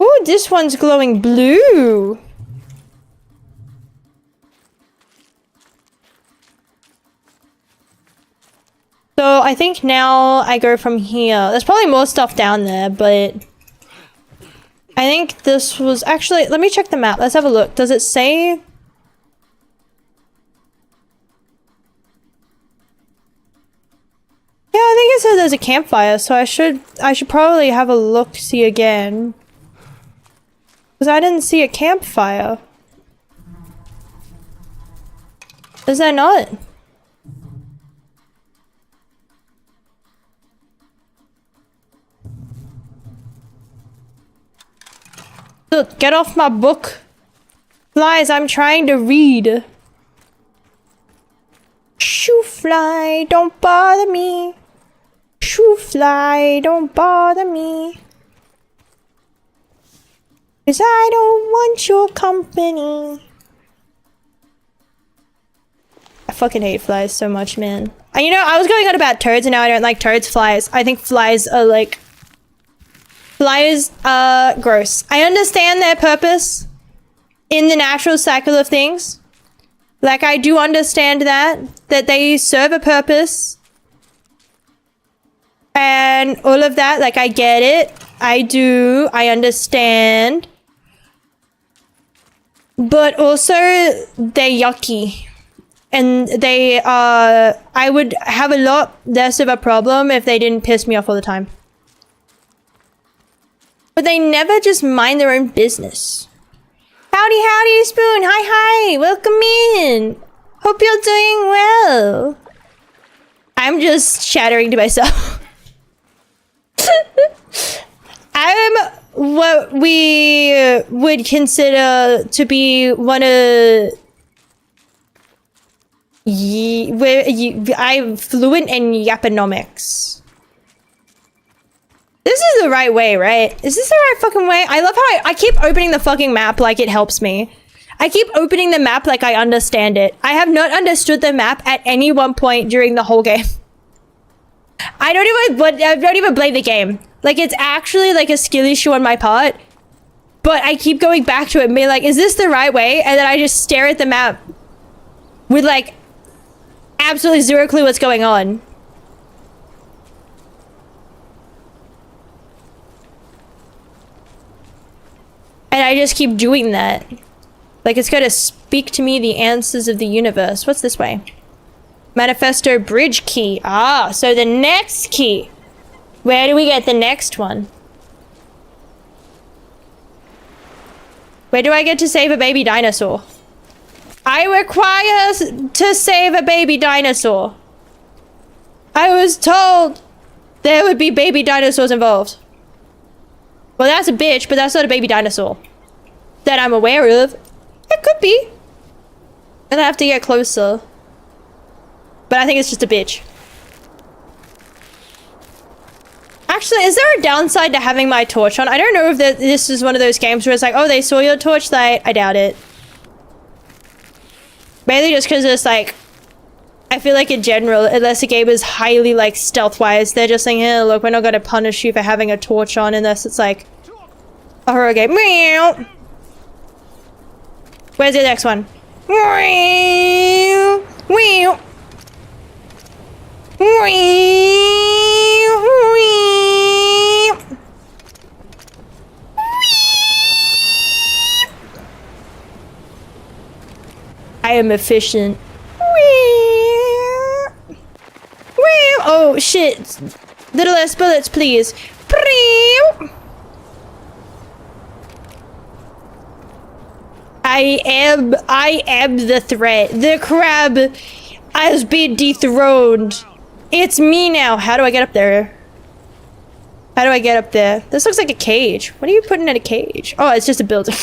[SPEAKER 1] Ooh, this one's glowing blue. So I think now I go from here. There's probably more stuff down there, but I think this was actually, let me check the map. Let's have a look. Does it say? Yeah, I think it says there's a campfire, so I should probably have a look-see again. Because I didn't see a campfire. Is there not? Look, get off my book. Flies, I'm trying to read. Shoo fly, don't bother me. Shoo fly, don't bother me. 'Cause I don't want your company. I fucking hate flies so much, man. And you know, I was going on about toads and now I don't like toads. Flies. I think flies are like... Flies are gross. I understand their purpose in the natural cycle of things. Like, I do understand that they serve a purpose. And all of that, like, I get it. I do. I understand. But also, they're yucky. And they are... I would have a lot less of a problem if they didn't piss me off all the time. But they never just mind their own business. Howdy, howdy, Spoon. Hi, hi. Welcome in. Hope you're doing well. I'm just chattering to myself. I'm what we would consider to be one of... I'm fluent in Yaponomics. This is the right way, right? Is this the right fucking way? I love how I keep opening the fucking map like it helps me. I keep opening the map like I understand it. I have not understood the map at any one point during the whole game. I don't even blame the game. Like, it's actually like a skill issue on my part. But I keep going back to it and being like, is this the right way? And then I just stare at the map with like absolutely zero clue what's going on. And I just keep doing that. Like it's gonna speak to me the answers of the universe. What's this way? Manifesto bridge key. Ah, so the next key. Where do we get the next one? Where do I get to save a baby dinosaur? I require to save a baby dinosaur. I was told there would be baby dinosaurs involved. Well, that's a bitch, but that's not a baby dinosaur that I'm aware of. It could be. And I have to get closer. But I think it's just a bitch. Actually, is there a downside to having my torch on? I don't know if this is one of those games where it's like, oh, they saw your torchlight. I doubt it. Mainly just because it's like, I feel like in general, unless a game is highly like stealth-wise, they're just saying, hey, look, we're not going to punish you for having a torch on unless it's like a horror game. Meow. Where's the next one? Meow. Meow. I am efficient. Oh shit. Little less bullets, please. I am the threat. The crab has been dethroned. It's me now. How do I get up there? How do I get up there? This looks like a cage. What are you putting in a cage? Oh, it's just a building.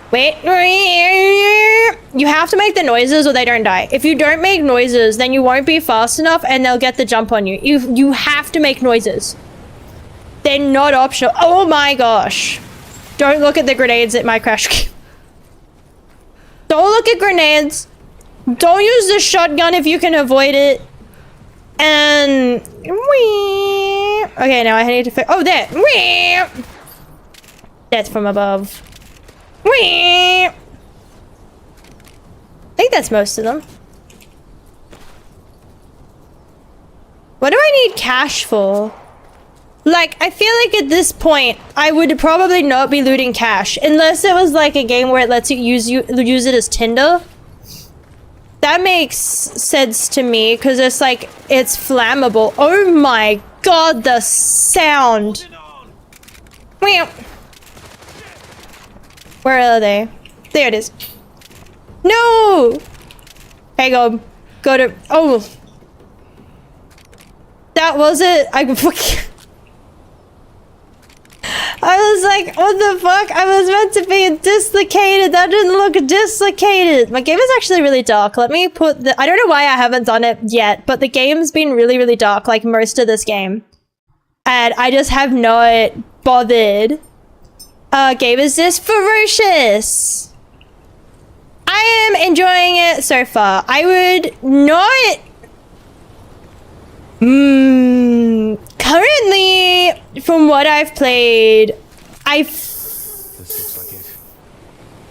[SPEAKER 1] Wait. You have to make the noises or they don't die. If you don't make noises, then you won't be fast enough and they'll get the jump on you. You have to make noises. They're not optional. Oh my gosh. Don't look at the grenades at my crash. Don't look at grenades. Don't use the shotgun if you can avoid it. And... Okay, now I need to oh, there. Death from above. I think that's most of them. What do I need cash for? Like, I feel like at this point, I would probably not be looting cash. Unless it was like a game where it lets you use it as Tinder. That makes sense to me, because it's like, it's flammable. Oh my god, the sound. Where are they? There it is. No! Hang on. Go to... Oh. That was it. I was like, what the fuck? I was meant to be dislocated. That didn't look dislocated. My game is actually really dark. Let me put the... I don't know why I haven't done it yet, but the game's been really, really dark, like most of this game. And I just have not bothered. Game is this? Ferocious! I am enjoying it so far. I would not... Currently, from what I've played, I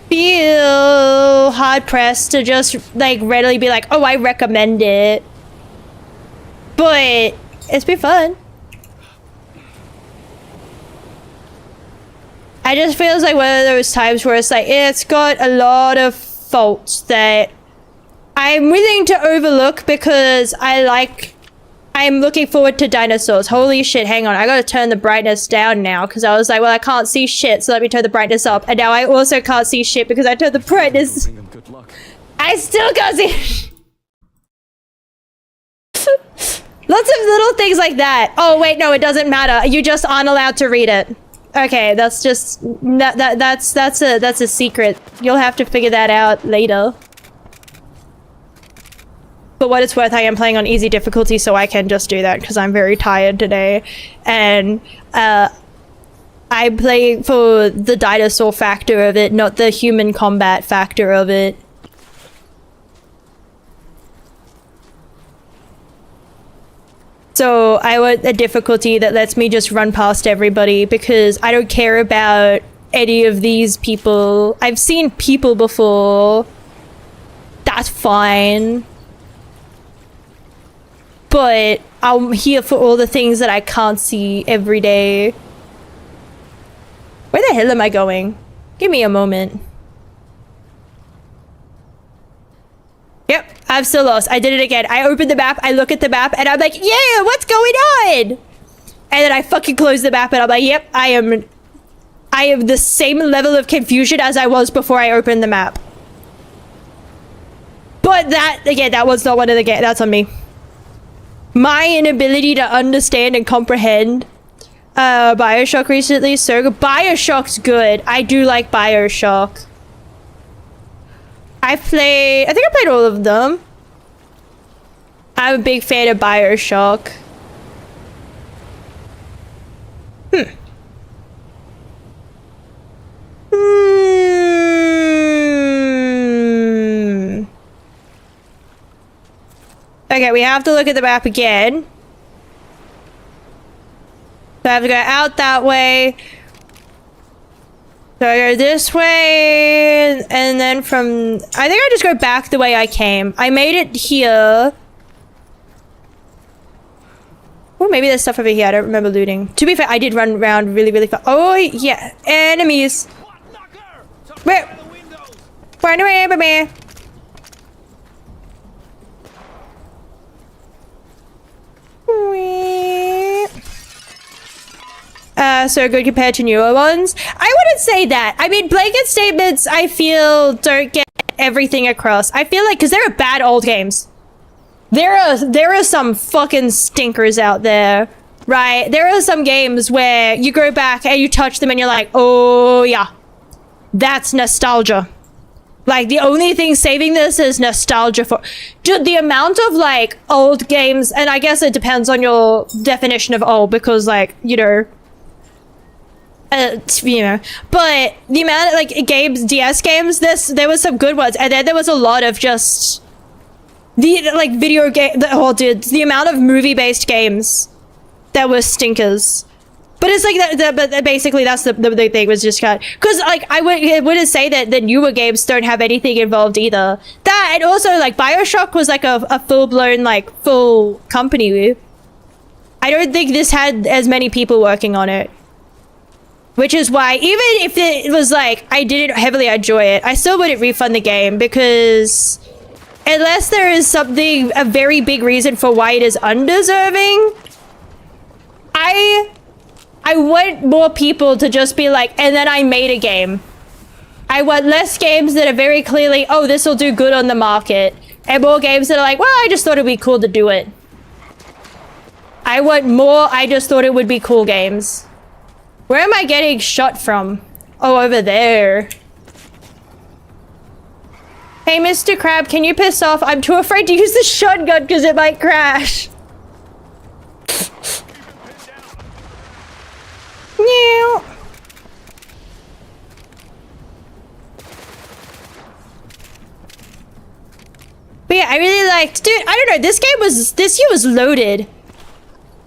[SPEAKER 1] feel hard-pressed to just, like, readily be like, oh, I recommend it. But it's been fun. I just feels like one of those times where it's like, it's got a lot of faults that I'm willing to overlook because I'm looking forward to Dinosaurs. Holy shit, hang on. I gotta turn the brightness down now because I was like, well, I can't see shit, so let me turn the brightness up. And now I also can't see shit because I turned the brightness. I still can't see. Lots of little things like that. Oh, wait, no, it doesn't matter. You just aren't allowed to read it. Okay, that's just... That's a secret. You'll have to figure that out later. For what it's worth, I am playing on easy difficulty, so I can just do that, because I'm very tired today. And, I'm playing for the dinosaur factor of it, not the human combat factor of it. So I want a difficulty that lets me just run past everybody because I don't care about any of these people. I've seen people before. that's fine. But I'm here for all the things that I can't see every day. Where the hell am I going? Give me a moment. Yep, I'm still lost. I did it again. I opened the map, I look at the map, and I'm like, yeah, what's going on? And then I fucking close the map, and I'm like, yep, I am the same level of confusion as I was before I opened the map. But that, again, that was not one of the games. That's on me. My inability to understand and comprehend Bioshock recently, so Bioshock's good. I do like Bioshock. I think I played all of them. I'm a big fan of Bioshock. Okay, we have to look at the map again. So I have to go out that way. So I go this way, and then from... I think I just go back the way I came. I made it here. Oh, maybe there's stuff over here. I don't remember looting. To be fair, I did run around really, really fast. Oh, yeah. Enemies. Where? Run away, baby. So good compared to newer ones. I wouldn't say that. I mean, blanket statements, I feel, don't get everything across. I feel like, because there are bad old games. There are some fucking stinkers out there, right? There are some games where you go back and you touch them and you're like, oh yeah, that's nostalgia. Like, the only thing saving this is nostalgia for... The amount of, like, old games... And I guess it depends on your definition of old, because, like, you know... But the amount of, like, games, DS games, there was some good ones. And then there was a lot of just... video game... the amount of movie-based games that were stinkers. But it's like that, but basically that's the thing was just cut. Because, like, I wouldn't say that the newer games don't have anything involved either. That, and also, like, Bioshock was, like, a full-blown, like, full company. I don't think this had as many people working on it. Which is why, even if it was, like, I didn't heavily enjoy it, I still wouldn't refund the game, because... Unless there is something, a very big reason for why it is undeserving, I want more people to just be like, and then I made a game. I want less games that are very clearly, oh, this will do good on the market. And more games that are like, well, I just thought it'd be cool to do it. I want more, I just thought it would be cool games. Where am I getting shot from? Oh, over there. Hey, Mr. Crab, can you piss off? I'm too afraid to use the shotgun because it might crash. Meow. But yeah, I really liked, dude, I don't know, this year was loaded.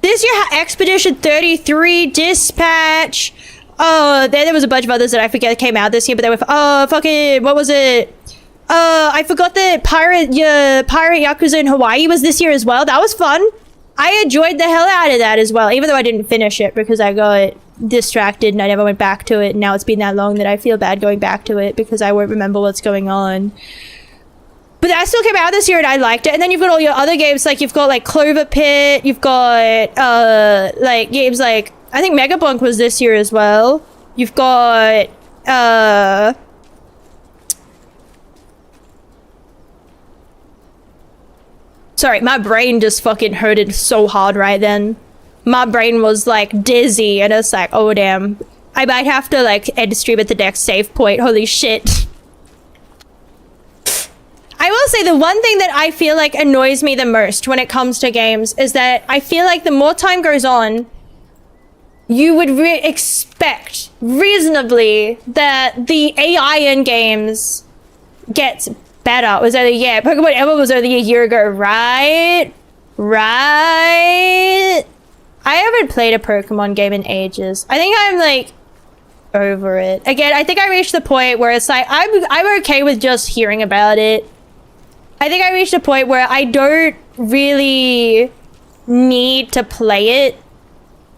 [SPEAKER 1] This year had Expedition 33, Dispatch. Oh, there was a bunch of others that I forget came out this year, but they were, oh, fucking, what was it? I forgot that Pirate Yakuza in Hawaii was this year as well. That was fun. I enjoyed the hell out of that as well, even though I didn't finish it because I got distracted and I never went back to it. And now it's been that long that I feel bad going back to it because I won't remember what's going on. But that still came out this year and I liked it. And then you've got all your other games, like you've got like Clover Pit, you've got like games like, I think Megabunk was this year as well. You've got sorry, my brain just fucking hurted so hard right then. My brain was like dizzy and it's like, oh damn. I might have to like end stream at the next save point. Holy shit. I will say the one thing that I feel like annoys me the most when it comes to games is that I feel like the more time goes on, you would expect reasonably that the AI in games gets better. It was only, yeah, Pokemon Emerald was only a year ago, right? Right? I haven't played a Pokemon game in ages. I think I'm like over it. Again, I think I reached the point where it's like I'm okay with just hearing about it. I think I reached a point where I don't really need to play it.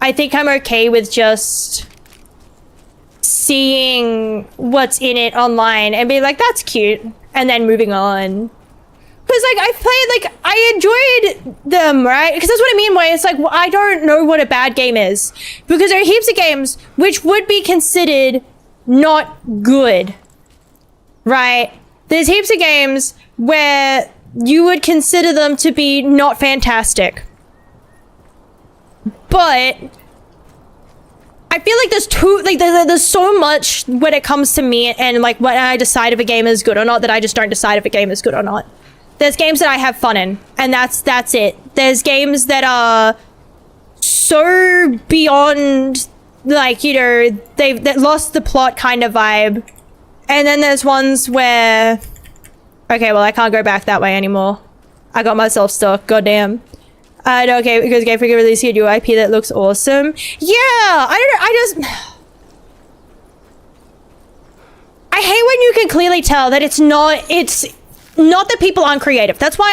[SPEAKER 1] I think I'm okay with just seeing what's in it online and be like, that's cute, and then moving on. Because, like, I've played, like, I enjoyed them, right? Because that's what I mean by it's like, well, I don't know what a bad game is. Because there are heaps of games which would be considered not good, right? There's heaps of games where you would consider them to be not fantastic. But I feel like there's so much when it comes to me and, like, when I decide if a game is good or not that I just don't decide if a game is good or not. There's games that I have fun in, and that's it. There's games that are so beyond, like, you know, they've lost the plot kind of vibe. And then there's ones where, okay, well, I can't go back that way anymore. I got myself stuck, goddamn. Okay, because Game Freak released a new IP that looks awesome. Yeah, I hate when you can clearly tell that it's not that people aren't creative. That's why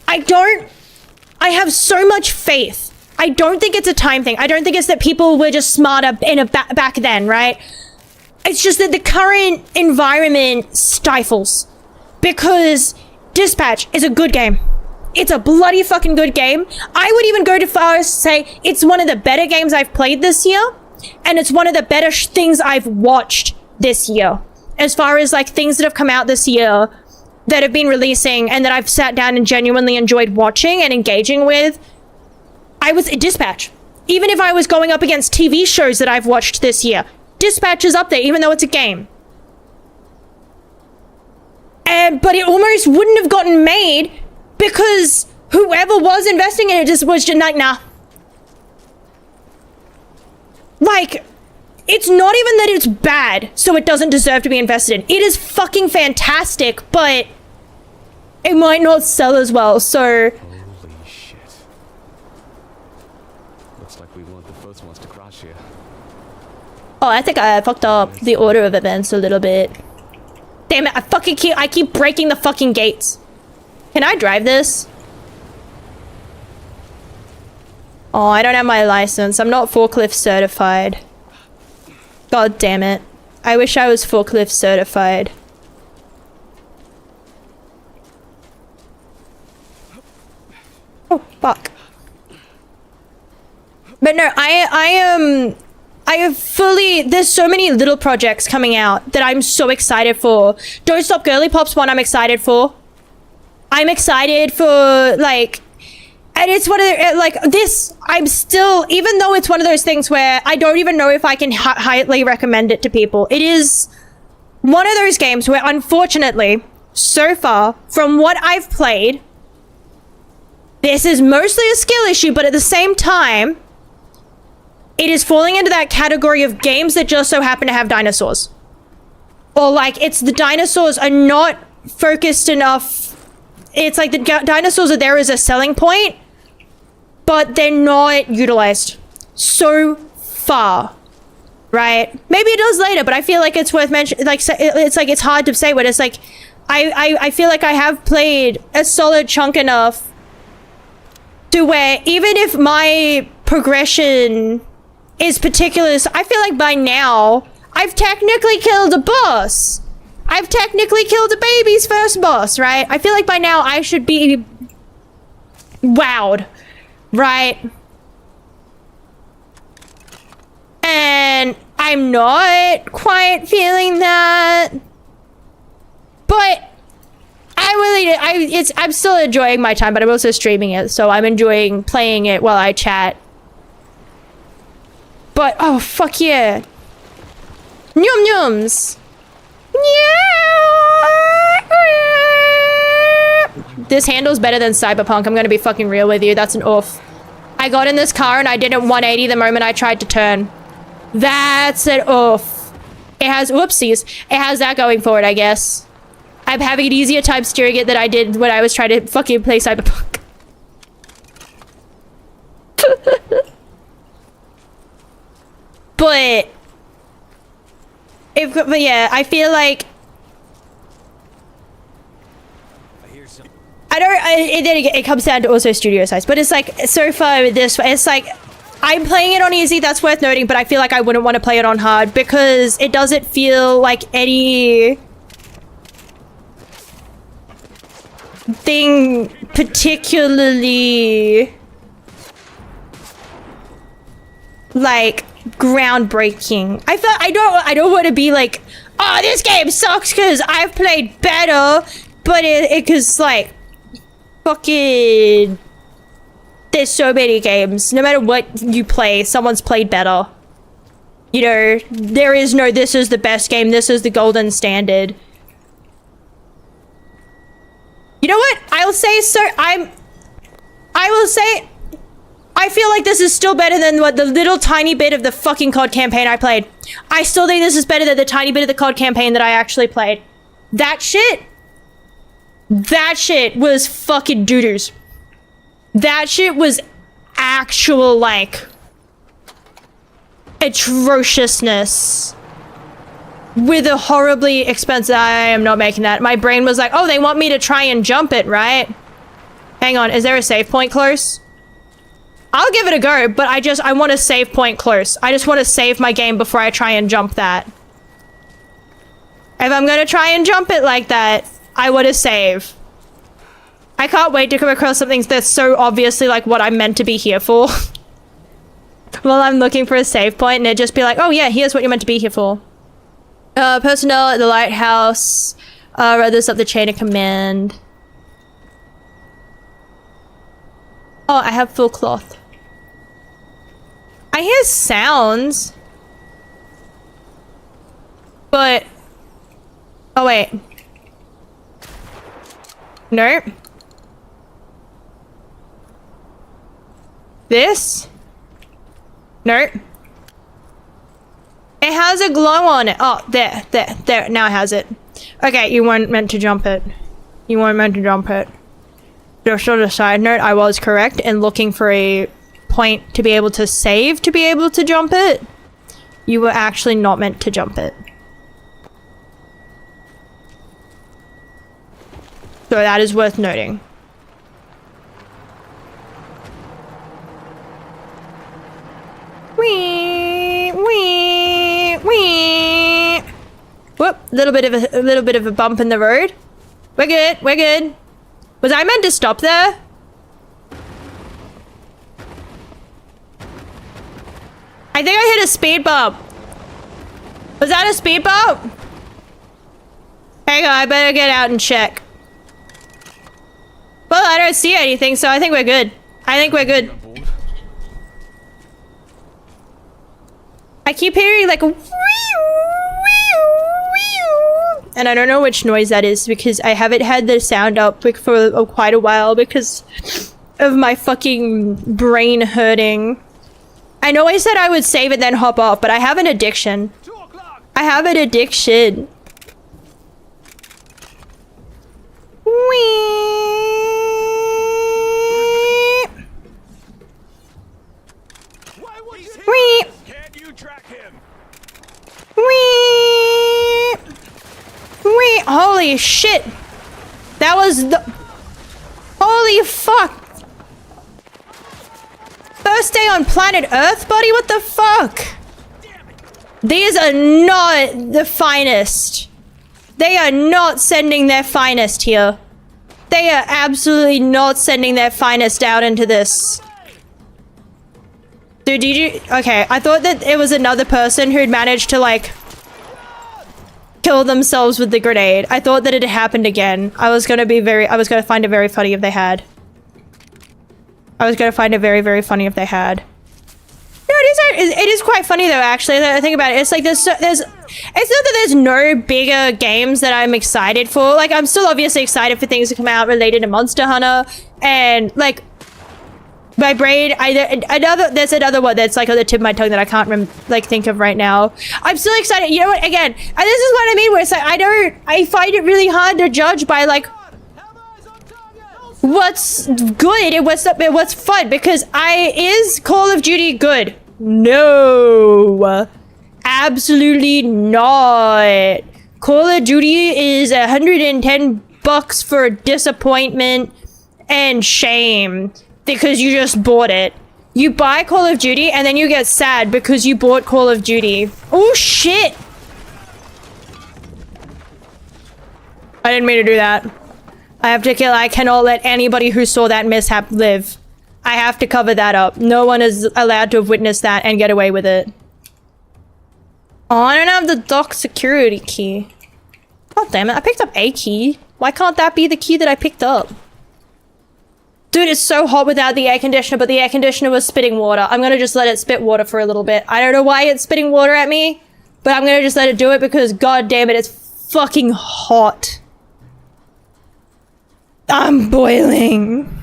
[SPEAKER 1] I have so much faith. I don't think it's a time thing. I don't think it's that people were just smarter back then, right? It's just that the current environment stifles. Because Dispatch is a good game. It's a bloody fucking good game. I would even go to far as to say it's one of the better games I've played this year. And it's one of the better things I've watched this year. As far as, like, things that have come out this year that have been releasing and that I've sat down and genuinely enjoyed watching and engaging with, I was Dispatch. Even if I was going up against TV shows that I've watched this year, Dispatch is up there, even though it's a game. But it almost wouldn't have gotten made because whoever was investing in it just was just like, nah. Like, it's not even that it's bad, so it doesn't deserve to be invested in. It is fucking fantastic, but it might not sell as well, so...
[SPEAKER 3] Holy shit. Looks like we weren't the first ones to crash here.
[SPEAKER 1] Oh, I think I fucked up the order of events a little bit. Damn it, I keep breaking the fucking gates. Can I drive this? Oh, I don't have my license. I'm not forklift certified. God damn it. I wish I was forklift certified. Oh, fuck. But no, I have fully... There's so many little projects coming out that I'm so excited for. Don't Stop Girly Pop's one I'm excited for. I'm excited for, like... And it's one of the, like, this, I'm still, even though it's one of those things where I don't even know if I can highly recommend it to people, it is one of those games where, unfortunately, so far, from what I've played, this is mostly a skill issue, but at the same time, it is falling into that category of games that just so happen to have dinosaurs. Or, like, it's the dinosaurs are not focused enough. It's like the dinosaurs are there as a selling point, but they're not utilized so far, right? Maybe it does later, but I feel like it's worth mentioning. Like, it's like, it's hard to say, but it's like, I feel like I have played a solid chunk enough to where even if my progression is particular, I feel like by now I've technically killed a boss. I've technically killed a baby's first boss, right? I feel like by now I should be wowed, right? And I'm not quite feeling that. But I'm still enjoying my time, but I'm also streaming it, so I'm enjoying playing it while I chat. But, oh, fuck yeah. Nyum nyums. This handles better than Cyberpunk. I'm gonna be fucking real with you. That's an oof. I got in this car and I did a 180 the moment I tried to turn. That's an oof. It has whoopsies. It has that going for it, I guess. I'm having an easier time steering it than I did when I was trying to fucking play Cyberpunk. But yeah, I feel like it comes down to also studio size, but it's like, so far with this, it's like, I'm playing it on easy, that's worth noting, but I feel like I wouldn't want to play it on hard because it doesn't feel like any thing particularly like groundbreaking. I don't want to be like, oh, this game sucks because I've played better, but it cause like fucking there's so many games. No matter what you play, someone's played better. You know, there is no this is the best game, this is the golden standard. You know what? I will say I feel like this is still better than what the little tiny bit of the fucking COD campaign I played. I still think this is better than the tiny bit of the COD campaign that I actually played. That shit was fucking doo-doos. That shit was actual, like, atrociousness. With a horribly expensive... I am not making that. My brain was like, oh, they want me to try and jump it, right? Hang on, is there a save point close? I'll give it a go, but I want a save point close. I just want to save my game before I try and jump that. If I'm gonna try and jump it like that, I want to save. I can't wait to come across something that's so obviously like what I'm meant to be here for. While I'm looking for a save point and it'd just be like, oh yeah, here's what you're meant to be here for. Personnel at the lighthouse, others up the chain of command. Oh, I have full cloth. I hear sounds. But... oh, wait. Nope. This? Nope. It has a glow on it. Oh, there. Now it has it. Okay, you weren't meant to jump it. You weren't meant to jump it. Just on a side note, I was correct in looking for a point to be able to save to be able to jump it. You were actually not meant to jump it. So that is worth noting. Wee, wee, wee. Whoop! A little bit of a bump in the road. We're good. We're good. Was I meant to stop there? I think I hit a speed bump. Was that a speed bump? Hang on, I better get out and check. Well, I don't see anything, so I think we're good. I think we're good. I keep hearing like a and I don't know which noise that is because I haven't had the sound up for quite a while because of my fucking brain hurting. I know I said I would save it then hop off, but I have an addiction. I have an addiction. Wee.
[SPEAKER 3] Can you track him?
[SPEAKER 1] Wee. Wee. Holy shit. That was the... holy fuck. First day on planet Earth, buddy? What the fuck? These are not the finest. They are not sending their finest here. They are absolutely not sending their finest out into this. Dude, did you... okay, I thought that it was another person who'd managed to, like, kill themselves with the grenade. I thought that it had happened again. I was gonna find it very funny if they had. I was gonna find it very, very funny if they had. No, it is quite funny though, actually. I think about it. It's like it's not that there's no bigger games that I'm excited for. Like, I'm still obviously excited for things to come out related to Monster Hunter. And, like, my brain, there's another one that's like on the tip of my tongue that I can't think of right now. I'm still excited. You know what? Again, and this is what I mean, where it's like I find it really hard to judge by like what's good and what's fun, because is Call of Duty good? No, absolutely not. Call of Duty is $110 for disappointment. and shame because you just bought it. You buy Call of Duty and then you get sad because you bought Call of Duty. Oh shit! I didn't mean to do that. I have to kill. I cannot let anybody who saw that mishap live. I have to cover that up. No one is allowed to have witnessed that and get away with it. Oh, I don't have the dock security key. God damn it, I picked up a key. Why can't that be the key that I picked up? Dude, it's so hot without the air conditioner, but the air conditioner was spitting water. I'm gonna just let it spit water for a little bit. I don't know why it's spitting water at me, but I'm gonna just let it do it because god damn it, it's fucking hot. I'm boiling.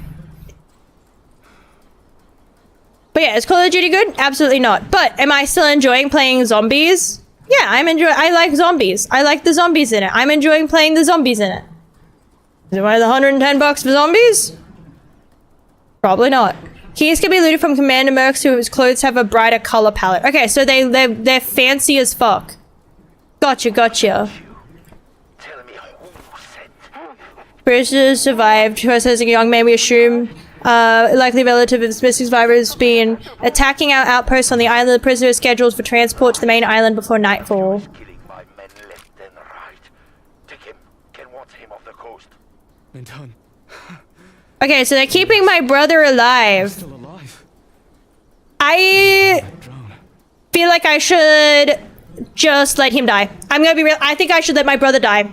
[SPEAKER 1] But yeah, is Call of Duty good? Absolutely not. But am I still enjoying playing zombies? Yeah, I like zombies. I like the zombies in it. I'm enjoying playing the zombies in it. Is it worth 110 bucks for zombies? Probably not. Keys can be looted from Commander Mercs whose clothes have a brighter color palette. Okay, so they're fancy as fuck. Gotcha. Prisoners survived. Processing a young man, we assume likely relative of the missing survivor has been attacking our outpost on the island. The prisoner is scheduled for transport to the main island before nightfall.
[SPEAKER 6] Killing my men left and right. Take him. Can want him off the coast.
[SPEAKER 3] And done.
[SPEAKER 1] Okay, so they're keeping my brother alive.
[SPEAKER 3] Still alive.
[SPEAKER 1] I
[SPEAKER 3] Drown.
[SPEAKER 1] feel like I should just let him die. I'm gonna be real. I think I should let my brother die.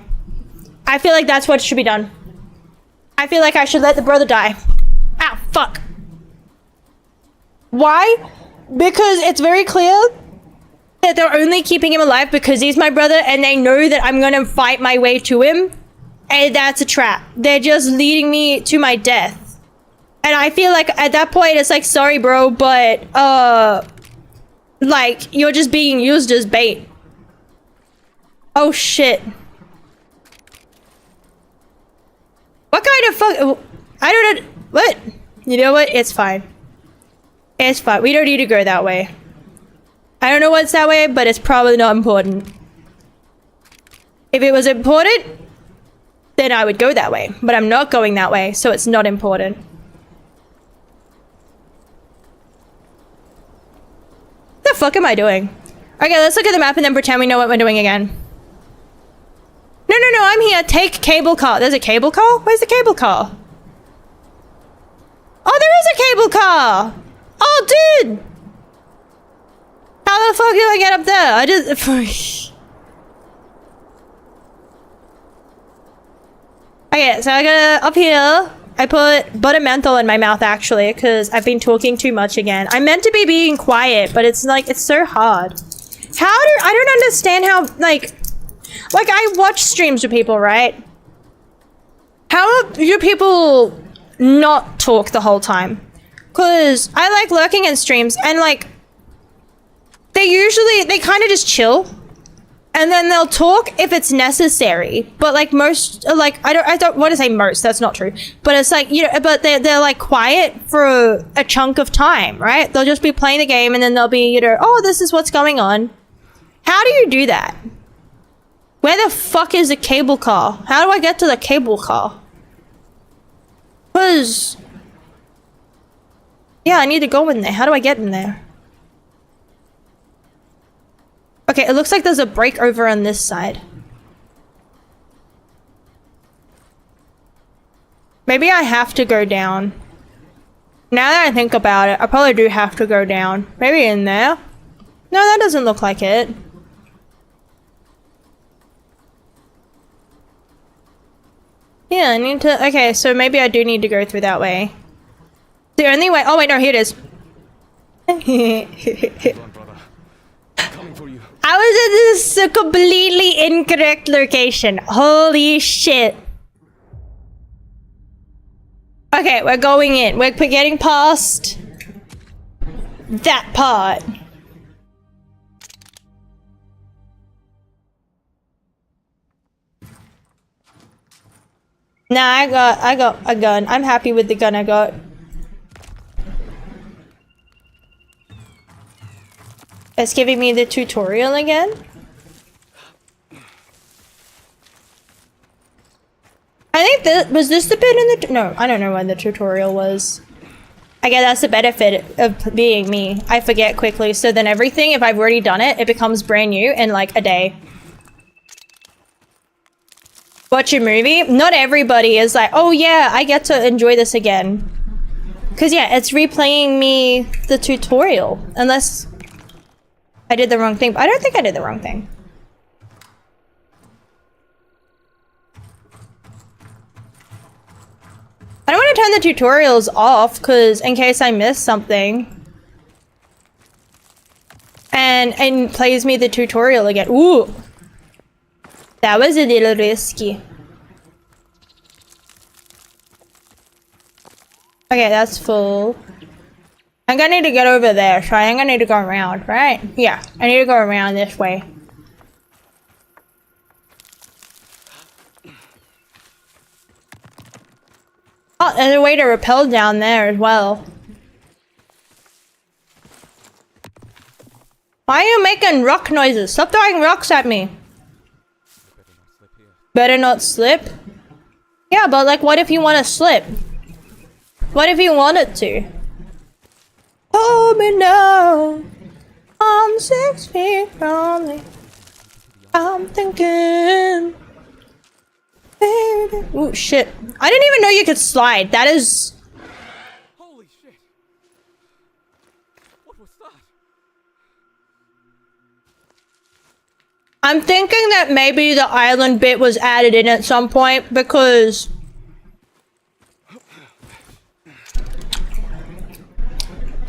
[SPEAKER 1] I feel like that's what should be done. I feel like I should let the brother die. Ow, fuck. Why? Because it's very clear that they're only keeping him alive because he's my brother and they know that I'm gonna fight my way to him. And that's a trap. They're just leading me to my death. And I feel like at that point it's like, sorry bro, but like you're just being used as bait. Oh shit. What kind of fuck? I don't know. What? You know what? It's fine. It's fine. We don't need to go that way. I don't know what's that way, but it's probably not important. If it was important, then I would go that way. But I'm not going that way, so it's not important. What the fuck am I doing? Okay, let's look at the map and then pretend we know what we're doing again. No, I'm here. Take cable car. There's a cable car? Where's the cable car? Oh, there is a cable car! Oh, dude! How the fuck do I get up there? I just... Okay, so I got up here. I put butter menthol in my mouth, actually, because I've been talking too much again. I meant to be being quiet, but it's like, it's so hard. I don't understand how, like I watch streams with people, right? How do people not talk the whole time? Because I like lurking in streams and like, they kind of just chill. And then they'll talk if it's necessary. But like most, like, I don't want to say most, that's not true. But it's like, you know, but they're like quiet for a chunk of time, right? They'll just be playing the game and then they'll be, you know, oh, this is what's going on. How do you do that? Where the fuck is the cable car? How do I get to the cable car? Because, yeah, I need to go in there. How do I get in there? Okay, it looks like there's a break over on this side. Maybe I have to go down. Now that I think about it, I probably do have to go down. Maybe in there? No, that doesn't look like it. Yeah, I need to... Okay, so maybe I do need to go through that way. The only way... Oh, wait, no, here it is.
[SPEAKER 3] Hold on, brother. I'm coming for you.
[SPEAKER 1] I was at this completely incorrect location. Holy shit. Okay, we're going in. We're getting past that part. Nah, I got a gun. I'm happy with the gun I got. It's giving me the tutorial again. I think that was this the bit in the no, I don't know when the tutorial was. I guess that's the benefit of being me. I forget quickly, so then everything, if I've already done it, it becomes brand new in like a day. Watch a movie? Not everybody is like, oh yeah, I get to enjoy this again. Cause yeah, it's replaying me the tutorial. Unless I did the wrong thing, but I don't think I did the wrong thing. I don't want to turn the tutorials off, because in case I miss something. And plays me the tutorial again. Ooh! That was a little risky. Okay, that's full. I'm gonna need to get over there, so I'm gonna need to go around, right? Yeah, I need to go around this way. Oh, there's a way to rappel down there as well. Why are you making rock noises? Stop throwing rocks at me. Better not slip? Yeah, but like, what if you want to slip? What if you wanted to? Hold me now. I'm 6 feet from me. I'm thinking. Baby. Ooh, shit. I didn't even know you could slide. That is...
[SPEAKER 3] Holy shit! What was that?
[SPEAKER 1] I'm thinking that maybe the island bit was added in at some point because...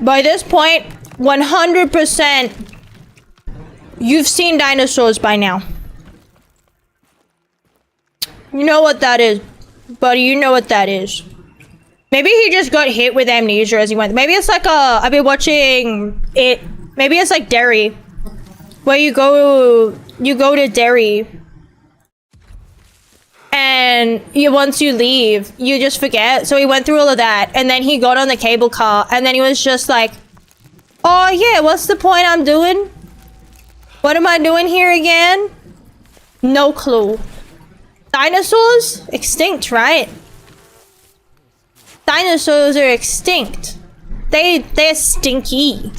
[SPEAKER 1] by this point, 100% you've seen Dinosaurs by now. You know what that is, buddy. You know what that is. Maybe he just got hit with amnesia as he went. Maybe it's like I've been watching it. Maybe it's like Derry, where you go to Derry, and once you leave, you just forget. So he went through all of that, and then he got on the cable car, and then he was just like, "Oh yeah, what's the point I'm doing? What am I doing here again? No clue." Dinosaurs? Extinct, right? Dinosaurs are extinct. They're stinky.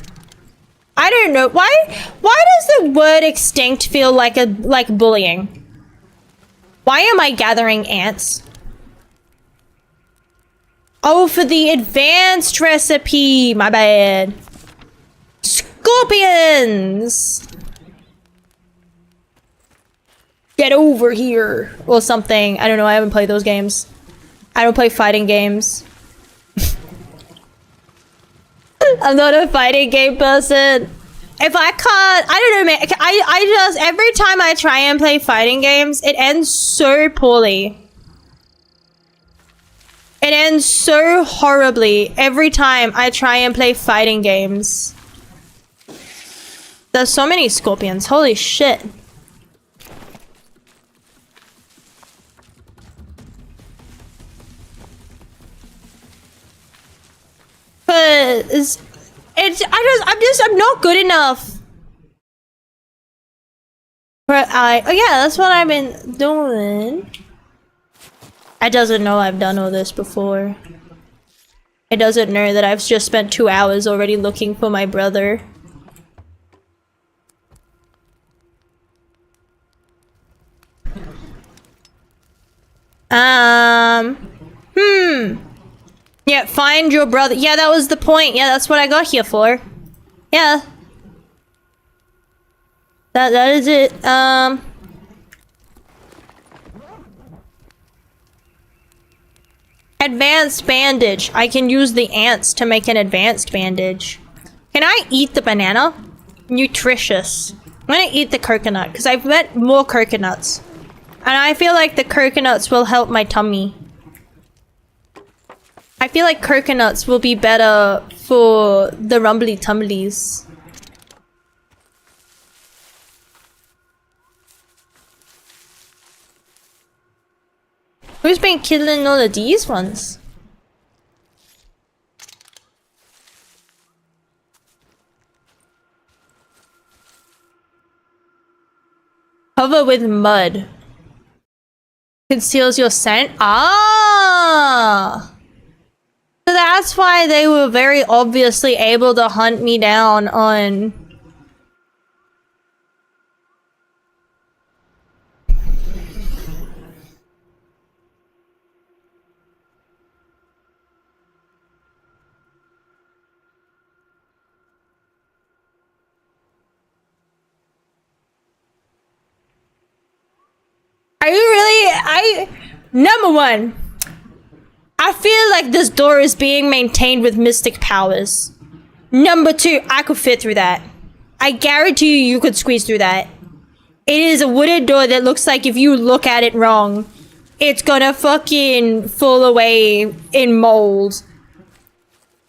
[SPEAKER 1] I don't know. Why does the word extinct feel like bullying? Why am I gathering ants? Oh, for the advanced recipe. My bad. Scorpions! Get over here, or something. I don't know, I haven't played those games. I don't play fighting games. I'm not a fighting game person. If I can't, I don't know, man. I just, every time I try and play fighting games, it ends so poorly. It ends so horribly every time I try and play fighting games. There's so many scorpions, holy shit. Cause I'm not good enough. But oh yeah, that's what I've been doing. It doesn't know I've done all this before. It doesn't know that I've just spent 2 hours already looking for my brother. Yeah, find your brother. Yeah, that was the point. Yeah, that's what I got here for. Yeah. That is it. Advanced bandage. I can use the ants to make an advanced bandage. Can I eat the banana? Nutritious. I'm gonna eat the coconut because I've met more coconuts. And I feel like the coconuts will help my tummy. I feel like coconuts will be better for the rumbly tumblies. Who's been killing all of these ones? Cover with mud. Conceals your scent? Ah! So that's why they were very obviously able to hunt me down on... Are you really? Number one, I feel like this door is being maintained with mystic powers. Number two, I could fit through that. I guarantee you could squeeze through that. It is a wooden door that looks like if you look at it wrong, it's gonna fucking fall away in mold.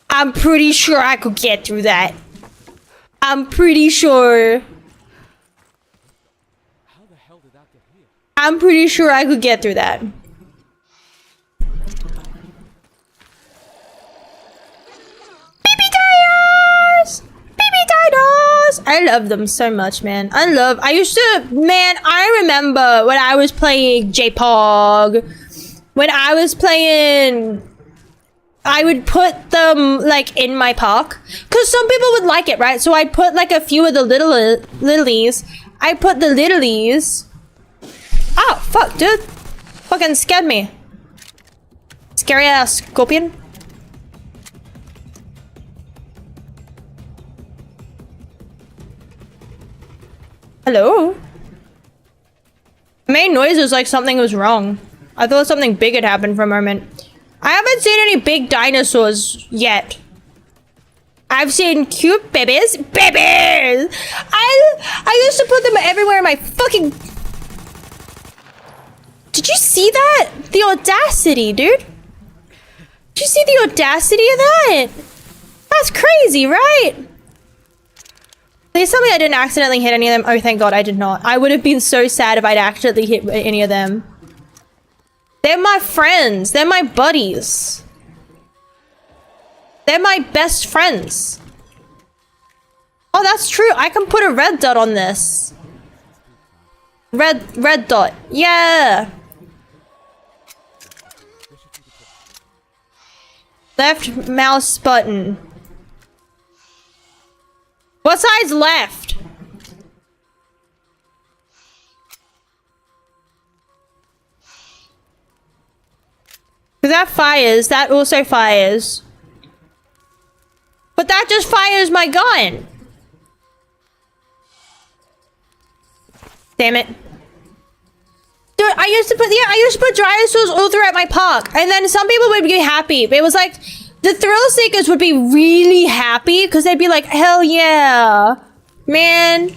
[SPEAKER 1] I'm pretty sure I could get through that. I'm pretty sure. I'm pretty sure I could get through that. Baby dinos! Baby dinos! I love them so much, man. I remember when I was playing J-Pog. When I was playing... I would put them, like, in my park. Because some people would like it, right? So I'd put, like, a few of the littlies. I put the littlies... Oh, fuck, dude. Fucking scared me. Scary ass scorpion. Hello? I made noises like something was wrong. I thought something big had happened for a moment. I haven't seen any big dinosaurs yet. I've seen cute babies. Babies! I used to put them everywhere in my fucking... Did you see that? The audacity, dude. Did you see the audacity of that? That's crazy, right? Please tell me I didn't accidentally hit any of them. Oh, thank God I did not. I would have been so sad if I'd accidentally hit any of them. They're my friends. They're my buddies. They're my best friends. Oh, that's true. I can put a red dot on this. Red dot. Yeah. Left mouse button. What side's left? Because that fires. That also fires. But that just fires my gun. Damn it. Dude, I used to put dinosaurs all throughout my park. And then some people would be happy. But it was like, the thrill seekers would be really happy because they'd be like, hell yeah. Man.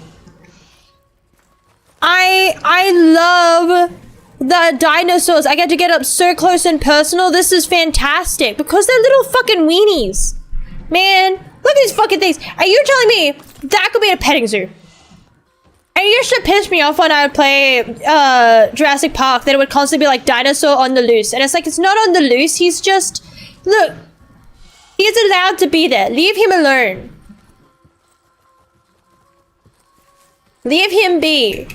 [SPEAKER 1] I love the dinosaurs. I get to get up so close and personal. This is fantastic. Because they're little fucking weenies. Man, look at these fucking things. Are you telling me that could be a petting zoo? And it used to piss me off when I would play Jurassic Park that it would constantly be like dinosaur on the loose. And it's like, it's not on the loose. He's just, look, he's allowed to be there. Leave him alone. Leave him be.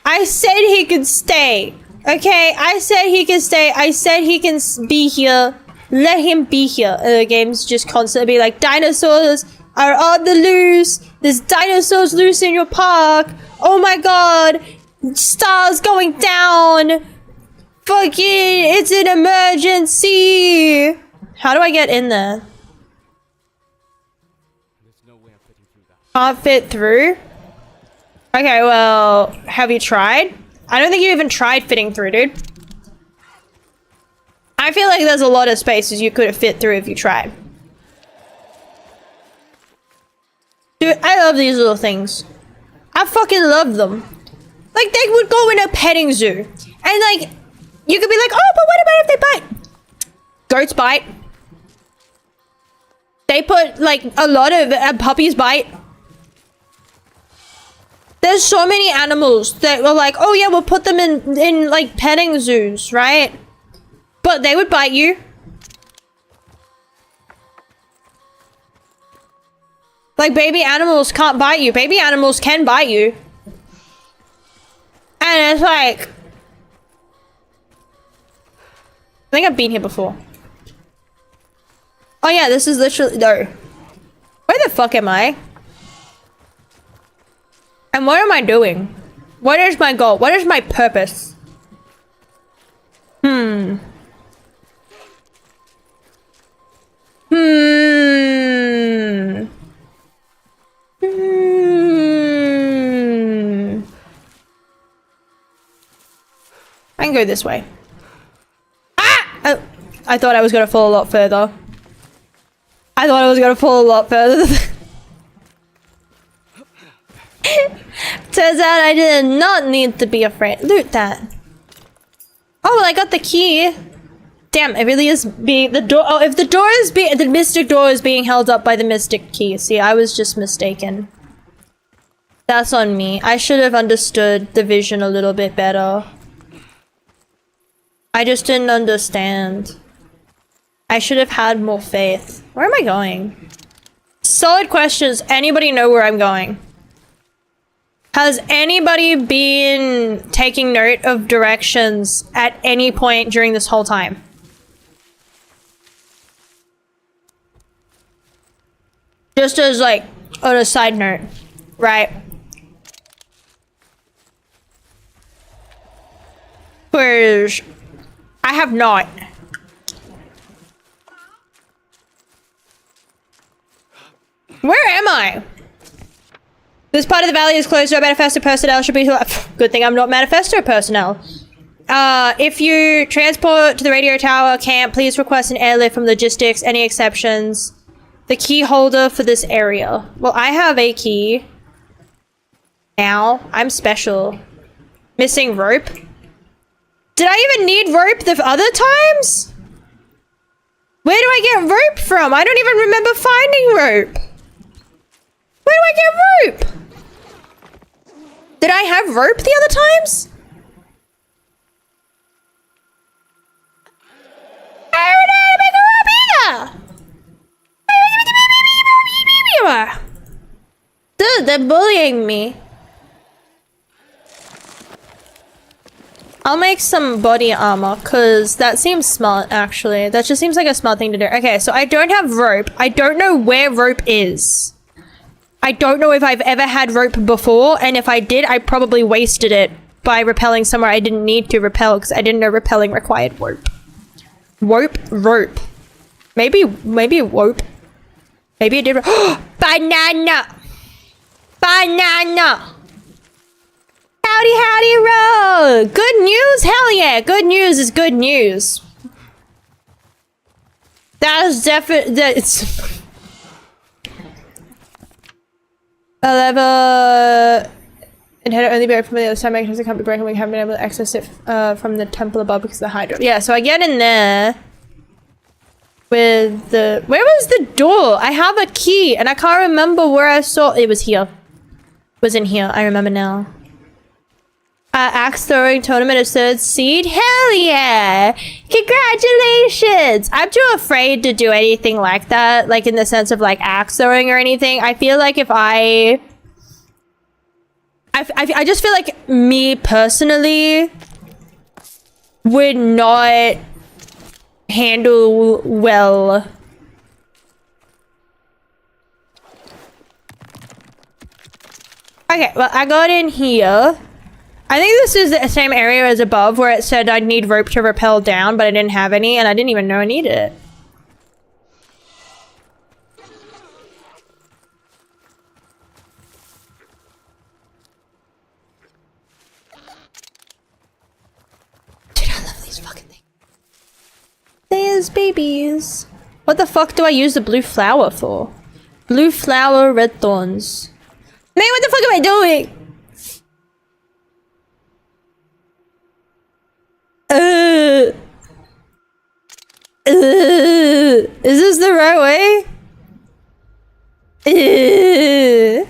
[SPEAKER 1] I said he could stay. Okay, I said he can stay. I said he can be here. Let him be here. And the game's just constantly be like, dinosaurs are on the loose. There's dinosaurs loose in your park. Oh my God. Stars going down. Fucking, it's an emergency. How do I get in there?
[SPEAKER 3] There's no way I'm fitting through that.
[SPEAKER 1] Can't fit through? Okay, well, have you tried? I don't think you even tried fitting through, dude. I feel like there's a lot of spaces you could have fit through if you tried. Dude, I love these little things. I fucking love them. Like, they would go in a petting zoo. And, like, you could be like, oh, but what about if they bite? Goats bite. They put, like, a lot of puppies bite. There's so many animals that were like, oh, yeah, we'll put them in like, petting zoos, right? But they would bite you. Like, baby animals can't bite you. Baby animals can bite you. And it's like... I think I've been here before. Oh yeah, this is literally- no. Where the fuck am I? And what am I doing? What is my goal? What is my purpose? Hmm. I can go this way. Ah! Oh, I thought I was gonna fall a lot further. I thought I was gonna fall a lot further. Turns out I did not need to be afraid. Loot that. Oh, well, I got the key. Damn, it really is being the door. Oh, if the door is being the mystic door is being held up by the mystic key. See, I was just mistaken. That's on me. I should have understood the vision a little bit better. I just didn't understand. I should have had more faith. Where am I going? Solid questions. Anybody know where I'm going? Has anybody been taking note of directions at any point during this whole time? Just as like on a side note, right? Whereas I have not. Where am I? This part of the valley is closed, so manifesto personnel should be... Good thing I'm not manifesto personnel. If you transport to the radio tower camp, please request an airlift from logistics. Any exceptions? The key holder for this area. Well, I have a key. Now, I'm special. Missing rope. Did I even need rope the other times? Where do I get rope from? I don't even remember finding rope. Where do I get rope? Did I have rope the other times? I don't know how to make a rope either. Dude, they're bullying me. I'll make some body armor, because that seems smart, actually. That just seems like a smart thing to do. Okay, so I don't have rope. I don't know where rope is. I don't know if I've ever had rope before, and if I did, I probably wasted it by rappelling somewhere I didn't need to rappel, because I didn't know rappelling required rope. Rope. Maybe rope. Maybe it did. Banana! Banana! Howdy roll! Good news? Hell yeah! Good news is good news. That is definitely... It's... A level... It had only been from the other side because it can't be broken. We haven't been able to access it from the temple above because of the hydro. Yeah, so I get in there with the... Where was the door? I have a key and I can't remember where I saw... It was here. It was in here. I remember now. Axe throwing tournament of third seed. Hell yeah! Congratulations! I'm too afraid to do anything like that, like in the sense of like axe throwing or anything. I feel like if I just feel like me personally would not handle well. Okay, well I got in here. I think this is the same area as above where it said I'd need rope to rappel down, but I didn't have any and I didn't even know I needed it. Dude, I love these fucking things. There's babies. What the fuck do I use the blue flower for? Blue flower, red thorns. Man, what the fuck am I doing? Is this the right way? Is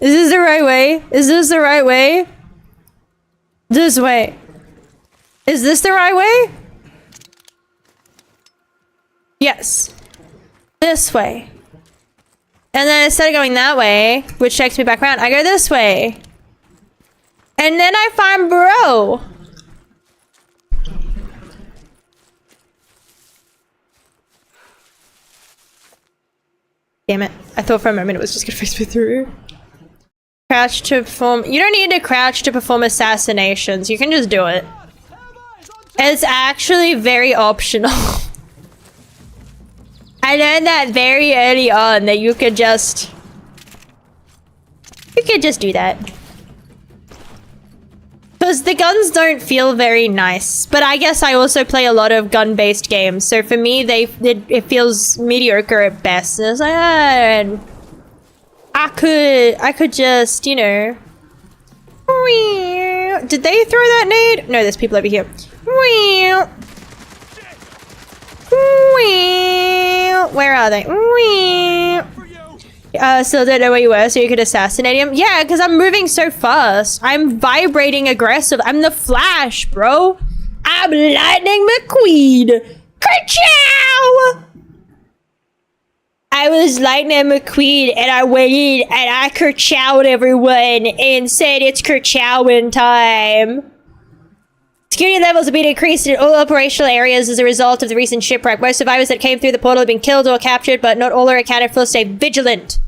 [SPEAKER 1] this the right way? Is this the right way? This way. Is this the right way? Yes. This way. And then instead of going that way, which takes me back around, I go this way. And then I find bro. Damn it. I thought for a moment it was just gonna face me through. Crouch to perform. You don't need to crouch to perform assassinations. You can just do it. It's actually very optional. I learned that very early on that you could just do that. Because the guns don't feel very nice. But I guess I also play a lot of gun-based games. So for me, it feels mediocre at best. And it's like, I could just, you know. Did they throw that nade? No, there's people over here. Where are they? Still don't know where you were, so you could assassinate him? Yeah, because I'm moving so fast. I'm vibrating aggressive. I'm the Flash, bro. I'm Lightning McQueen. Ka-chow! I was Lightning McQueen, and I went in, and I kerchowed everyone, and said it's kerchowing time. Security levels have been increased in all operational areas as a result of the recent shipwreck. Most survivors that came through the portal have been killed or captured, but not all are accounted for. Stay vigilant.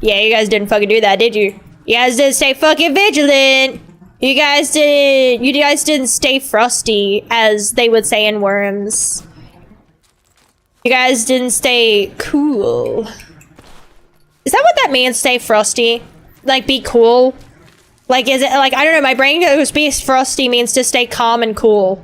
[SPEAKER 1] Yeah, you guys didn't fucking do that, did you? You guys didn't stay fucking vigilant. You guys didn't stay frosty, as they would say in Worms. You guys didn't stay cool. Is that what that means, stay frosty? Like, be cool? Like, is it, like, I don't know, my brain goes, be frosty means to stay calm and cool.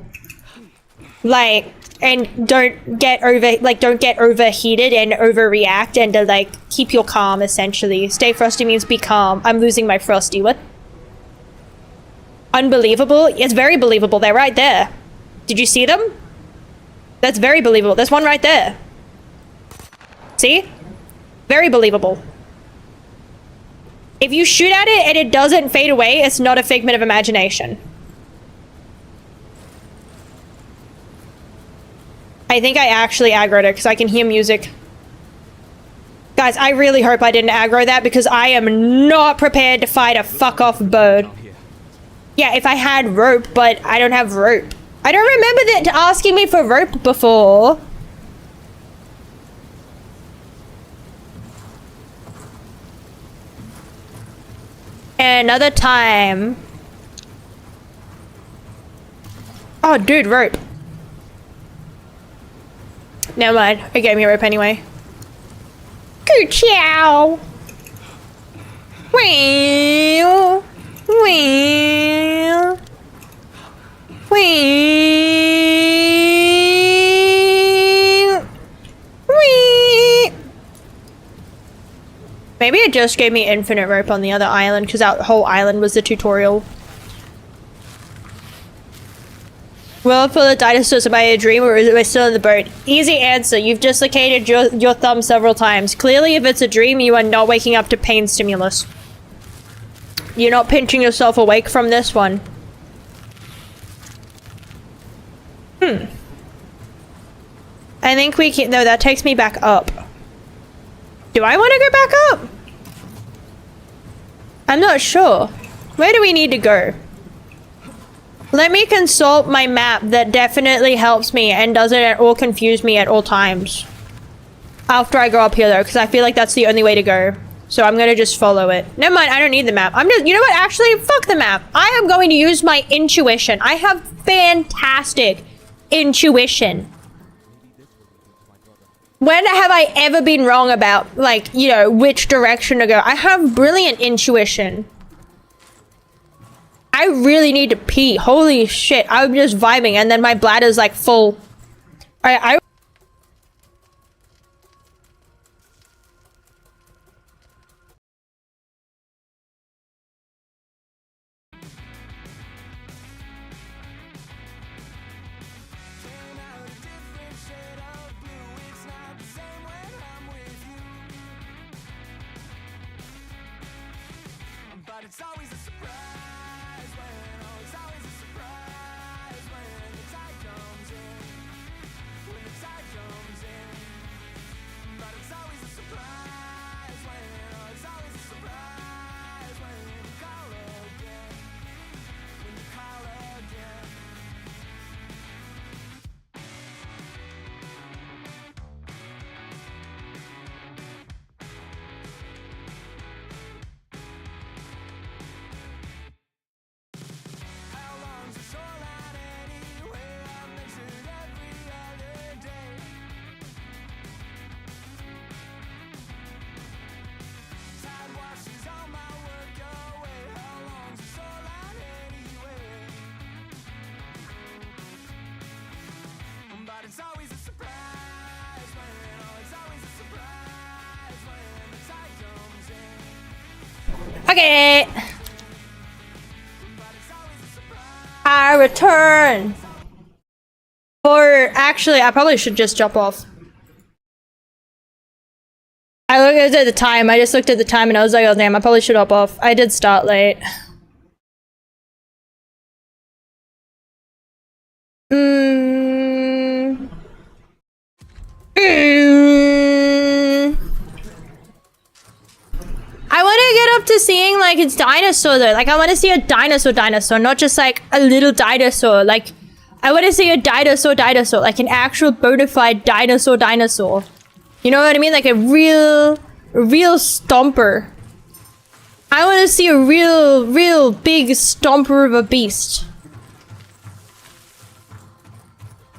[SPEAKER 1] Like, and don't get overheated and overreact, and to, like, keep your calm, essentially. Stay frosty means be calm. I'm losing my frosty, what? Unbelievable? It's very believable, they're right there. Did you see them? That's very believable. There's one right there. See? Very believable. If you shoot at it and it doesn't fade away, it's not a figment of imagination. I think I actually aggroed it because I can hear music. Guys, I really hope I didn't aggro that because I am not prepared to fight a fuck-off bird. Yeah, if I had rope, but I don't have rope. I don't remember that asking me for rope before. Another time. Oh, dude, rope. Never mind. It gave me a rope anyway. Ka-chow! Wow! Wow! Maybe it just gave me infinite rope on the other island because that whole island was the tutorial. Well, for the dinosaurs, am I a dream or is it still in the boat? Easy answer. You've dislocated your thumb several times. Clearly, if it's a dream, you are not waking up to pain stimulus. You're not pinching yourself awake from this one. I think we can. No, that takes me back up. Do I want to go back up? I'm not sure. Where do we need to go? Let me consult my map that definitely helps me and doesn't at all confuse me at all times. After I go up here though, because I feel like that's the only way to go. So I'm gonna just follow it. Never mind, I don't need the map. I'm just, you know what? Actually, fuck the map. I am going to use my intuition. I have fantastic intuition. When have I ever been wrong about, like, you know, which direction to go? I have brilliant intuition. I really need to pee. Holy shit. I'm just vibing and then my bladder's like full. I Okay. I return. Or actually, I probably should just jump off. I looked at the time. I just looked at the time and I was like, oh damn, I probably should hop off. I did start late. I want to get up to seeing like it's dinosaur though. Like I want to see a dinosaur, not just like a little dinosaur. Like I want to see a dinosaur, like an actual bona fide dinosaur. You know what I mean? Like a real stomper. I want to see a real big stomper of a beast.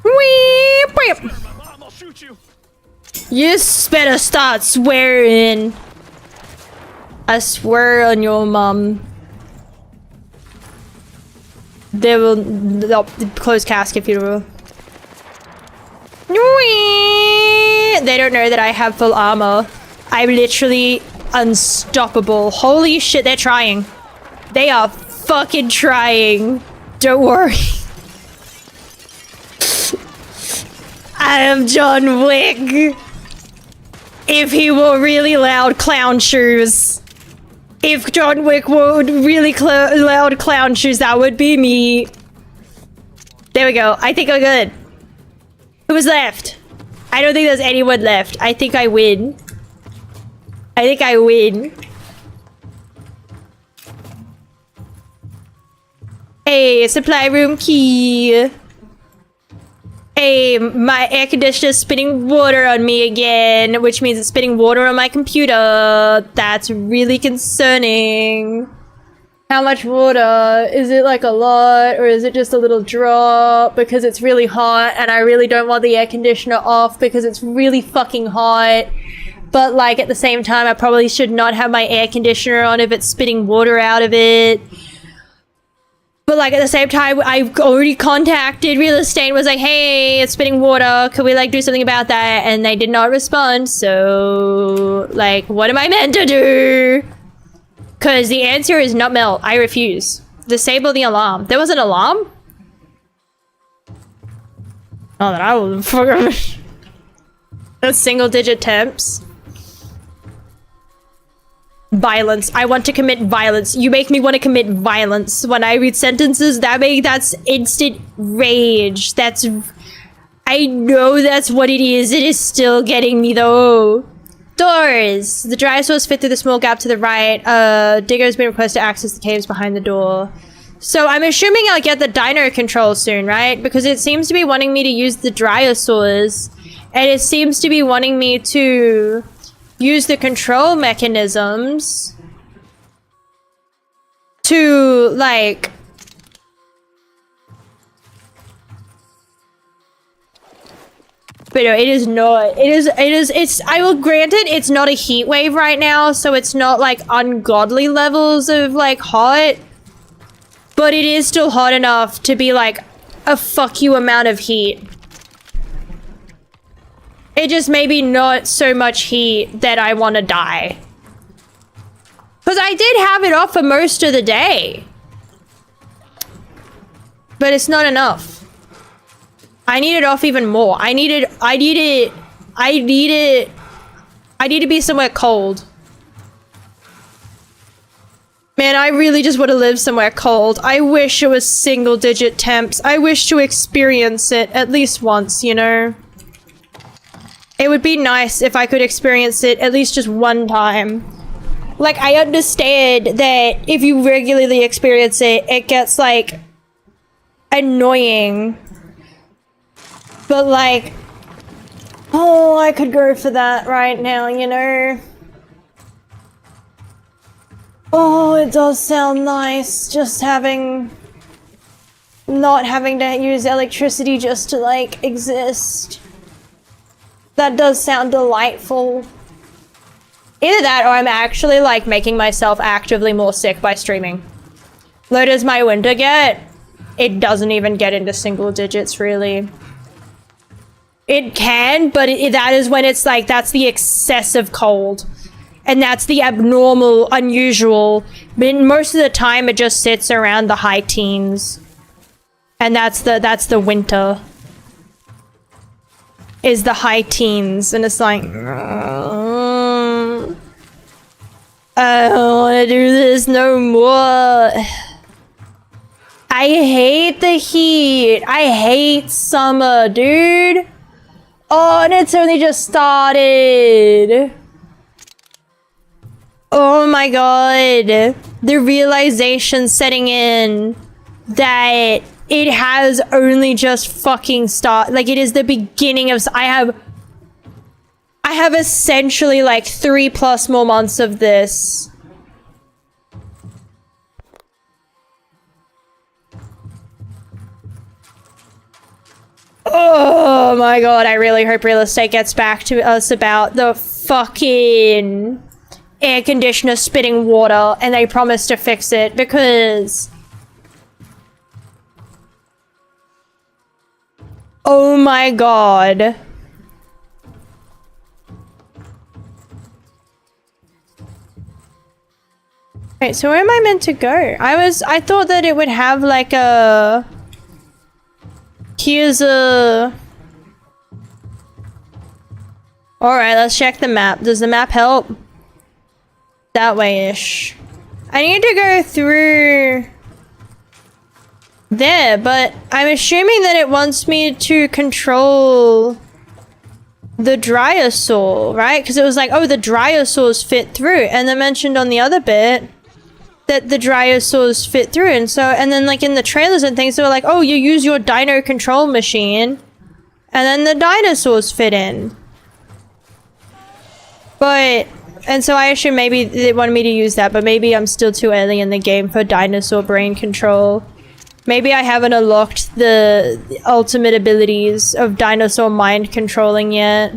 [SPEAKER 1] Wee, beep.
[SPEAKER 3] Mom, I'll shoot you.
[SPEAKER 1] You better start swearing. I swear on your mom. They'll close casket funeral. They don't know that I have full armor. I'm literally unstoppable. Holy shit, they're trying. They are fucking trying. Don't worry. I am John Wick. If he wore really loud clown shoes. If John Wick wore really loud clown shoes, that would be me. There we go. I think I'm good. Who's left? I don't think there's anyone left. I think I win. Hey, supply room key. Hey, my air conditioner's spitting water on me again, which means it's spitting water on my computer. That's really concerning. How much water? Is it like a lot, or is it just a little drop? Because it's really hot, and I really don't want the air conditioner off because it's really fucking hot. But like at the same time, I probably should not have my air conditioner on if it's spitting water out of it. But like at the same time, I've already contacted real estate and was like, hey, it's spitting water. Could we like do something about that? And they did not respond. So like, what am I meant to do? Because the answer is not melt. I refuse. Disable the alarm. There was an alarm? Oh, that I will fucking... That's single digit temps. Violence. I want to commit violence. You make me want to commit violence. When I read sentences, that's instant rage. I know that's what it is. It is still getting me though. Doors. The dinosaurs fit through the small gap to the right. Digger has been requested to access the caves behind the door. So I'm assuming I'll get the dino control soon, right? Because it seems to be wanting me to use the dinosaurs. And it seems to be wanting me to use the control mechanisms to like but no, it is not. It's I will grant it, it's not a heat wave right now, so it's not like ungodly levels of like hot, but it is still hot enough to be like a fuck you amount of heat. It just maybe not so much heat that I want to die. Because I did have it off for most of the day. But it's not enough. I need it off even more. I need to be somewhere cold. Man, I really just want to live somewhere cold. I wish it was single digit temps. I wish to experience it at least once, you know? It would be nice if I could experience it at least just one time. Like, I understand that if you regularly experience it, it gets, like, annoying. But, like, oh, I could go for that right now, you know? Oh, it does sound nice, just not having to use electricity just to, like, exist. That does sound delightful. Either that or I'm actually like making myself actively more sick by streaming. Low does my winter get? It doesn't even get into single digits really. It can, but that is when it's like, that's the excessive cold. And that's the abnormal, unusual. But most of the time, it just sits around the high teens. And that's the winter. Is the high teens. And it's like... I don't want to do this no more. I hate the heat. I hate summer, dude. Oh, and it's only just started. Oh my god. The realization setting in that it has only just fucking started. Like, it is the beginning of... I have essentially like 3+ more months of this. Oh my god, I really hope real estate gets back to us about the fucking air conditioner spitting water and they promise to fix it, because... Oh my god. Wait, so where am I meant to go? I thought that it would have like a... Here's a... Alright, let's check the map. Does the map help? That way-ish. I need to go through... there, but I'm assuming that it wants me to control... the Dinosaur, right? Because it was like, oh, the Dinosaurs fit through. And they mentioned on the other bit... that the Dinosaurs fit through, and so, and then like in the trailers and things, they were like, oh, you use your dino control machine, and then the dinosaurs fit in. But, and so I assume maybe they wanted me to use that, but maybe I'm still too early in the game for dinosaur brain control. Maybe I haven't unlocked the ultimate abilities of dinosaur mind controlling yet.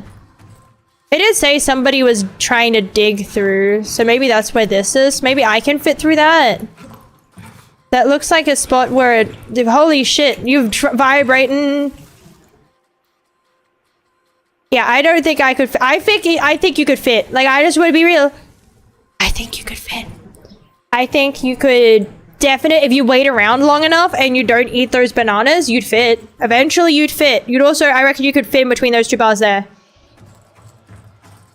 [SPEAKER 1] It did say somebody was trying to dig through, so maybe that's where this is. Maybe I can fit through that. That looks like a spot where it... Holy shit, you've vibrating. Yeah, I don't think I could... I think you could fit. Like, I just want to be real. I think you could fit. I think you could... Definite, if you wait around long enough and you don't eat those bananas, you'd fit. Eventually, you'd fit. You'd also... I reckon you could fit in between those two bars there.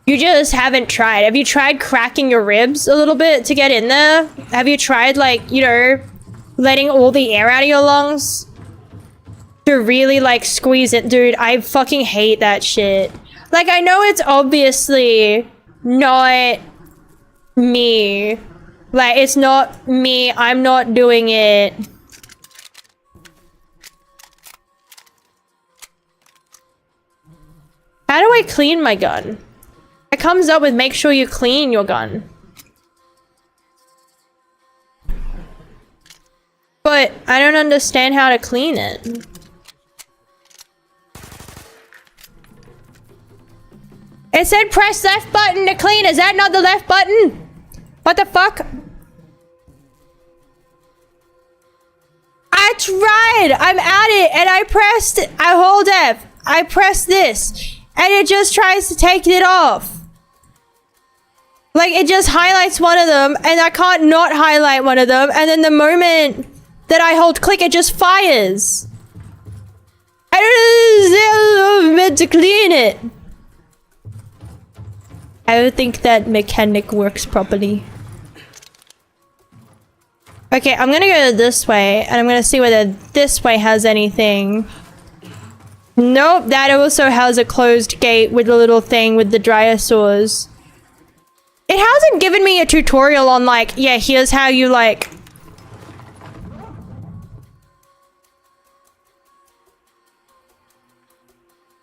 [SPEAKER 1] You just haven't tried. Have you tried cracking your ribs a little bit to get in there? Have you tried, like, you know, letting all the air out of your lungs? To really, like, squeeze it? Dude, I fucking hate that shit. Like, I know it's obviously not me. Like, it's not me. I'm not doing it. How do I clean my gun? It comes up with make sure you clean your gun. But I don't understand how to clean it. It said press left button to clean. Is that not the left button? What the fuck? I tried. I'm at it and I pressed. I hold F. I pressed this and it just tries to take it off. Like, it just highlights one of them, and I can't not highlight one of them, and then the moment that I hold click, it just fires. I don't know, I'm meant to clean it. I don't think that mechanic works properly. Okay, I'm gonna go this way, and I'm gonna see whether this way has anything. Nope, that also has a closed gate with a little thing with the Dinosaurs. It hasn't given me a tutorial on, like, yeah, here's how you, like...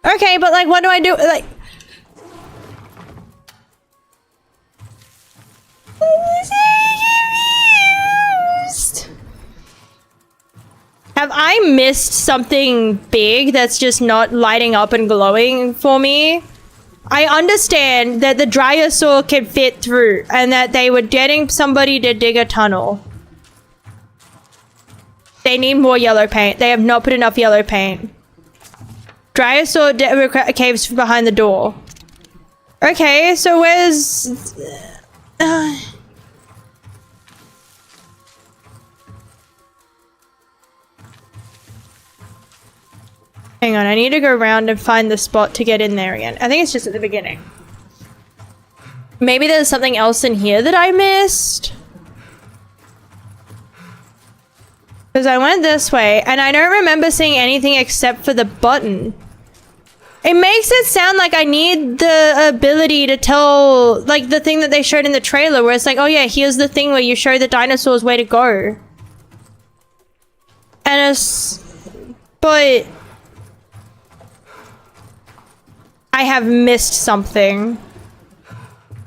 [SPEAKER 1] Okay, but, like, what do I do? Like... Have I missed something big that's just not lighting up and glowing for me? I understand that the Dinosaur can fit through and that they were getting somebody to dig a tunnel. They need more yellow paint. They have not put enough yellow paint. Dinosaur caves behind the door. Okay, so where's... Hang on, I need to go around and find the spot to get in there again. I think it's just at the beginning. Maybe there's something else in here that I missed. Because I went this way, and I don't remember seeing anything except for the button. It makes it sound like I need the ability to tell, like, the thing that they showed in the trailer, where it's like, oh yeah, here's the thing where you show the dinosaurs where to go. And it's... But... I have missed something.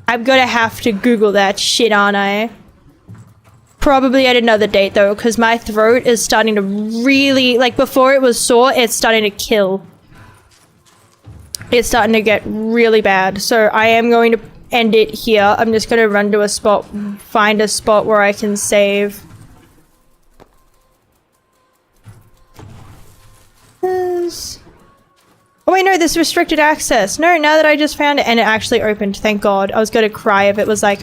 [SPEAKER 1] I'm gonna have to Google that shit, aren't I? Probably at another date, though, because my throat is starting to really... Like, before it was sore, it's starting to kill. It's starting to get really bad. So I am going to end it here. I'm just gonna run to a spot, find a spot where I can save. Oh wait, no, this restricted access. No, now that I just found it, and it actually opened, thank God. I was gonna cry if it was like,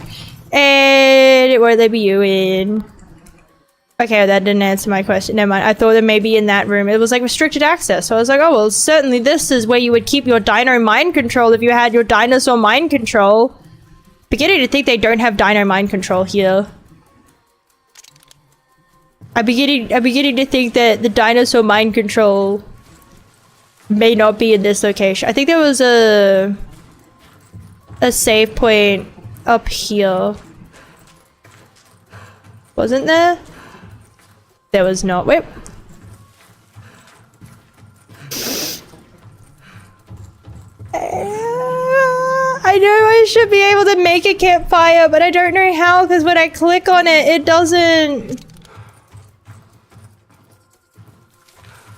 [SPEAKER 1] and it won't let me you in. Okay, that didn't answer my question. Never mind. I thought that maybe in that room it was like restricted access. So I was like, oh, well, certainly this is where you would keep your dino mind control if you had your dinosaur mind control. Beginning to think they don't have dino mind control here. I'm beginning to think that the dinosaur mind control may not be in this location. I think there was a save point up here. Wasn't there? There was not. Wait. I know I should be able to make a campfire, but I don't know how, because when I click on it, it doesn't...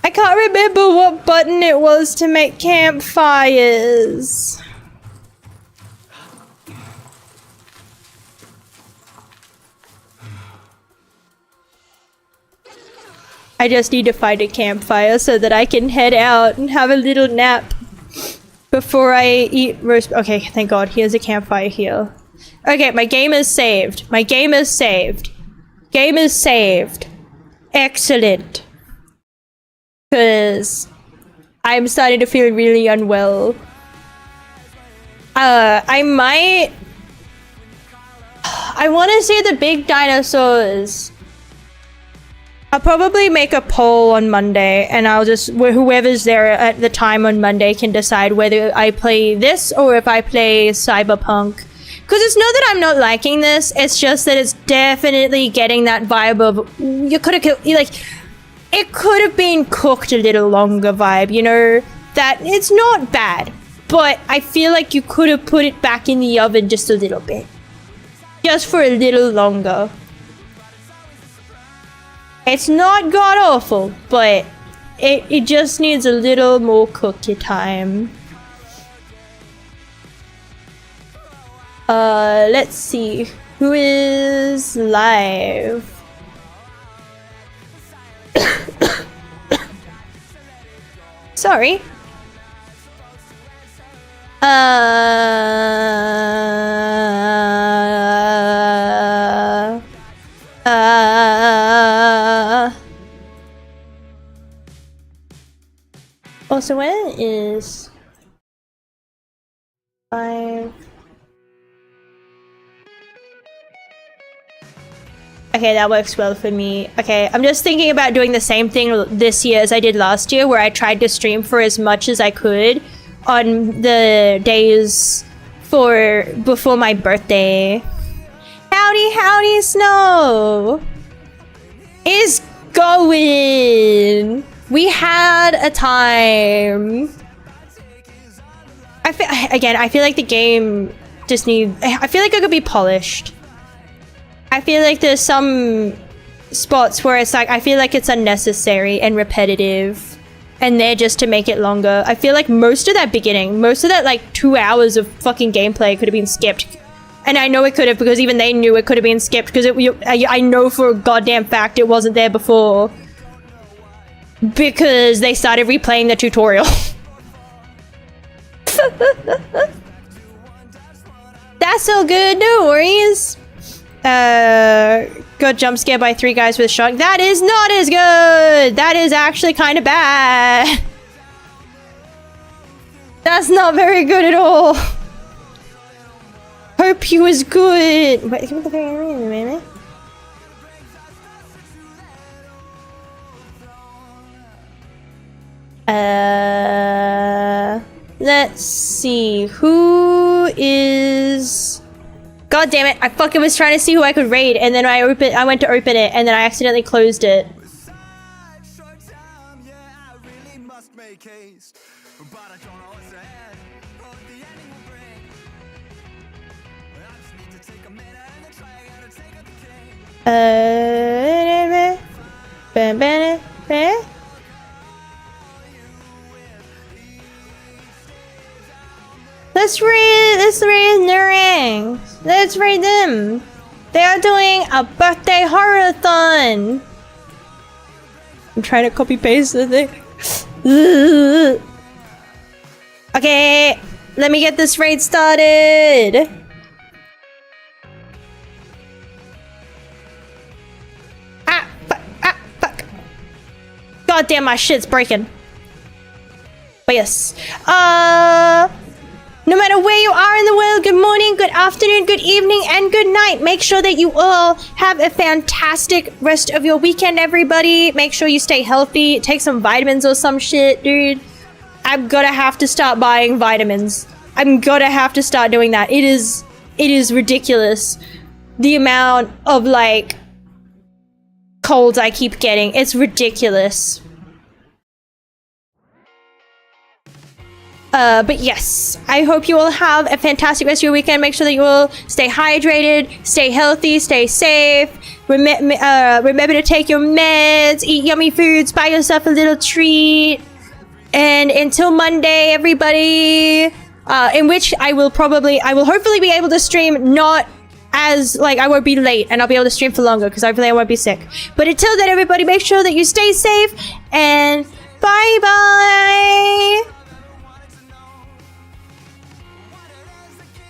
[SPEAKER 1] I can't remember what button it was to make campfires. I just need to find a campfire so that I can head out and have a little nap before I eat roast. Okay, thank God. Here's a campfire here. Okay, my game is saved. My game is saved. Game is saved. Excellent. Because I'm starting to feel really unwell. I want to see the big dinosaurs. I'll probably make a poll on Monday, and I'll just... Whoever's there at the time on Monday can decide whether I play this or if I play Cyberpunk. Because it's not that I'm not liking this, it's just that it's definitely getting that vibe of... You could have... Like... It could have been cooked a little longer vibe, you know? That... It's not bad, but I feel like you could have put it back in the oven just a little bit. Just for a little longer. It's not god-awful, but it just needs a little more cookie time. Let's see. Who is live? Sorry. Also, when is 5? Okay, that works well for me. Okay, I'm just thinking about doing the same thing this year as I did last year, where I tried to stream for as much as I could on the days before my birthday. Howdy, howdy, Snow! Is going! We had a time. I feel like the game just I feel like it could be polished. I feel like there's some spots where it's like, I feel like it's unnecessary and repetitive, and they're just to make it longer. I feel like most of that beginning, most of that like 2 hours of fucking gameplay could have been skipped. And I know it could have, because even they knew it could have been skipped, because I know for a goddamn fact it wasn't there before. Because they started replaying the tutorial. That's That's all good, no worries. Got jump scared by 3 guys with a shotgun. That is not as good! That is actually kind of bad. That's not very good at all. Hope he was good. Wait, give me the very minute. Let's see. Who is... God damn it, I fucking was trying to see who I could raid, and then I went to open it, and then I accidentally closed it. Let's raid the ranks. Let's raid them. They are doing a birthday horror-thon. I'm trying to copy paste the thing. Okay, let me get this raid started. Fuck. God damn, my shit's breaking. But yes. No matter where you are in the world, good morning, good afternoon, good evening, and good night. Make sure that you all have a fantastic rest of your weekend, everybody. Make sure you stay healthy. Take some vitamins or some shit, dude. I'm gonna have to start buying vitamins. I'm gonna have to start doing that. It is ridiculous. The amount of, like, colds I keep getting. It's ridiculous. But yes, I hope you all have a fantastic rest of your weekend. Make sure that you all stay hydrated, stay healthy, stay safe. Remember to take your meds, eat yummy foods, buy yourself a little treat. And until Monday, everybody, in which I will hopefully be able to stream not as, like, I won't be late and I'll be able to stream for longer because hopefully I won't be sick. But until then, everybody, make sure that you stay safe and bye-bye.